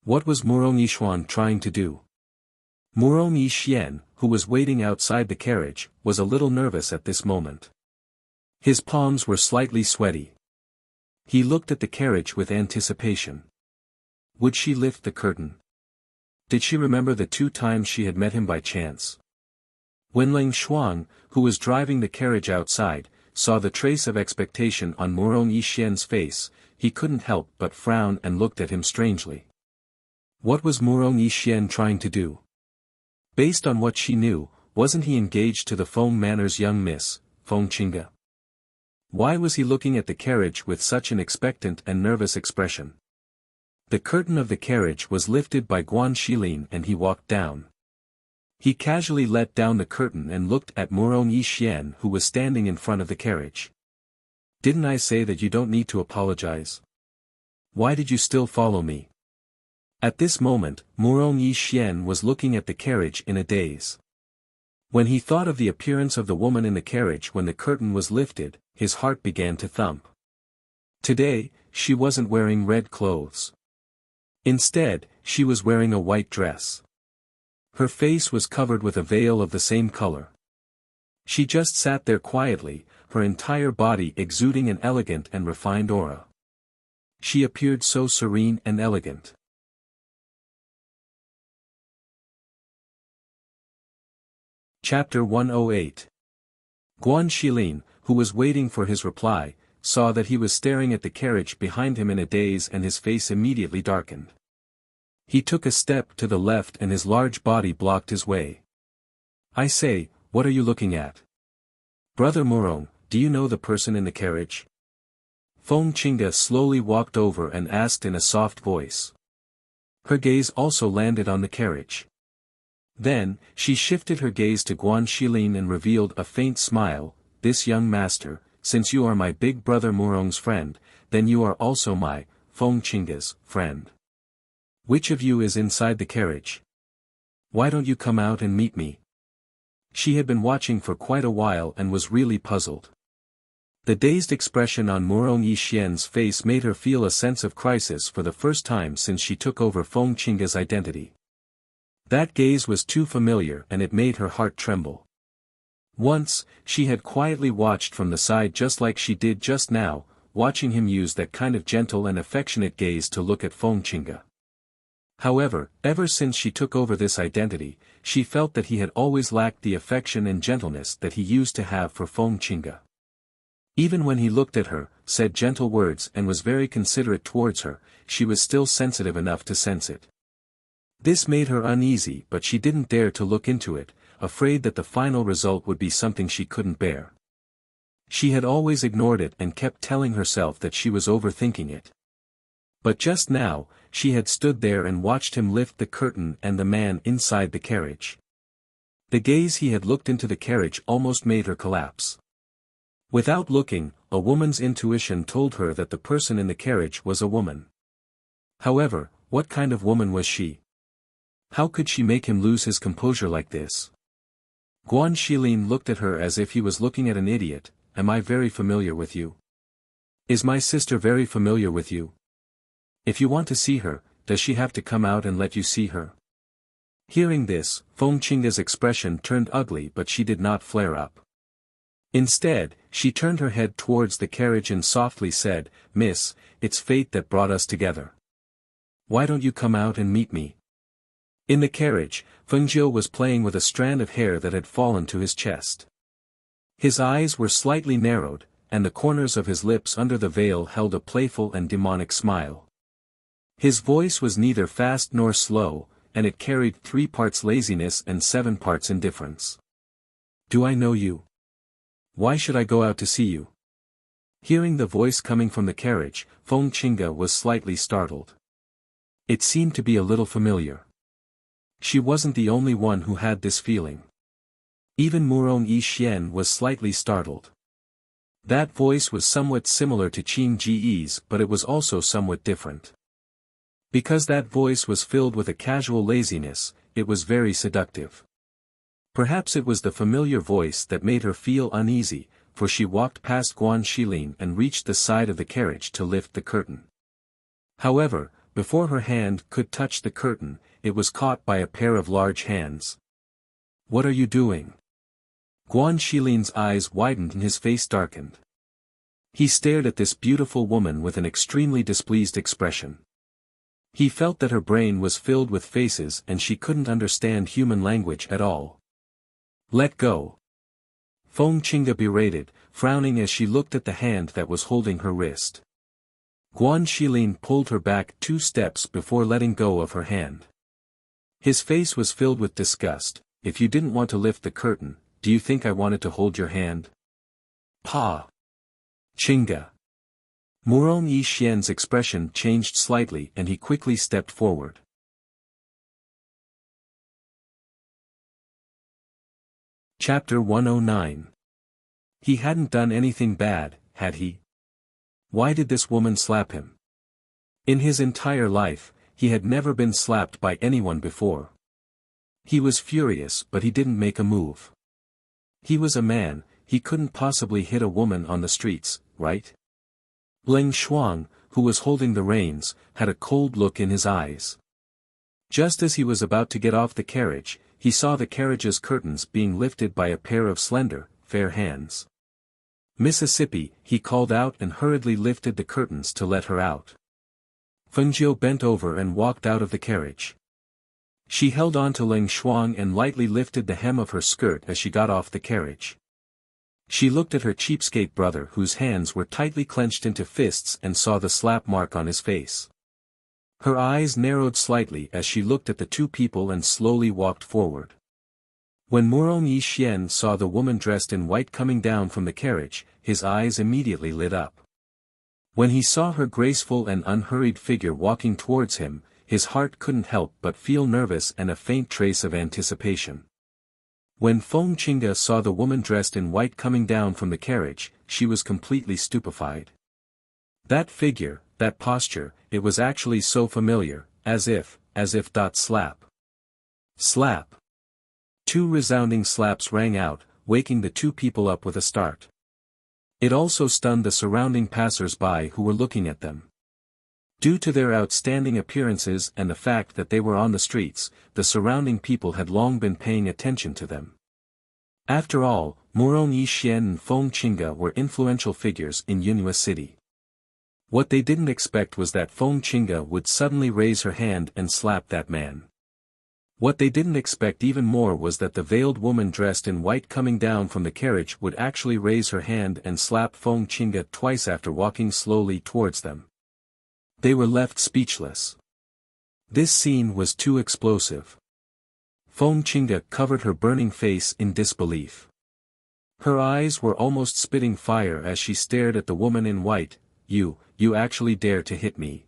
What was Murong Yixuan trying to do? Murong Yixien, who was waiting outside the carriage, was a little nervous at this moment. His palms were slightly sweaty. He looked at the carriage with anticipation. Would she lift the curtain? Did she remember the 2 times she had met him by chance? When Ling Shuang, who was driving the carriage outside, saw the trace of expectation on Murong Yixian's face, he couldn't help but frown and looked at him strangely. What was Murong Yixien trying to do? Based on what she knew, wasn't he engaged to the Feng Manor's young miss, Feng Qingge? Why was he looking at the carriage with such an expectant and nervous expression? The curtain of the carriage was lifted by Guan Shilin and he walked down. He casually let down the curtain and looked at Murong Yixien who was standing in front of the carriage. "Didn't I say that you don't need to apologize? Why did you still follow me?" At this moment, Murong Yixien was looking at the carriage in a daze. When he thought of the appearance of the woman in the carriage when the curtain was lifted, his heart began to thump. Today, she wasn't wearing red clothes. Instead, she was wearing a white dress. Her face was covered with a veil of the same color. She just sat there quietly, her entire body exuding an elegant and refined aura. She appeared so serene and elegant. Chapter 108. Guan Shilin, who was waiting for his reply, saw that he was staring at the carriage behind him in a daze and his face immediately darkened. He took a step to the left and his large body blocked his way. "I say, what are you looking at? Brother Murong, do you know the person in the carriage?" Feng Qingge slowly walked over and asked in a soft voice. Her gaze also landed on the carriage. Then, she shifted her gaze to Guan Shilin and revealed a faint smile, "This young master, since you are my big brother Murong's friend, then you are also my, Feng Qingge's, friend. Which of you is inside the carriage? Why don't you come out and meet me?" She had been watching for quite a while and was really puzzled. The dazed expression on Murong Yixien's face made her feel a sense of crisis for the first time since she took over Feng Qingge's identity. That gaze was too familiar and it made her heart tremble. Once, she had quietly watched from the side just like she did just now, watching him use that kind of gentle and affectionate gaze to look at Feng Qingge. However, ever since she took over this identity, she felt that he had always lacked the affection and gentleness that he used to have for Feng Qingge. Even when he looked at her, said gentle words and was very considerate towards her, she was still sensitive enough to sense it. This made her uneasy but she didn't dare to look into it, afraid that the final result would be something she couldn't bear. She had always ignored it and kept telling herself that she was overthinking it. But just now, she had stood there and watched him lift the curtain and the man inside the carriage. The gaze he had looked into the carriage almost made her collapse. Without looking, a woman's intuition told her that the person in the carriage was a woman. However, what kind of woman was she? How could she make him lose his composure like this? Guan Shilin looked at her as if he was looking at an idiot. "Am I very familiar with you? Is my sister very familiar with you? If you want to see her, does she have to come out and let you see her?" Hearing this, Feng Qingge's expression turned ugly but she did not flare up. Instead, she turned her head towards the carriage and softly said, "Miss, it's fate that brought us together. Why don't you come out and meet me?" In the carriage, Fengjiu was playing with a strand of hair that had fallen to his chest. His eyes were slightly narrowed, and the corners of his lips under the veil held a playful and demonic smile. His voice was neither fast nor slow, and it carried 3 parts laziness and 7 parts indifference. "Do I know you? Why should I go out to see you?" Hearing the voice coming from the carriage, Feng Qingge was slightly startled. It seemed to be a little familiar. She wasn't the only one who had this feeling. Even Murong Yixian was slightly startled. That voice was somewhat similar to Qin Ji's, but it was also somewhat different. Because that voice was filled with a casual laziness, it was very seductive. Perhaps it was the familiar voice that made her feel uneasy, for she walked past Guan Shilin and reached the side of the carriage to lift the curtain. However, before her hand could touch the curtain, it was caught by a pair of large hands. "What are you doing?" Guan Shilin's eyes widened and his face darkened. He stared at this beautiful woman with an extremely displeased expression. He felt that her brain was filled with faces and she couldn't understand human language at all. "Let go!" Feng Qingge berated, frowning as she looked at the hand that was holding her wrist. Guan Shilin pulled her back 2 steps before letting go of her hand. His face was filled with disgust. "If you didn't want to lift the curtain, do you think I wanted to hold your hand?" "Pa! Qingge!" Murong Yixian's expression changed slightly and he quickly stepped forward. Chapter 109. He hadn't done anything bad, had he? Why did this woman slap him? In his entire life, he had never been slapped by anyone before. He was furious but he didn't make a move. He was a man, he couldn't possibly hit a woman on the streets, right? Leng Shuang, who was holding the reins, had a cold look in his eyes. Just as he was about to get off the carriage, he saw the carriage's curtains being lifted by a pair of slender, fair hands. "Mississippi," he called out and hurriedly lifted the curtains to let her out. Fengjiu bent over and walked out of the carriage. She held on to Leng Shuang and lightly lifted the hem of her skirt as she got off the carriage. She looked at her cheapskate brother whose hands were tightly clenched into fists and saw the slap mark on his face. Her eyes narrowed slightly as she looked at the 2 people and slowly walked forward. When Murong Yixian saw the woman dressed in white coming down from the carriage, his eyes immediately lit up. When he saw her graceful and unhurried figure walking towards him, his heart couldn't help but feel nervous and a faint trace of anticipation. When Feng Qingge saw the woman dressed in white coming down from the carriage, she was completely stupefied. That figure, that posture, it was actually so familiar, as if. Slap. Slap. 2 resounding slaps rang out, waking the 2 people up with a start. It also stunned the surrounding passers-by who were looking at them. Due to their outstanding appearances and the fact that they were on the streets, the surrounding people had long been paying attention to them. After all, Murong Yixian and Feng Qingge were influential figures in Yunhua City. What they didn't expect was that Feng Qingge would suddenly raise her hand and slap that man. What they didn't expect even more was that the veiled woman dressed in white coming down from the carriage would actually raise her hand and slap Feng Qingge twice after walking slowly towards them. They were left speechless. This scene was too explosive. Feng Qingge covered her burning face in disbelief. Her eyes were almost spitting fire as she stared at the woman in white. You actually dare to hit me."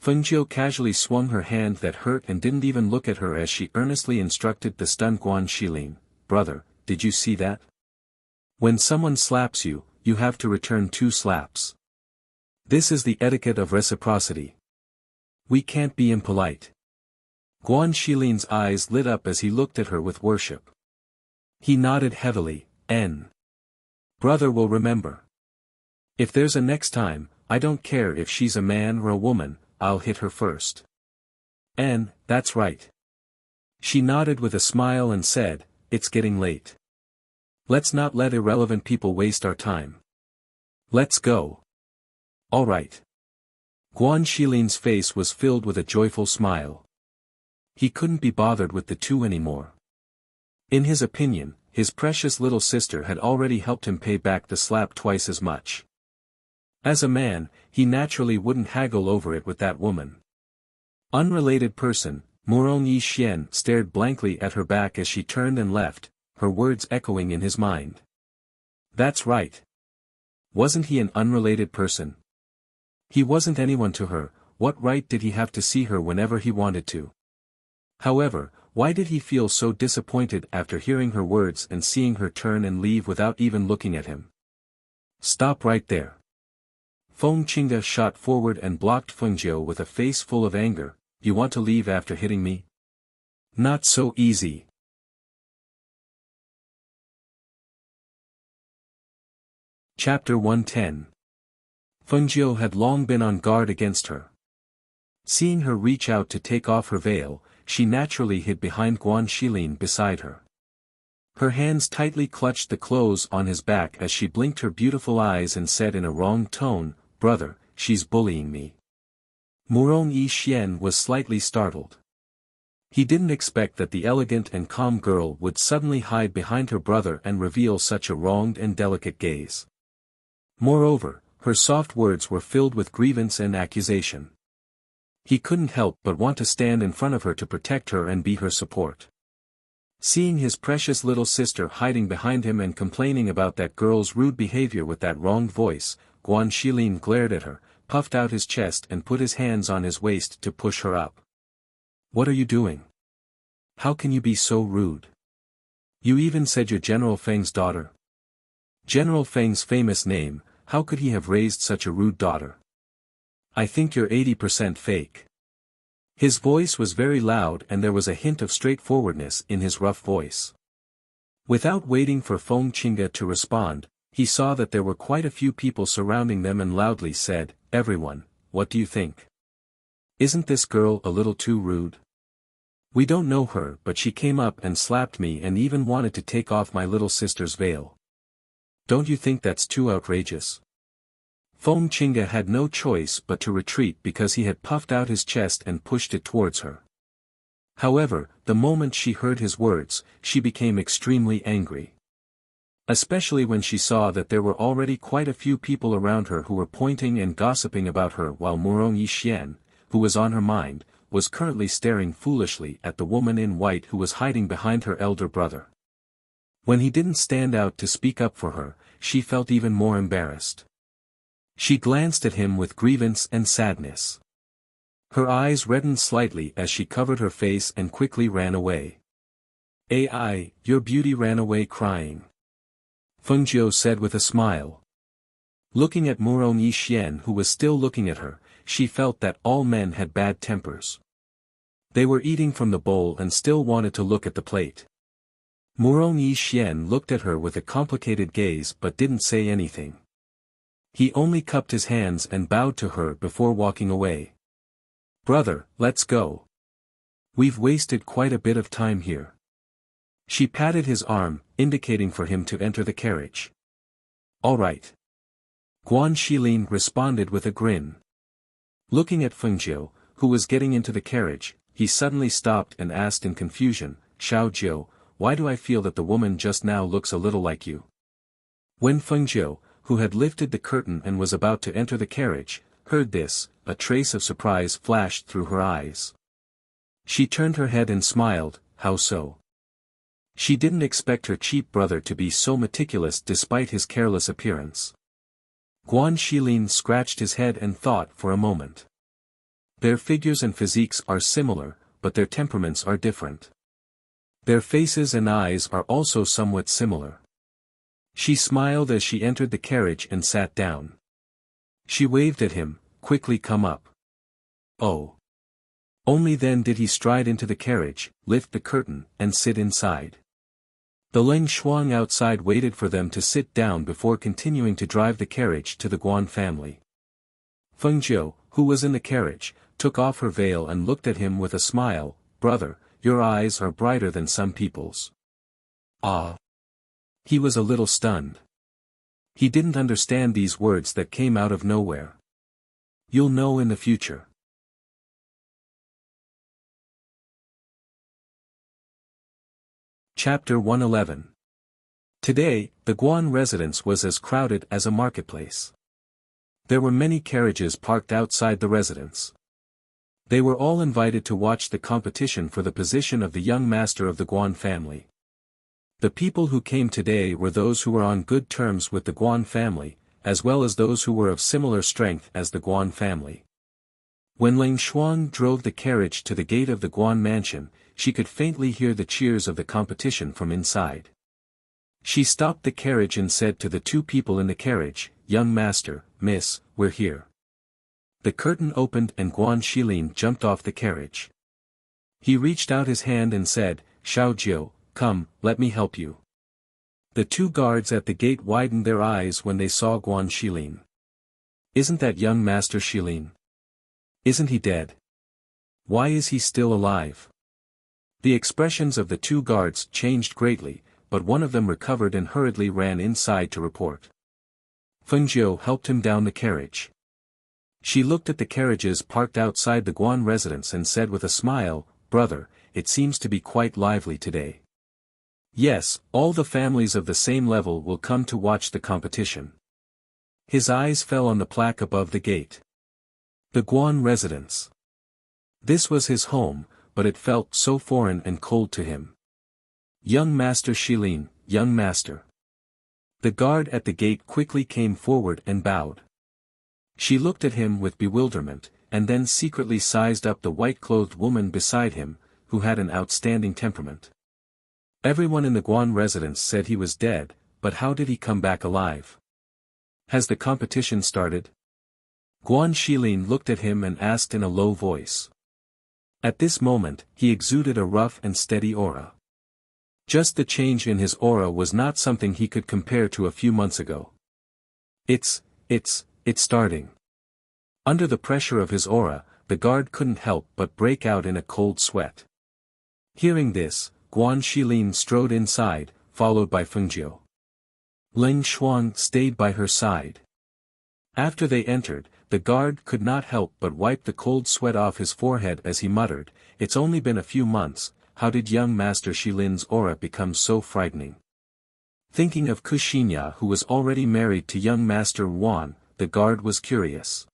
Fengjiu casually swung her hand that hurt and didn't even look at her as she earnestly instructed the stunned Guan Shilin, "Brother, did you see that? When someone slaps you, you have to return 2 slaps. This is the etiquette of reciprocity. We can't be impolite." Guan Shilin's eyes lit up as he looked at her with worship. He nodded heavily. Brother will remember. If there's a next time, I don't care if she's a man or a woman, I'll hit her first. That's right. She nodded with a smile and said, "It's getting late. Let's not let irrelevant people waste our time. Let's go. All right. Guan Shilin's face was filled with a joyful smile. He couldn't be bothered with the two anymore. In his opinion, his precious little sister had already helped him pay back the slap twice as much. As a man, he naturally wouldn't haggle over it with that woman. Unrelated person, Murong Yixian stared blankly at her back as she turned and left, her words echoing in his mind. That's right. Wasn't he an unrelated person? He wasn't anyone to her, what right did he have to see her whenever he wanted to? However, why did he feel so disappointed after hearing her words and seeing her turn and leave without even looking at him? Stop right there. Feng Qingde shot forward and blocked Feng Jiu with a face full of anger. You want to leave after hitting me? Not so easy. Chapter 110. Feng Jiu had long been on guard against her. Seeing her reach out to take off her veil, she naturally hid behind Guan Shilin beside her. Her hands tightly clutched the clothes on his back as she blinked her beautiful eyes and said in a wrong tone, "Brother, she's bullying me." Murong Yixian was slightly startled. He didn't expect that the elegant and calm girl would suddenly hide behind her brother and reveal such a wronged and delicate gaze. Moreover, her soft words were filled with grievance and accusation. He couldn't help but want to stand in front of her to protect her and be her support. Seeing his precious little sister hiding behind him and complaining about that girl's rude behavior with that wronged voice, Guan Shilin glared at her, puffed out his chest and put his hands on his waist to push her up. What are you doing? How can you be so rude? You even said you're General Feng's daughter. General Feng's famous name, how could he have raised such a rude daughter? I think you're 80% fake. His voice was very loud and there was a hint of straightforwardness in his rough voice. Without waiting for Feng Qingde to respond, he saw that there were quite a few people surrounding them and loudly said, "Everyone, what do you think? Isn't this girl a little too rude? We don't know her but she came up and slapped me and even wanted to take off my little sister's veil. Don't you think that's too outrageous?" Feng Qingde had no choice but to retreat because he had puffed out his chest and pushed it towards her. However, the moment she heard his words, she became extremely angry. Especially when she saw that there were already quite a few people around her who were pointing and gossiping about her while Murong Yixian, who was on her mind, was currently staring foolishly at the woman in white who was hiding behind her elder brother. When he didn't stand out to speak up for her, she felt even more embarrassed. She glanced at him with grievance and sadness. Her eyes reddened slightly as she covered her face and quickly ran away. "Ai, your beauty ran away crying," Feng Jiu said with a smile. Looking at Murong Yixian who was still looking at her, she felt that all men had bad tempers. They were eating from the bowl and still wanted to look at the plate. Murong Yixian looked at her with a complicated gaze but didn't say anything. He only cupped his hands and bowed to her before walking away. "Brother, let's go. We've wasted quite a bit of time here." She patted his arm, indicating for him to enter the carriage. "All right." Guan Shilin responded with a grin. Looking at Feng Jiu, who was getting into the carriage, he suddenly stopped and asked in confusion, "Xiao Jiu, why do I feel that the woman just now looks a little like you?" When Feng Jiu, who had lifted the curtain and was about to enter the carriage, heard this, a trace of surprise flashed through her eyes. She turned her head and smiled. "How so?" She didn't expect her cheap brother to be so meticulous despite his careless appearance. Guan Shilin scratched his head and thought for a moment. Their figures and physiques are similar, but their temperaments are different. Their faces and eyes are also somewhat similar. She smiled as she entered the carriage and sat down. She waved at him, "Quickly come up." Oh. Only then did he stride into the carriage, lift the curtain, and sit inside. The Leng Shuang outside waited for them to sit down before continuing to drive the carriage to the Guan family. Feng Jiu, who was in the carriage, took off her veil and looked at him with a smile. "Brother, your eyes are brighter than some people's." "Ah." He was a little stunned. He didn't understand these words that came out of nowhere. You'll know in the future. Chapter 111. Today, the Guan residence was as crowded as a marketplace. There were many carriages parked outside the residence. They were all invited to watch the competition for the position of the young master of the Guan family. The people who came today were those who were on good terms with the Guan family, as well as those who were of similar strength as the Guan family. When Ling Xuan drove the carriage to the gate of the Guan mansion, she could faintly hear the cheers of the competition from inside. She stopped the carriage and said to the two people in the carriage, "Young master, miss, we're here." The curtain opened and Guan Shilin jumped off the carriage. He reached out his hand and said, "Xiao Jiu, come, let me help you." The two guards at the gate widened their eyes when they saw Guan Shilin. "Isn't that young master Shilin? Isn't he dead? Why is he still alive?" The expressions of the two guards changed greatly, but one of them recovered and hurriedly ran inside to report. Feng Jiu helped him down the carriage. She looked at the carriages parked outside the Guan residence and said with a smile, "Brother, it seems to be quite lively today. Yes, all the families of the same level will come to watch the competition." His eyes fell on the plaque above the gate. The Guan residence. This was his home, but it felt so foreign and cold to him. "Young Master Shilin, young master." The guard at the gate quickly came forward and bowed. She looked at him with bewilderment, and then secretly sized up the white-clothed woman beside him, who had an outstanding temperament. Everyone in the Guan residence said he was dead, but how did he come back alive? Has the competition started? Guan Shilin looked at him and asked in a low voice. At this moment, he exuded a rough and steady aura. Just the change in his aura was not something he could compare to a few months ago. It's starting. Under the pressure of his aura, the guard couldn't help but break out in a cold sweat. Hearing this, Guan Shilin strode inside, followed by Feng Jiu. Ling Xuan stayed by her side. After they entered, the guard could not help but wipe the cold sweat off his forehead as he muttered, "It's only been a few months, how did young Master Shilin's aura become so frightening?" Thinking of Kuxinya who was already married to young Master Ruan, the guard was curious.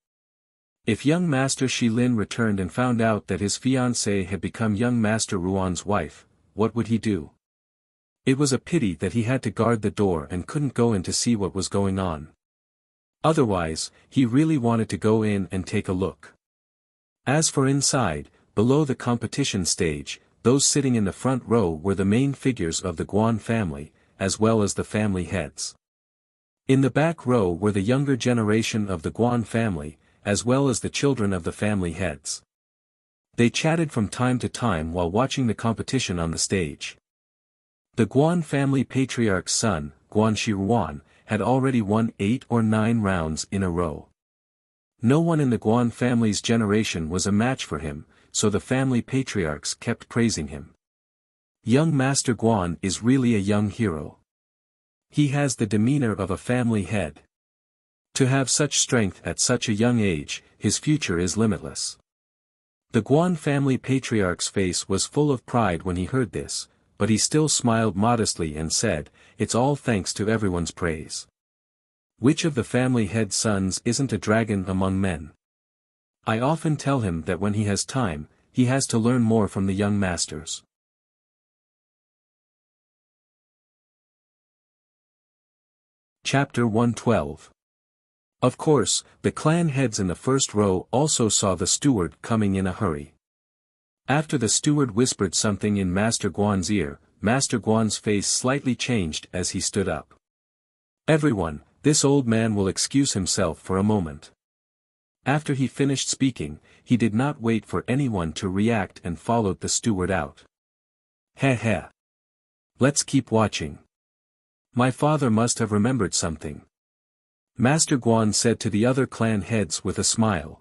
If young Master Shilin returned and found out that his fiancée had become young Master Ruan's wife, what would he do? It was a pity that he had to guard the door and couldn't go in to see what was going on. Otherwise, he really wanted to go in and take a look. As for inside, below the competition stage, those sitting in the front row were the main figures of the Guan family, as well as the family heads. In the back row were the younger generation of the Guan family, as well as the children of the family heads. They chatted from time to time while watching the competition on the stage. The Guan family patriarch's son, Guan Shiruan, had already won 8 or 9 rounds in a row. No one in the Guan family's generation was a match for him, so the family patriarchs kept praising him. Young Master Guan is really a young hero. He has the demeanor of a family head. To have such strength at such a young age, his future is limitless. The Guan family patriarch's face was full of pride when he heard this, but he still smiled modestly and said, "It's all thanks to everyone's praise. Which of the family head sons isn't a dragon among men? I often tell him that when he has time, he has to learn more from the young masters." Chapter 112. Of course, the clan heads in the first row also saw the steward coming in a hurry. After the steward whispered something in Master Guan's ear, Master Guan's face slightly changed as he stood up. "Everyone, this old man will excuse himself for a moment." After he finished speaking, he did not wait for anyone to react and followed the steward out. "Heh heh. Let's keep watching. My father must have remembered something," Master Guan said to the other clan heads with a smile.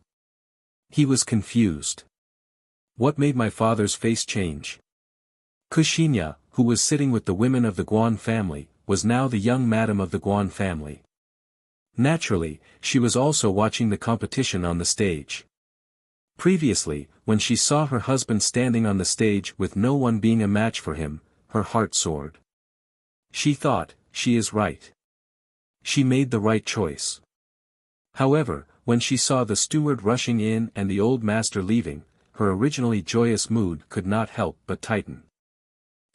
He was confused. What made my father's face change? Kuxinya, who was sitting with the women of the Guan family, was now the young madam of the Guan family. Naturally, she was also watching the competition on the stage. Previously, when she saw her husband standing on the stage with no one being a match for him, her heart soared. She thought, she is right. She made the right choice. However, when she saw the steward rushing in and the old master leaving, her originally joyous mood could not help but tighten.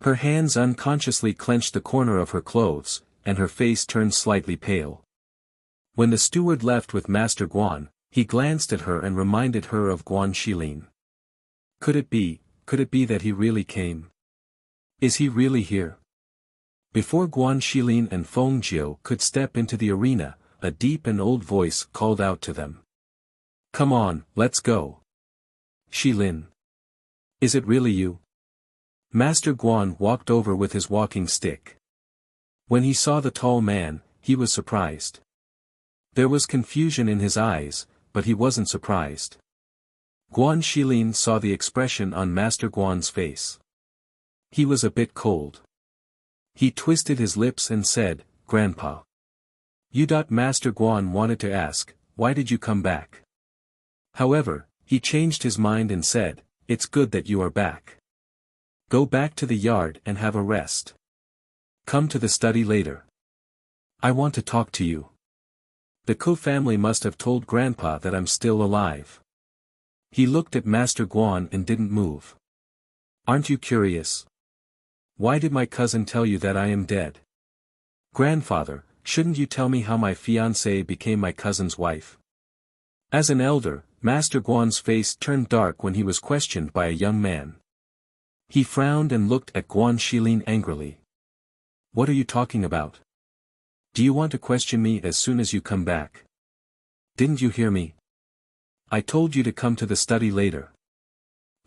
Her hands unconsciously clenched the corner of her clothes, and her face turned slightly pale. When the steward left with Master Guan, he glanced at her and reminded her of Guan Shilin. Could it be that he really came? Is he really here? Before Guan Shilin and Feng Jiu could step into the arena, a deep and old voice called out to them. Come on, let's go. Shilin. Is it really you? Master Guan walked over with his walking stick. When he saw the tall man, he was surprised. There was confusion in his eyes, but he wasn't surprised. Guan Shilin saw the expression on Master Guan's face. He was a bit cold. He twisted his lips and said, Grandpa. Master Guan wanted to ask, why did you come back? However, he changed his mind and said, it's good that you are back. Go back to the yard and have a rest. Come to the study later. I want to talk to you. The Ko family must have told Grandpa that I'm still alive. He looked at Master Guan and didn't move. Aren't you curious? Why did my cousin tell you that I am dead? Grandfather, shouldn't you tell me how my fiancée became my cousin's wife? As an elder, Master Guan's face turned dark when he was questioned by a young man. He frowned and looked at Guan Shilin angrily. What are you talking about? Do you want to question me as soon as you come back? Didn't you hear me? I told you to come to the study later.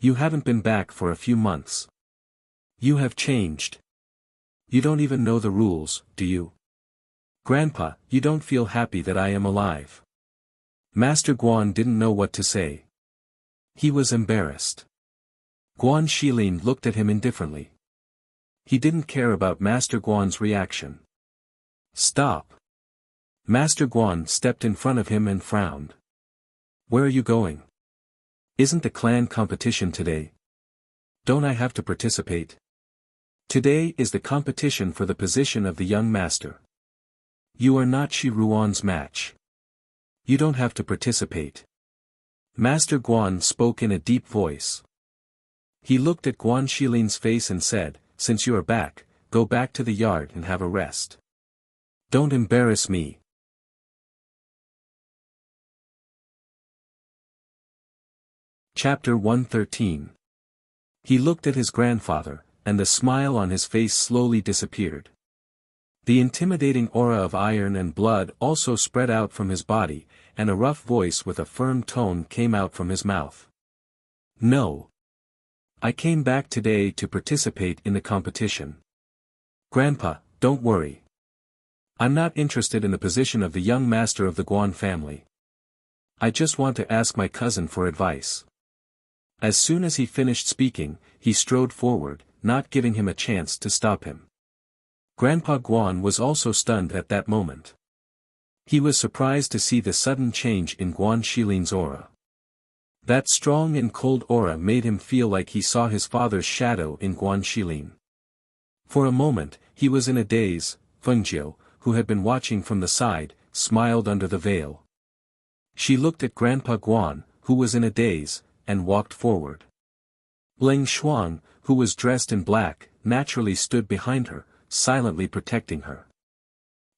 You haven't been back for a few months. You have changed. You don't even know the rules, do you? Grandpa, you don't feel happy that I am alive. Master Guan didn't know what to say. He was embarrassed. Guan Shilin looked at him indifferently. He didn't care about Master Guan's reaction. Stop. Master Guan stepped in front of him and frowned. Where are you going? Isn't the clan competition today? Don't I have to participate? Today is the competition for the position of the young master. You are not Shi Ruan's match. You don't have to participate. Master Guan spoke in a deep voice. He looked at Guan Shilin's face and said, since you are back, go back to the yard and have a rest. Don't embarrass me. Chapter 113. He looked at his grandfather, and the smile on his face slowly disappeared. The intimidating aura of iron and blood also spread out from his body, and a rough voice with a firm tone came out from his mouth. No. I came back today to participate in the competition. Grandpa, don't worry. I'm not interested in the position of the young master of the Guan family. I just want to ask my cousin for advice. As soon as he finished speaking, he strode forward, not giving him a chance to stop him. Grandpa Guan was also stunned at that moment. He was surprised to see the sudden change in Guan Shilin's aura. That strong and cold aura made him feel like he saw his father's shadow in Guan Shilin. For a moment, he was in a daze. Feng Jiu, who had been watching from the side, smiled under the veil. She looked at Grandpa Guan, who was in a daze, and walked forward. Leng Shuang, who was dressed in black, naturally stood behind her, silently protecting her.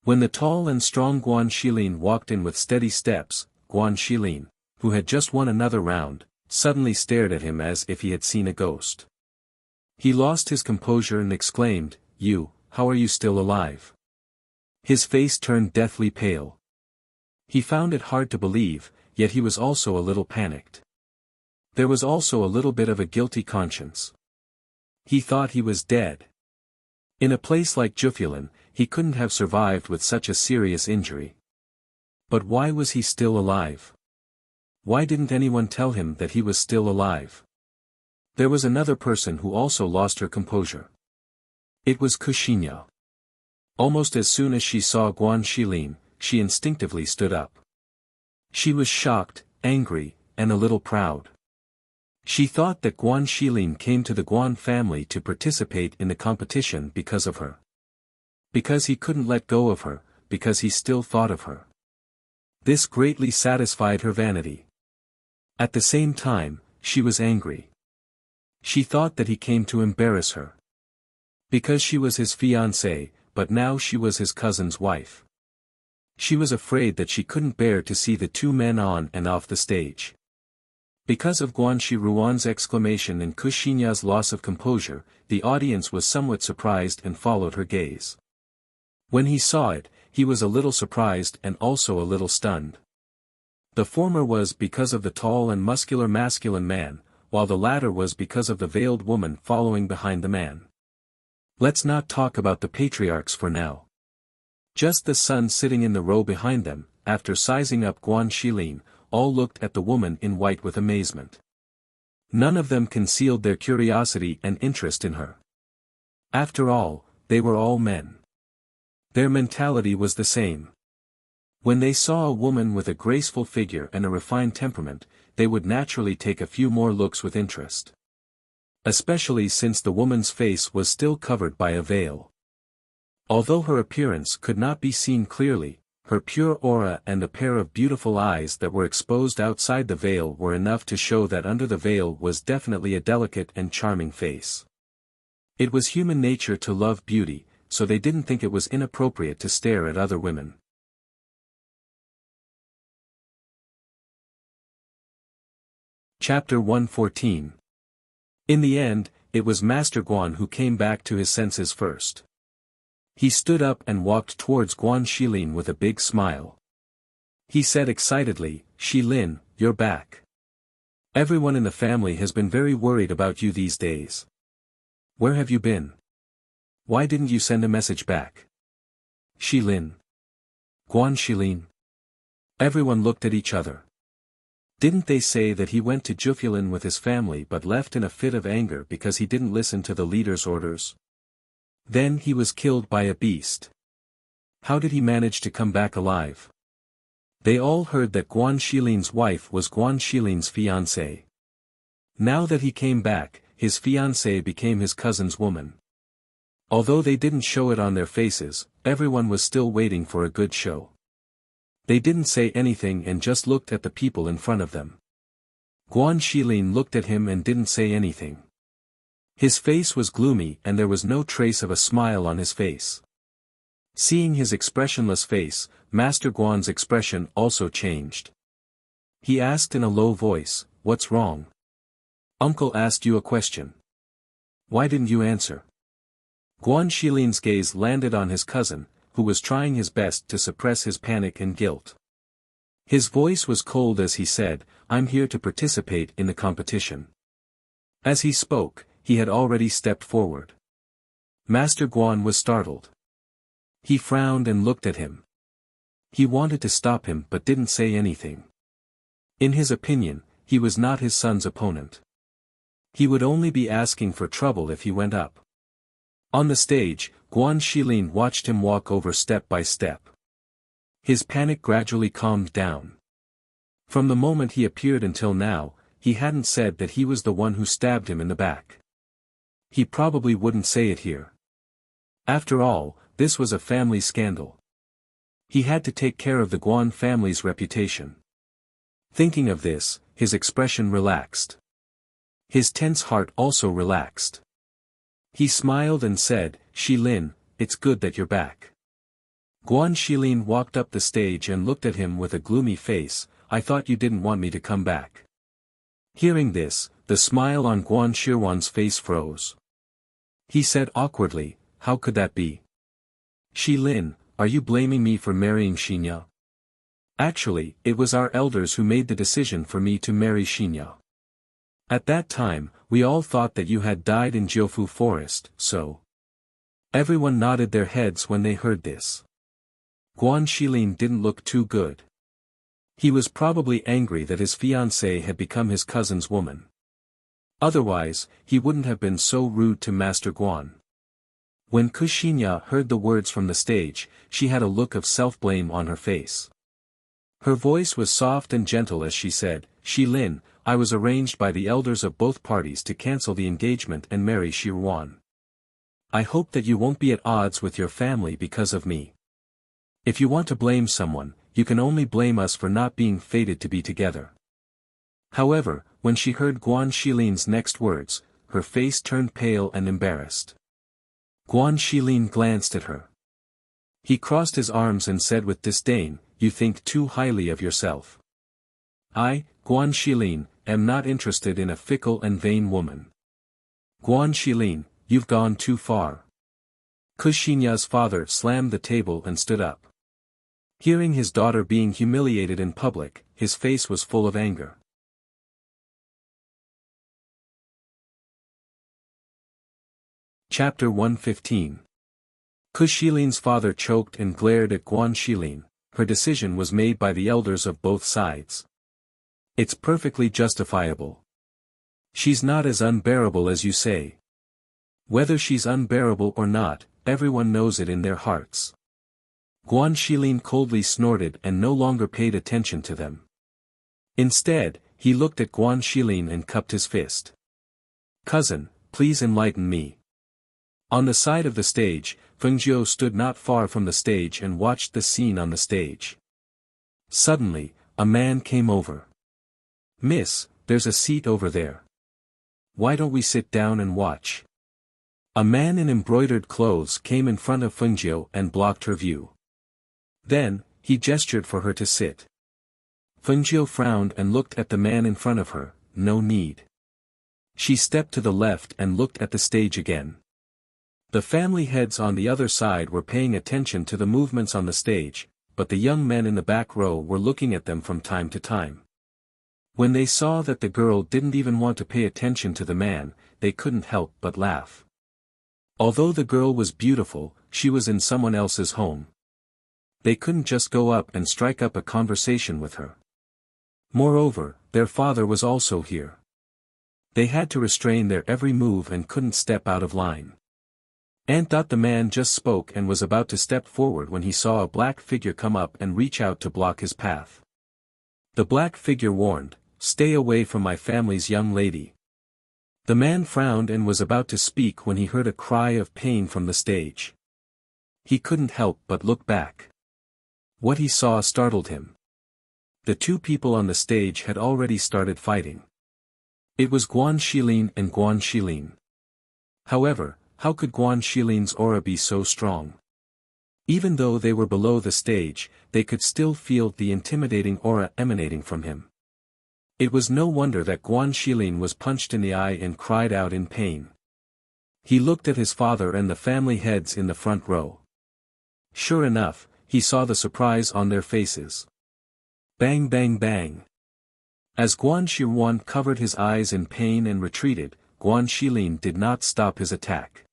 When the tall and strong Guan Shilin walked in with steady steps, Guan Shilin, who had just won another round, suddenly stared at him as if he had seen a ghost. He lost his composure and exclaimed, how are you still alive? His face turned deathly pale. He found it hard to believe, yet he was also a little panicked. There was also a little bit of a guilty conscience. He thought he was dead. In a place like Jufulin, he couldn't have survived with such a serious injury. But why was he still alive? Why didn't anyone tell him that he was still alive? There was another person who also lost her composure. It was Kushinya. Almost as soon as she saw Guan Shilin, she instinctively stood up. She was shocked, angry, and a little proud. She thought that Guan Shilin came to the Guan family to participate in the competition because of her. Because he couldn't let go of her, because he still thought of her. This greatly satisfied her vanity. At the same time, she was angry. She thought that he came to embarrass her. Because she was his fiancée, but now she was his cousin's wife. She was afraid that she couldn't bear to see the two men on and off the stage. Because of Guan Shiruan's exclamation and Kuxinya's loss of composure, the audience was somewhat surprised and followed her gaze. When he saw it, he was a little surprised and also a little stunned. The former was because of the tall and muscular masculine man, while the latter was because of the veiled woman following behind the man. Let's not talk about the patriarchs for now. Just the son sitting in the row behind them, after sizing up Guan Shilin, all looked at the woman in white with amazement. None of them concealed their curiosity and interest in her. After all, they were all men. Their mentality was the same. When they saw a woman with a graceful figure and a refined temperament, they would naturally take a few more looks with interest. Especially since the woman's face was still covered by a veil. Although her appearance could not be seen clearly, her pure aura and a pair of beautiful eyes that were exposed outside the veil were enough to show that under the veil was definitely a delicate and charming face. It was human nature to love beauty, so they didn't think it was inappropriate to stare at other women. Chapter 114. In the end, it was Master Guan who came back to his senses first. He stood up and walked towards Guan Shilin with a big smile. He said excitedly, "Shilin, you're back. Everyone in the family has been very worried about you these days. Where have you been? Why didn't you send a message back?" Shilin. Guan Shilin. Everyone looked at each other. Didn't they say that he went to Jufulin with his family but left in a fit of anger because he didn't listen to the leader's orders? Then he was killed by a beast. How did he manage to come back alive? They all heard that Guan Shilin's wife was Guan Shilin's fiancée. Now that he came back, his fiancée became his cousin's woman. Although they didn't show it on their faces, everyone was still waiting for a good show. They didn't say anything and just looked at the people in front of them. Guan Shilin looked at him and didn't say anything. His face was gloomy and there was no trace of a smile on his face. Seeing his expressionless face, Master Guan's expression also changed. He asked in a low voice, "What's wrong? Uncle asked you a question. Why didn't you answer?" Guan Shilin's gaze landed on his cousin, who was trying his best to suppress his panic and guilt. His voice was cold as he said, "I'm here to participate in the competition." As he spoke, he had already stepped forward. Master Guan was startled. He frowned and looked at him. He wanted to stop him but didn't say anything. In his opinion, he was not his son's opponent. He would only be asking for trouble if he went up. On the stage, Guan Shilin watched him walk over step by step. His panic gradually calmed down. From the moment he appeared until now, he hadn't said that he was the one who stabbed him in the back. He probably wouldn't say it here. After all, this was a family scandal. He had to take care of the Guan family's reputation. Thinking of this, his expression relaxed. His tense heart also relaxed. He smiled and said, "Shilin, it's good that you're back." Guan Shilin walked up the stage and looked at him with a gloomy face. "I thought you didn't want me to come back." Hearing this, the smile on Guan Shiruan's face froze. He said awkwardly, "How could that be? Shilin, are you blaming me for marrying Xinya?" "Actually, it was our elders who made the decision for me to marry Xinya. At that time, we all thought that you had died in Jiufu Forest, so..." Everyone nodded their heads when they heard this. Guan Shilin didn't look too good. He was probably angry that his fiancée had become his cousin's woman. Otherwise, he wouldn't have been so rude to Master Guan. When Kuxinya heard the words from the stage, she had a look of self-blame on her face. Her voice was soft and gentle as she said, "Shilin, I was arranged by the elders of both parties to cancel the engagement and marry Shirwan. I hope that you won't be at odds with your family because of me. If you want to blame someone, you can only blame us for not being fated to be together." However, when she heard Guan Shilin's next words, her face turned pale and embarrassed. Guan Shilin glanced at her. He crossed his arms and said with disdain, "You think too highly of yourself. I, Guan Shilin, am not interested in a fickle and vain woman. Guan Shilin, you've gone too far." Kuxinya's father slammed the table and stood up. Hearing his daughter being humiliated in public, his face was full of anger. Chapter 115. Kushilin's father choked and glared at Guan Shilin. Her decision was made by the elders of both sides. It's perfectly justifiable. She's not as unbearable as you say. Whether she's unbearable or not, everyone knows it in their hearts. Guan Shilin coldly snorted and no longer paid attention to them. Instead, he looked at Guan Shilin and cupped his fist. "Cousin, please enlighten me." On the side of the stage, Feng Jiu stood not far from the stage and watched the scene on the stage. Suddenly, a man came over. "Miss, there's a seat over there. Why don't we sit down and watch?" A man in embroidered clothes came in front of Feng Jiu and blocked her view. Then, he gestured for her to sit. Feng Jiu frowned and looked at the man in front of her. No need. She stepped to the left and looked at the stage again. The family heads on the other side were paying attention to the movements on the stage, but the young men in the back row were looking at them from time to time. When they saw that the girl didn't even want to pay attention to the man, they couldn't help but laugh. Although the girl was beautiful, she was in someone else's home. They couldn't just go up and strike up a conversation with her. Moreover, their father was also here. They had to restrain their every move and couldn't step out of line. Ant thought the man just spoke and was about to step forward when he saw a black figure come up and reach out to block his path. The black figure warned, "Stay away from my family's young lady." The man frowned and was about to speak when he heard a cry of pain from the stage. He couldn't help but look back. What he saw startled him. The two people on the stage had already started fighting. It was Guan Shilin and Guan Shilin. However, how could Guan Shilin's aura be so strong? Even though they were below the stage, they could still feel the intimidating aura emanating from him. It was no wonder that Guan Shilin was punched in the eye and cried out in pain. He looked at his father and the family heads in the front row. Sure enough, he saw the surprise on their faces. Bang bang bang. As Guan Shirwan covered his eyes in pain and retreated, Guan Shilin did not stop his attack.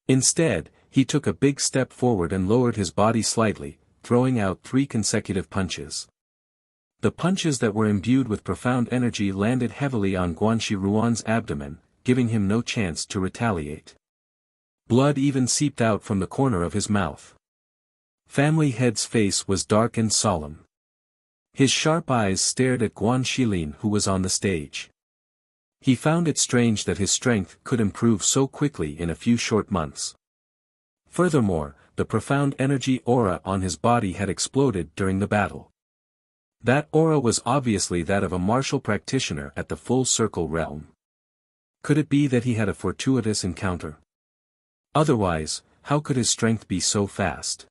Instead, he took a big step forward and lowered his body slightly, throwing out 3 consecutive punches. The punches that were imbued with profound energy landed heavily on Guan Shiruan's abdomen, giving him no chance to retaliate. Blood even seeped out from the corner of his mouth. Family Head's face was dark and solemn. His sharp eyes stared at Guan Shilin who was on the stage. He found it strange that his strength could improve so quickly in a few short months. Furthermore, the profound energy aura on his body had exploded during the battle. That aura was obviously that of a martial practitioner at the Full Circle realm. Could it be that he had a fortuitous encounter? Otherwise, how could his strength be so fast?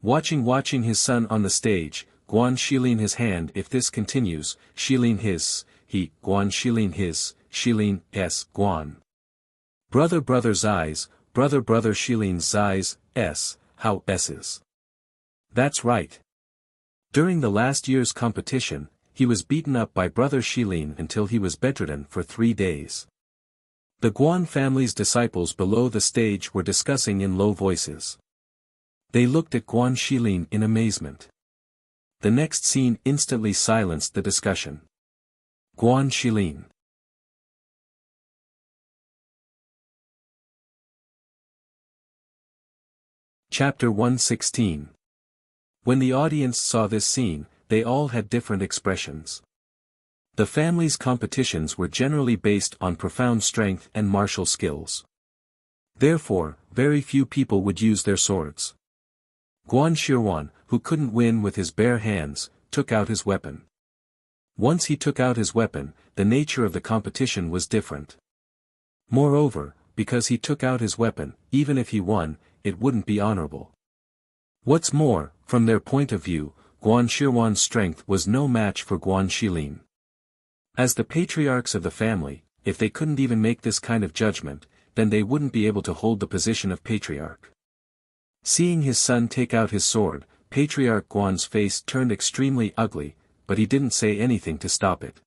Watching his son on the stage, Guan Shilin his hand. If this continues, Shilin his, he, Guan Shilin his, Shilin s, Guan. Brother Zai's, brother Shilin Zai's, s, how s's. That's right. During the last year's competition, he was beaten up by brother Shilin until he was bedridden for 3 days. The Guan family's disciples below the stage were discussing in low voices. They looked at Guan Shilin in amazement. The next scene instantly silenced the discussion. Guan Shilin. Chapter 116. When the audience saw this scene, they all had different expressions. The family's competitions were generally based on profound strength and martial skills. Therefore, very few people would use their swords. Guan Shiruan, who couldn't win with his bare hands, took out his weapon. Once he took out his weapon, the nature of the competition was different. Moreover, because he took out his weapon, even if he won, it wouldn't be honorable. What's more, from their point of view, Guan Shiruan's strength was no match for Guan Shilin. As the patriarchs of the family, if they couldn't even make this kind of judgment, then they wouldn't be able to hold the position of patriarch. Seeing his son take out his sword, Patriarch Guan's face turned extremely ugly, but he didn't say anything to stop it.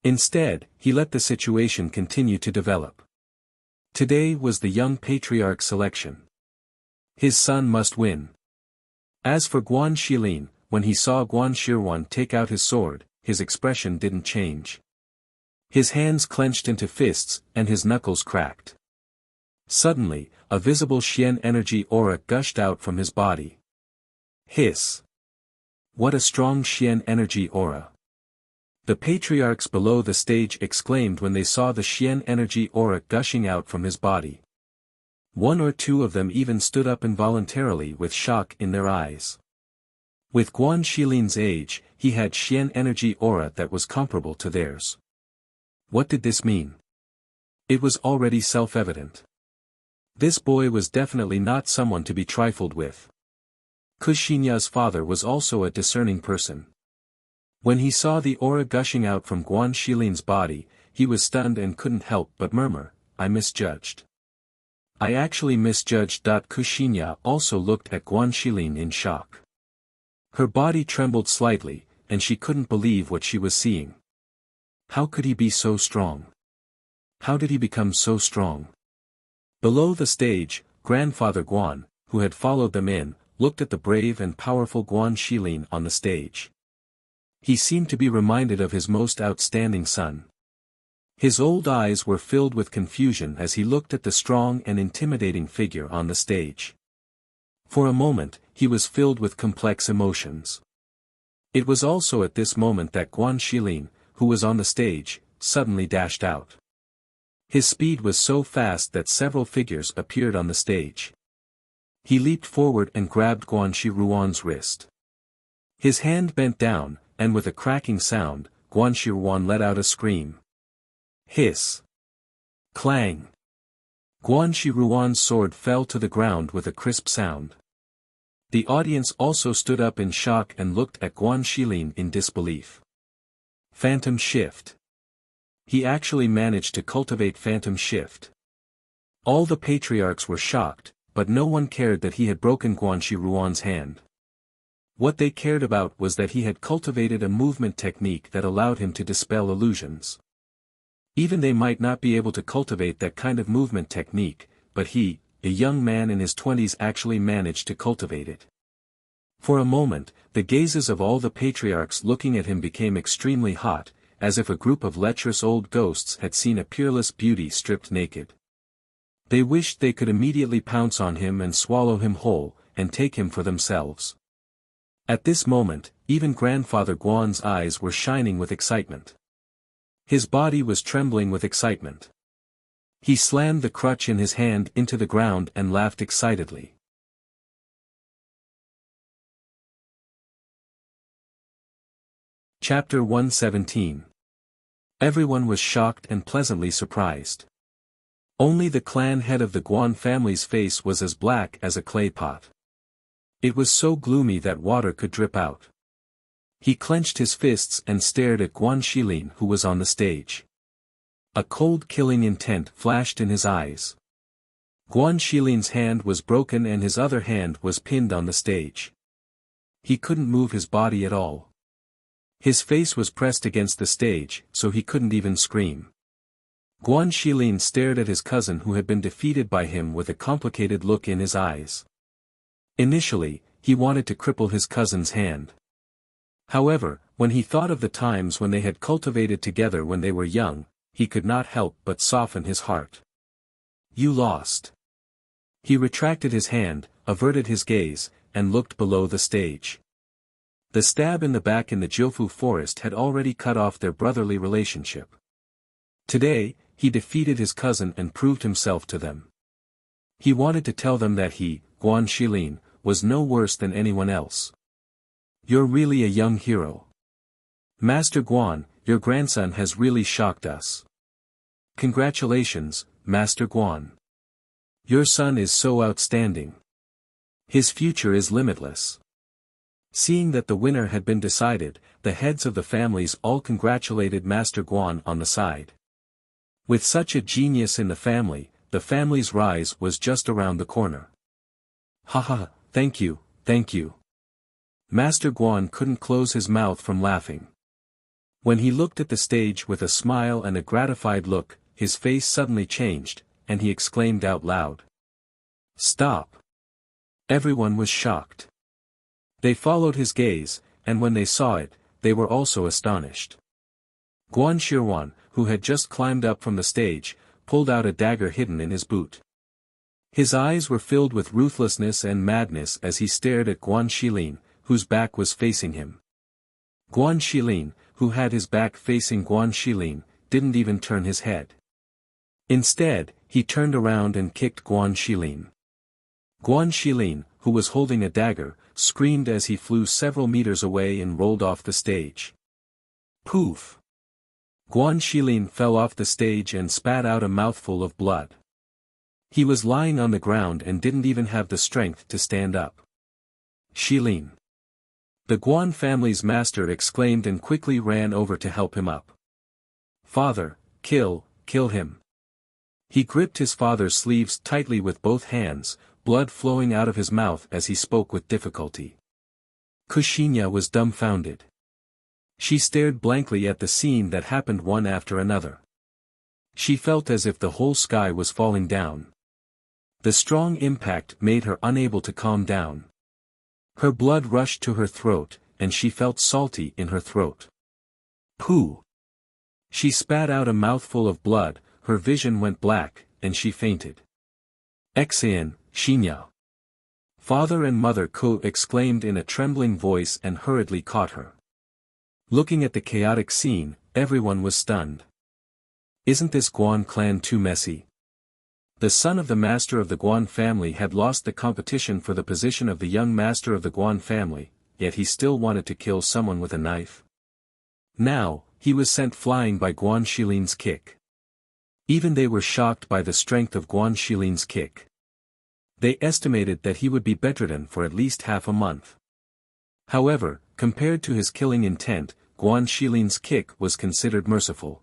Instead, he let the situation continue to develop. Today was the young patriarch's selection. His son must win. As for Guan Shilin, when he saw Guan Shiruan take out his sword, his expression didn't change. His hands clenched into fists, and his knuckles cracked. Suddenly, a visible Xian energy aura gushed out from his body. Hiss! What a strong Xian energy aura! The patriarchs below the stage exclaimed when they saw the Xian energy aura gushing out from his body. One or two of them even stood up involuntarily with shock in their eyes. With Guan Shilin's age, he had Xian energy aura that was comparable to theirs. What did this mean? It was already self-evident. This boy was definitely not someone to be trifled with. Kuxinya's father was also a discerning person. When he saw the aura gushing out from Guan Shilin's body, he was stunned and couldn't help but murmur, "I misjudged. I actually misjudged." Kuxinya also looked at Guan Shilin in shock. Her body trembled slightly, and she couldn't believe what she was seeing. How could he be so strong? How did he become so strong? Below the stage, Grandfather Guan, who had followed them in, looked at the brave and powerful Guan Shilin on the stage. He seemed to be reminded of his most outstanding son. His old eyes were filled with confusion as he looked at the strong and intimidating figure on the stage. For a moment, he was filled with complex emotions. It was also at this moment that Guan Shilin, who was on the stage, suddenly dashed out. His speed was so fast that several figures appeared on the stage. He leaped forward and grabbed Guan Shiruan's wrist. His hand bent down, and with a cracking sound, Guan Shiruan let out a scream. Hiss! Clang! Guan Shiruan's sword fell to the ground with a crisp sound. The audience also stood up in shock and looked at Guan Shilin in disbelief. Phantom shift. He actually managed to cultivate phantom shift. All the patriarchs were shocked, but no one cared that he had broken Guan Shiruan's hand. What they cared about was that he had cultivated a movement technique that allowed him to dispel illusions. Even they might not be able to cultivate that kind of movement technique, but he, a young man in his 20s, actually managed to cultivate it. For a moment, the gazes of all the patriarchs looking at him became extremely hot, as if a group of lecherous old ghosts had seen a peerless beauty stripped naked. They wished they could immediately pounce on him and swallow him whole, and take him for themselves. At this moment, even Grandfather Guan's eyes were shining with excitement. His body was trembling with excitement. He slammed the crutch in his hand into the ground and laughed excitedly. Chapter 117. Everyone was shocked and pleasantly surprised. Only the clan head of the Guan family's face was as black as a clay pot. It was so gloomy that water could drip out. He clenched his fists and stared at Guan Shilin, who was on the stage. A cold killing intent flashed in his eyes. Guan Shilin's hand was broken and his other hand was pinned on the stage. He couldn't move his body at all. His face was pressed against the stage, so he couldn't even scream. Guan Shilin stared at his cousin who had been defeated by him with a complicated look in his eyes. Initially, he wanted to cripple his cousin's hand. However, when he thought of the times when they had cultivated together when they were young, he could not help but soften his heart. You lost. He retracted his hand, averted his gaze, and looked below the stage. The stab in the back in the Jiufu forest had already cut off their brotherly relationship. Today, he defeated his cousin and proved himself to them. He wanted to tell them that he, Guan Shilin, was no worse than anyone else. You're really a young hero. Master Guan, your grandson has really shocked us. Congratulations, Master Guan. Your son is so outstanding. His future is limitless. Seeing that the winner had been decided, the heads of the families all congratulated Master Guan on the side. With such a genius in the family's rise was just around the corner. Haha, thank you, thank you. Master Guan couldn't close his mouth from laughing. When he looked at the stage with a smile and a gratified look, his face suddenly changed, and he exclaimed out loud. Stop! Everyone was shocked. They followed his gaze, and when they saw it, they were also astonished. Guan Shirwan, who had just climbed up from the stage, pulled out a dagger hidden in his boot. His eyes were filled with ruthlessness and madness as he stared at Guan Shilin, whose back was facing him. Guan Shilin, who had his back facing Guan Shilin, didn't even turn his head. Instead, he turned around and kicked Guan Shilin. Guan Shilin, who was holding a dagger, screamed as he flew several meters away and rolled off the stage. Poof! Guan Shilin fell off the stage and spat out a mouthful of blood. He was lying on the ground and didn't even have the strength to stand up. Shilin! The Guan family's master exclaimed and quickly ran over to help him up. Father, kill him. He gripped his father's sleeves tightly with both hands, blood flowing out of his mouth as he spoke with difficulty. Kushinya was dumbfounded. She stared blankly at the scene that happened one after another. She felt as if the whole sky was falling down. The strong impact made her unable to calm down. Her blood rushed to her throat, and she felt salty in her throat. Pooh! She spat out a mouthful of blood, her vision went black, and she fainted. Xian, Xinya. Father and mother exclaimed in a trembling voice and hurriedly caught her. Looking at the chaotic scene, everyone was stunned. Isn't this Guan clan too messy? The son of the master of the Guan family had lost the competition for the position of the young master of the Guan family, yet he still wanted to kill someone with a knife. Now, he was sent flying by Guan Shilin's kick. Even they were shocked by the strength of Guan Shilin's kick. They estimated that he would be bedridden for at least half a month. However, compared to his killing intent, Guan Shilin's kick was considered merciful.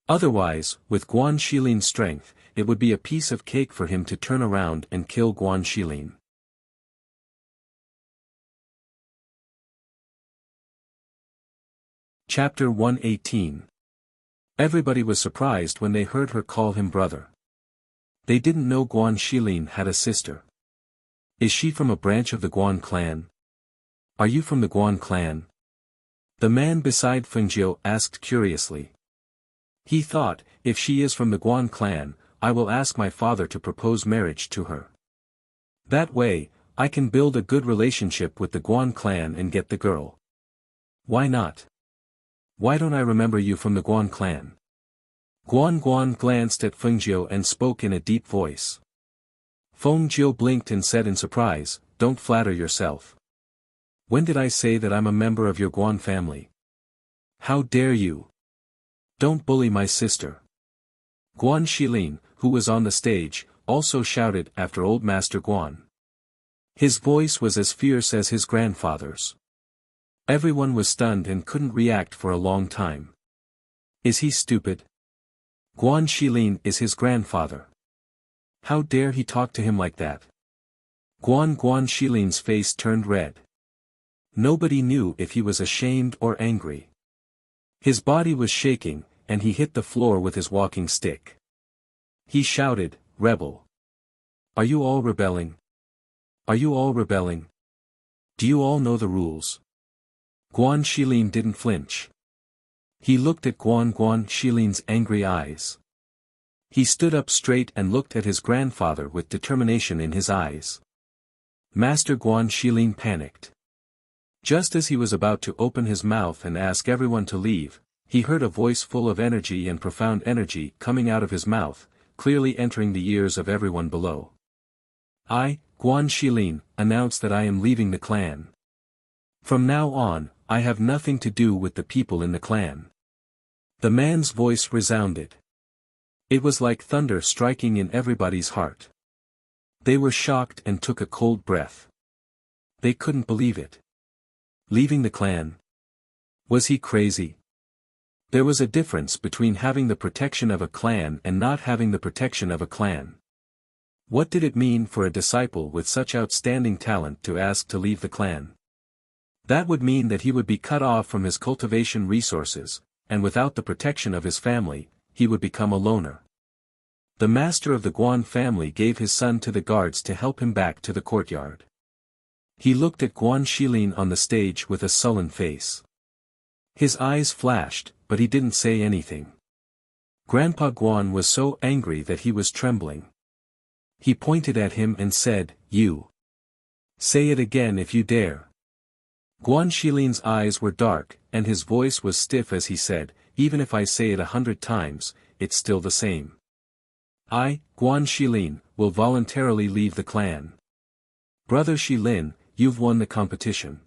Otherwise, with Guan Shilin's strength, it would be a piece of cake for him to turn around and kill Guan Shilin. Chapter 118. Everybody was surprised when they heard her call him brother. They didn't know Guan Shilin had a sister. Is she from a branch of the Guan clan? Are you from the Guan clan? The man beside Fengjiu asked curiously. He thought, if she is from the Guan clan, I will ask my father to propose marriage to her. That way, I can build a good relationship with the Guan clan and get the girl. Why not? Why don't I remember you from the Guan clan? Guan glanced at Fengjiu and spoke in a deep voice. Fengjiu blinked and said in surprise, don't flatter yourself. When did I say that I'm a member of your Guan family? How dare you? Don't bully my sister. Guan Shilin, who was on the stage, also shouted after old Master Guan. His voice was as fierce as his grandfather's. Everyone was stunned and couldn't react for a long time. Is he stupid? Guan Shilin is his grandfather. How dare he talk to him like that? Guan Shilin's face turned red. Nobody knew if he was ashamed or angry. His body was shaking, and he hit the floor with his walking stick. He shouted, "Rebel! Are you all rebelling? Are you all rebelling? Do you all know the rules?" Guan Shilin didn't flinch. He looked at Guan Shilin's angry eyes. He stood up straight and looked at his grandfather with determination in his eyes. Master Guan Shilin panicked. Just as he was about to open his mouth and ask everyone to leave, he heard a voice full of energy and profound energy coming out of his mouth, clearly entering the ears of everyone below. I, Guan Shilin, announce that I am leaving the clan. From now on, I have nothing to do with the people in the clan. The man's voice resounded. It was like thunder striking in everybody's heart. They were shocked and took a cold breath. They couldn't believe it. Leaving the clan? Was he crazy? There was a difference between having the protection of a clan and not having the protection of a clan. What did it mean for a disciple with such outstanding talent to ask to leave the clan? That would mean that he would be cut off from his cultivation resources, and without the protection of his family, he would become a loner. The master of the Guan family gave his son to the guards to help him back to the courtyard. He looked at Guan Shilin on the stage with a sullen face. His eyes flashed, but he didn't say anything. Grandpa Guan was so angry that he was trembling. He pointed at him and said, "You. Say it again if you dare." Guan Shilin's eyes were dark, and his voice was stiff as he said, "Even if I say it 100 times, it's still the same. I, Guan Shilin, will voluntarily leave the clan. Brother Shilin, you've won the competition.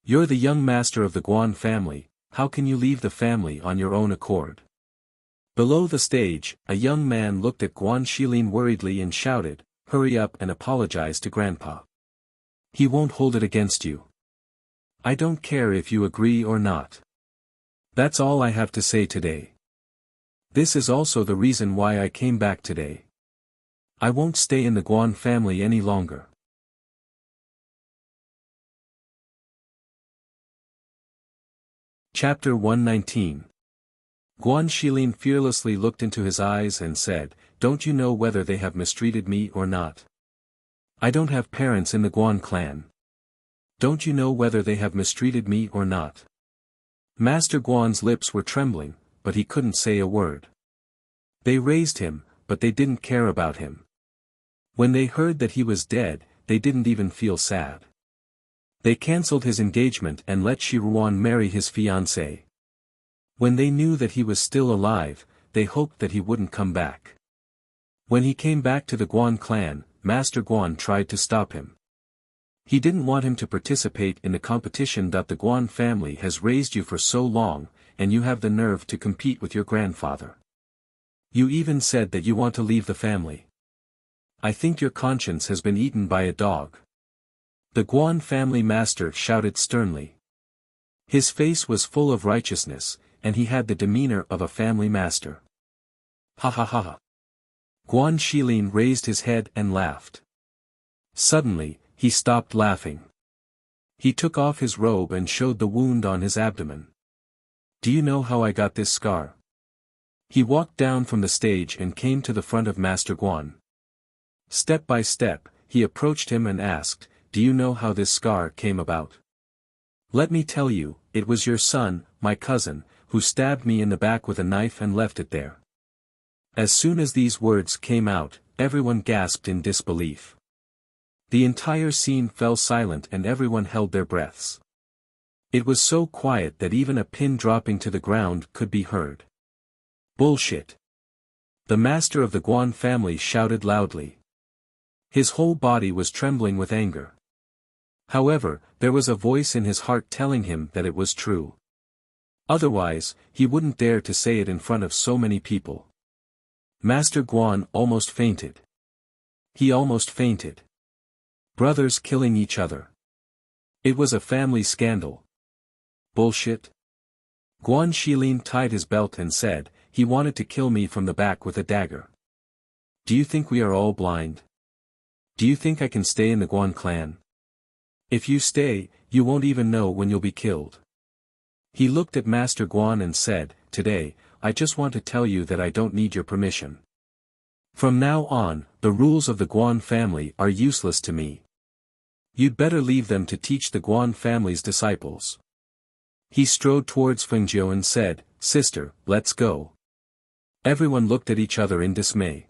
You're the young master of the Guan family, how can you leave the family on your own accord?" Below the stage, a young man looked at Guan Shilin worriedly and shouted, "Hurry up and apologize to Grandpa. He won't hold it against you. I don't care if you agree or not. That's all I have to say today. This is also the reason why I came back today. I won't stay in the Guan family any longer." Chapter 119. Guan Shilin fearlessly looked into his eyes and said, "Don't you know whether they have mistreated me or not? I don't have parents in the Guan clan. Don't you know whether they have mistreated me or not?" Master Guan's lips were trembling, but he couldn't say a word. They raised him, but they didn't care about him. When they heard that he was dead, they didn't even feel sad. They cancelled his engagement and let Shiruan marry his fiancée. When they knew that he was still alive, they hoped that he wouldn't come back. When he came back to the Guan clan, Master Guan tried to stop him. He didn't want him to participate in the competition that the Guan family has raised you for so long, and you have the nerve to compete with your grandfather. You even said that you want to leave the family. I think your conscience has been eaten by a dog. The Guan family master shouted sternly. His face was full of righteousness, and he had the demeanor of a family master. Ha ha ha ha. Guan Shilin raised his head and laughed. Suddenly, he stopped laughing. He took off his robe and showed the wound on his abdomen. "Do you know how I got this scar?" He walked down from the stage and came to the front of Master Guan. Step by step, he approached him and asked, "Do you know how this scar came about?" "Let me tell you, it was your son, my cousin, who stabbed me in the back with a knife and left it there." As soon as these words came out, everyone gasped in disbelief. The entire scene fell silent and everyone held their breaths. It was so quiet that even a pin dropping to the ground could be heard. "Bullshit!" The master of the Guan family shouted loudly. His whole body was trembling with anger. However, there was a voice in his heart telling him that it was true. Otherwise, he wouldn't dare to say it in front of so many people. Master Guan almost fainted. He almost fainted. Brothers killing each other. It was a family scandal. Bullshit. Guan Shilin tied his belt and said, "He wanted to kill me from the back with a dagger. Do you think we are all blind? Do you think I can stay in the Guan clan? If you stay, you won't even know when you'll be killed." He looked at Master Guan and said, "Today, I just want to tell you that I don't need your permission. From now on, the rules of the Guan family are useless to me. You'd better leave them to teach the Guan family's disciples." He strode towards Fengjiu and said, "Sister, let's go." Everyone looked at each other in dismay.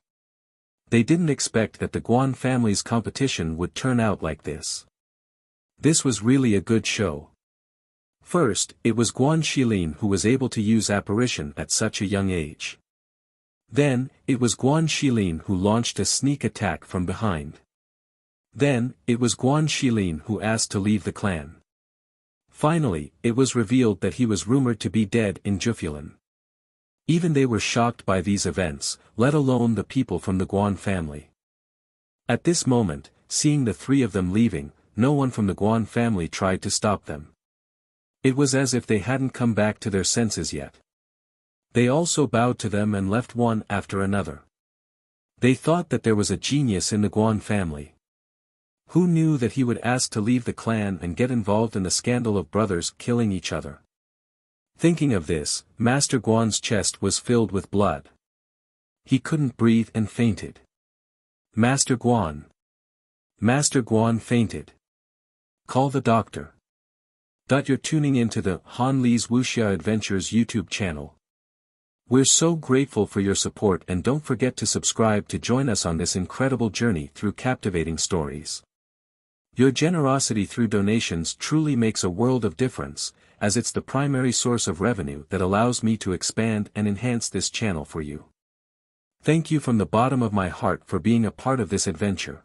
They didn't expect that the Guan family's competition would turn out like this. This was really a good show. First, it was Guan Shilin who was able to use apparition at such a young age. Then, it was Guan Shilin who launched a sneak attack from behind. Then, it was Guan Shilin who asked to leave the clan. Finally, it was revealed that he was rumored to be dead in Jufulan. Even they were shocked by these events, let alone the people from the Guan family. At this moment, seeing the three of them leaving, no one from the Guan family tried to stop them. It was as if they hadn't come back to their senses yet. They also bowed to them and left one after another. They thought that there was a genius in the Guan family. Who knew that he would ask to leave the clan and get involved in the scandal of brothers killing each other? Thinking of this, Master Guan's chest was filled with blood. He couldn't breathe and fainted. Master Guan. Master Guan fainted. Call the doctor. You're tuning into the Han Li's Wuxia Adventures YouTube channel. We're so grateful for your support, and don't forget to subscribe to join us on this incredible journey through captivating stories. Your generosity through donations truly makes a world of difference, as it's the primary source of revenue that allows me to expand and enhance this channel for you. Thank you from the bottom of my heart for being a part of this adventure.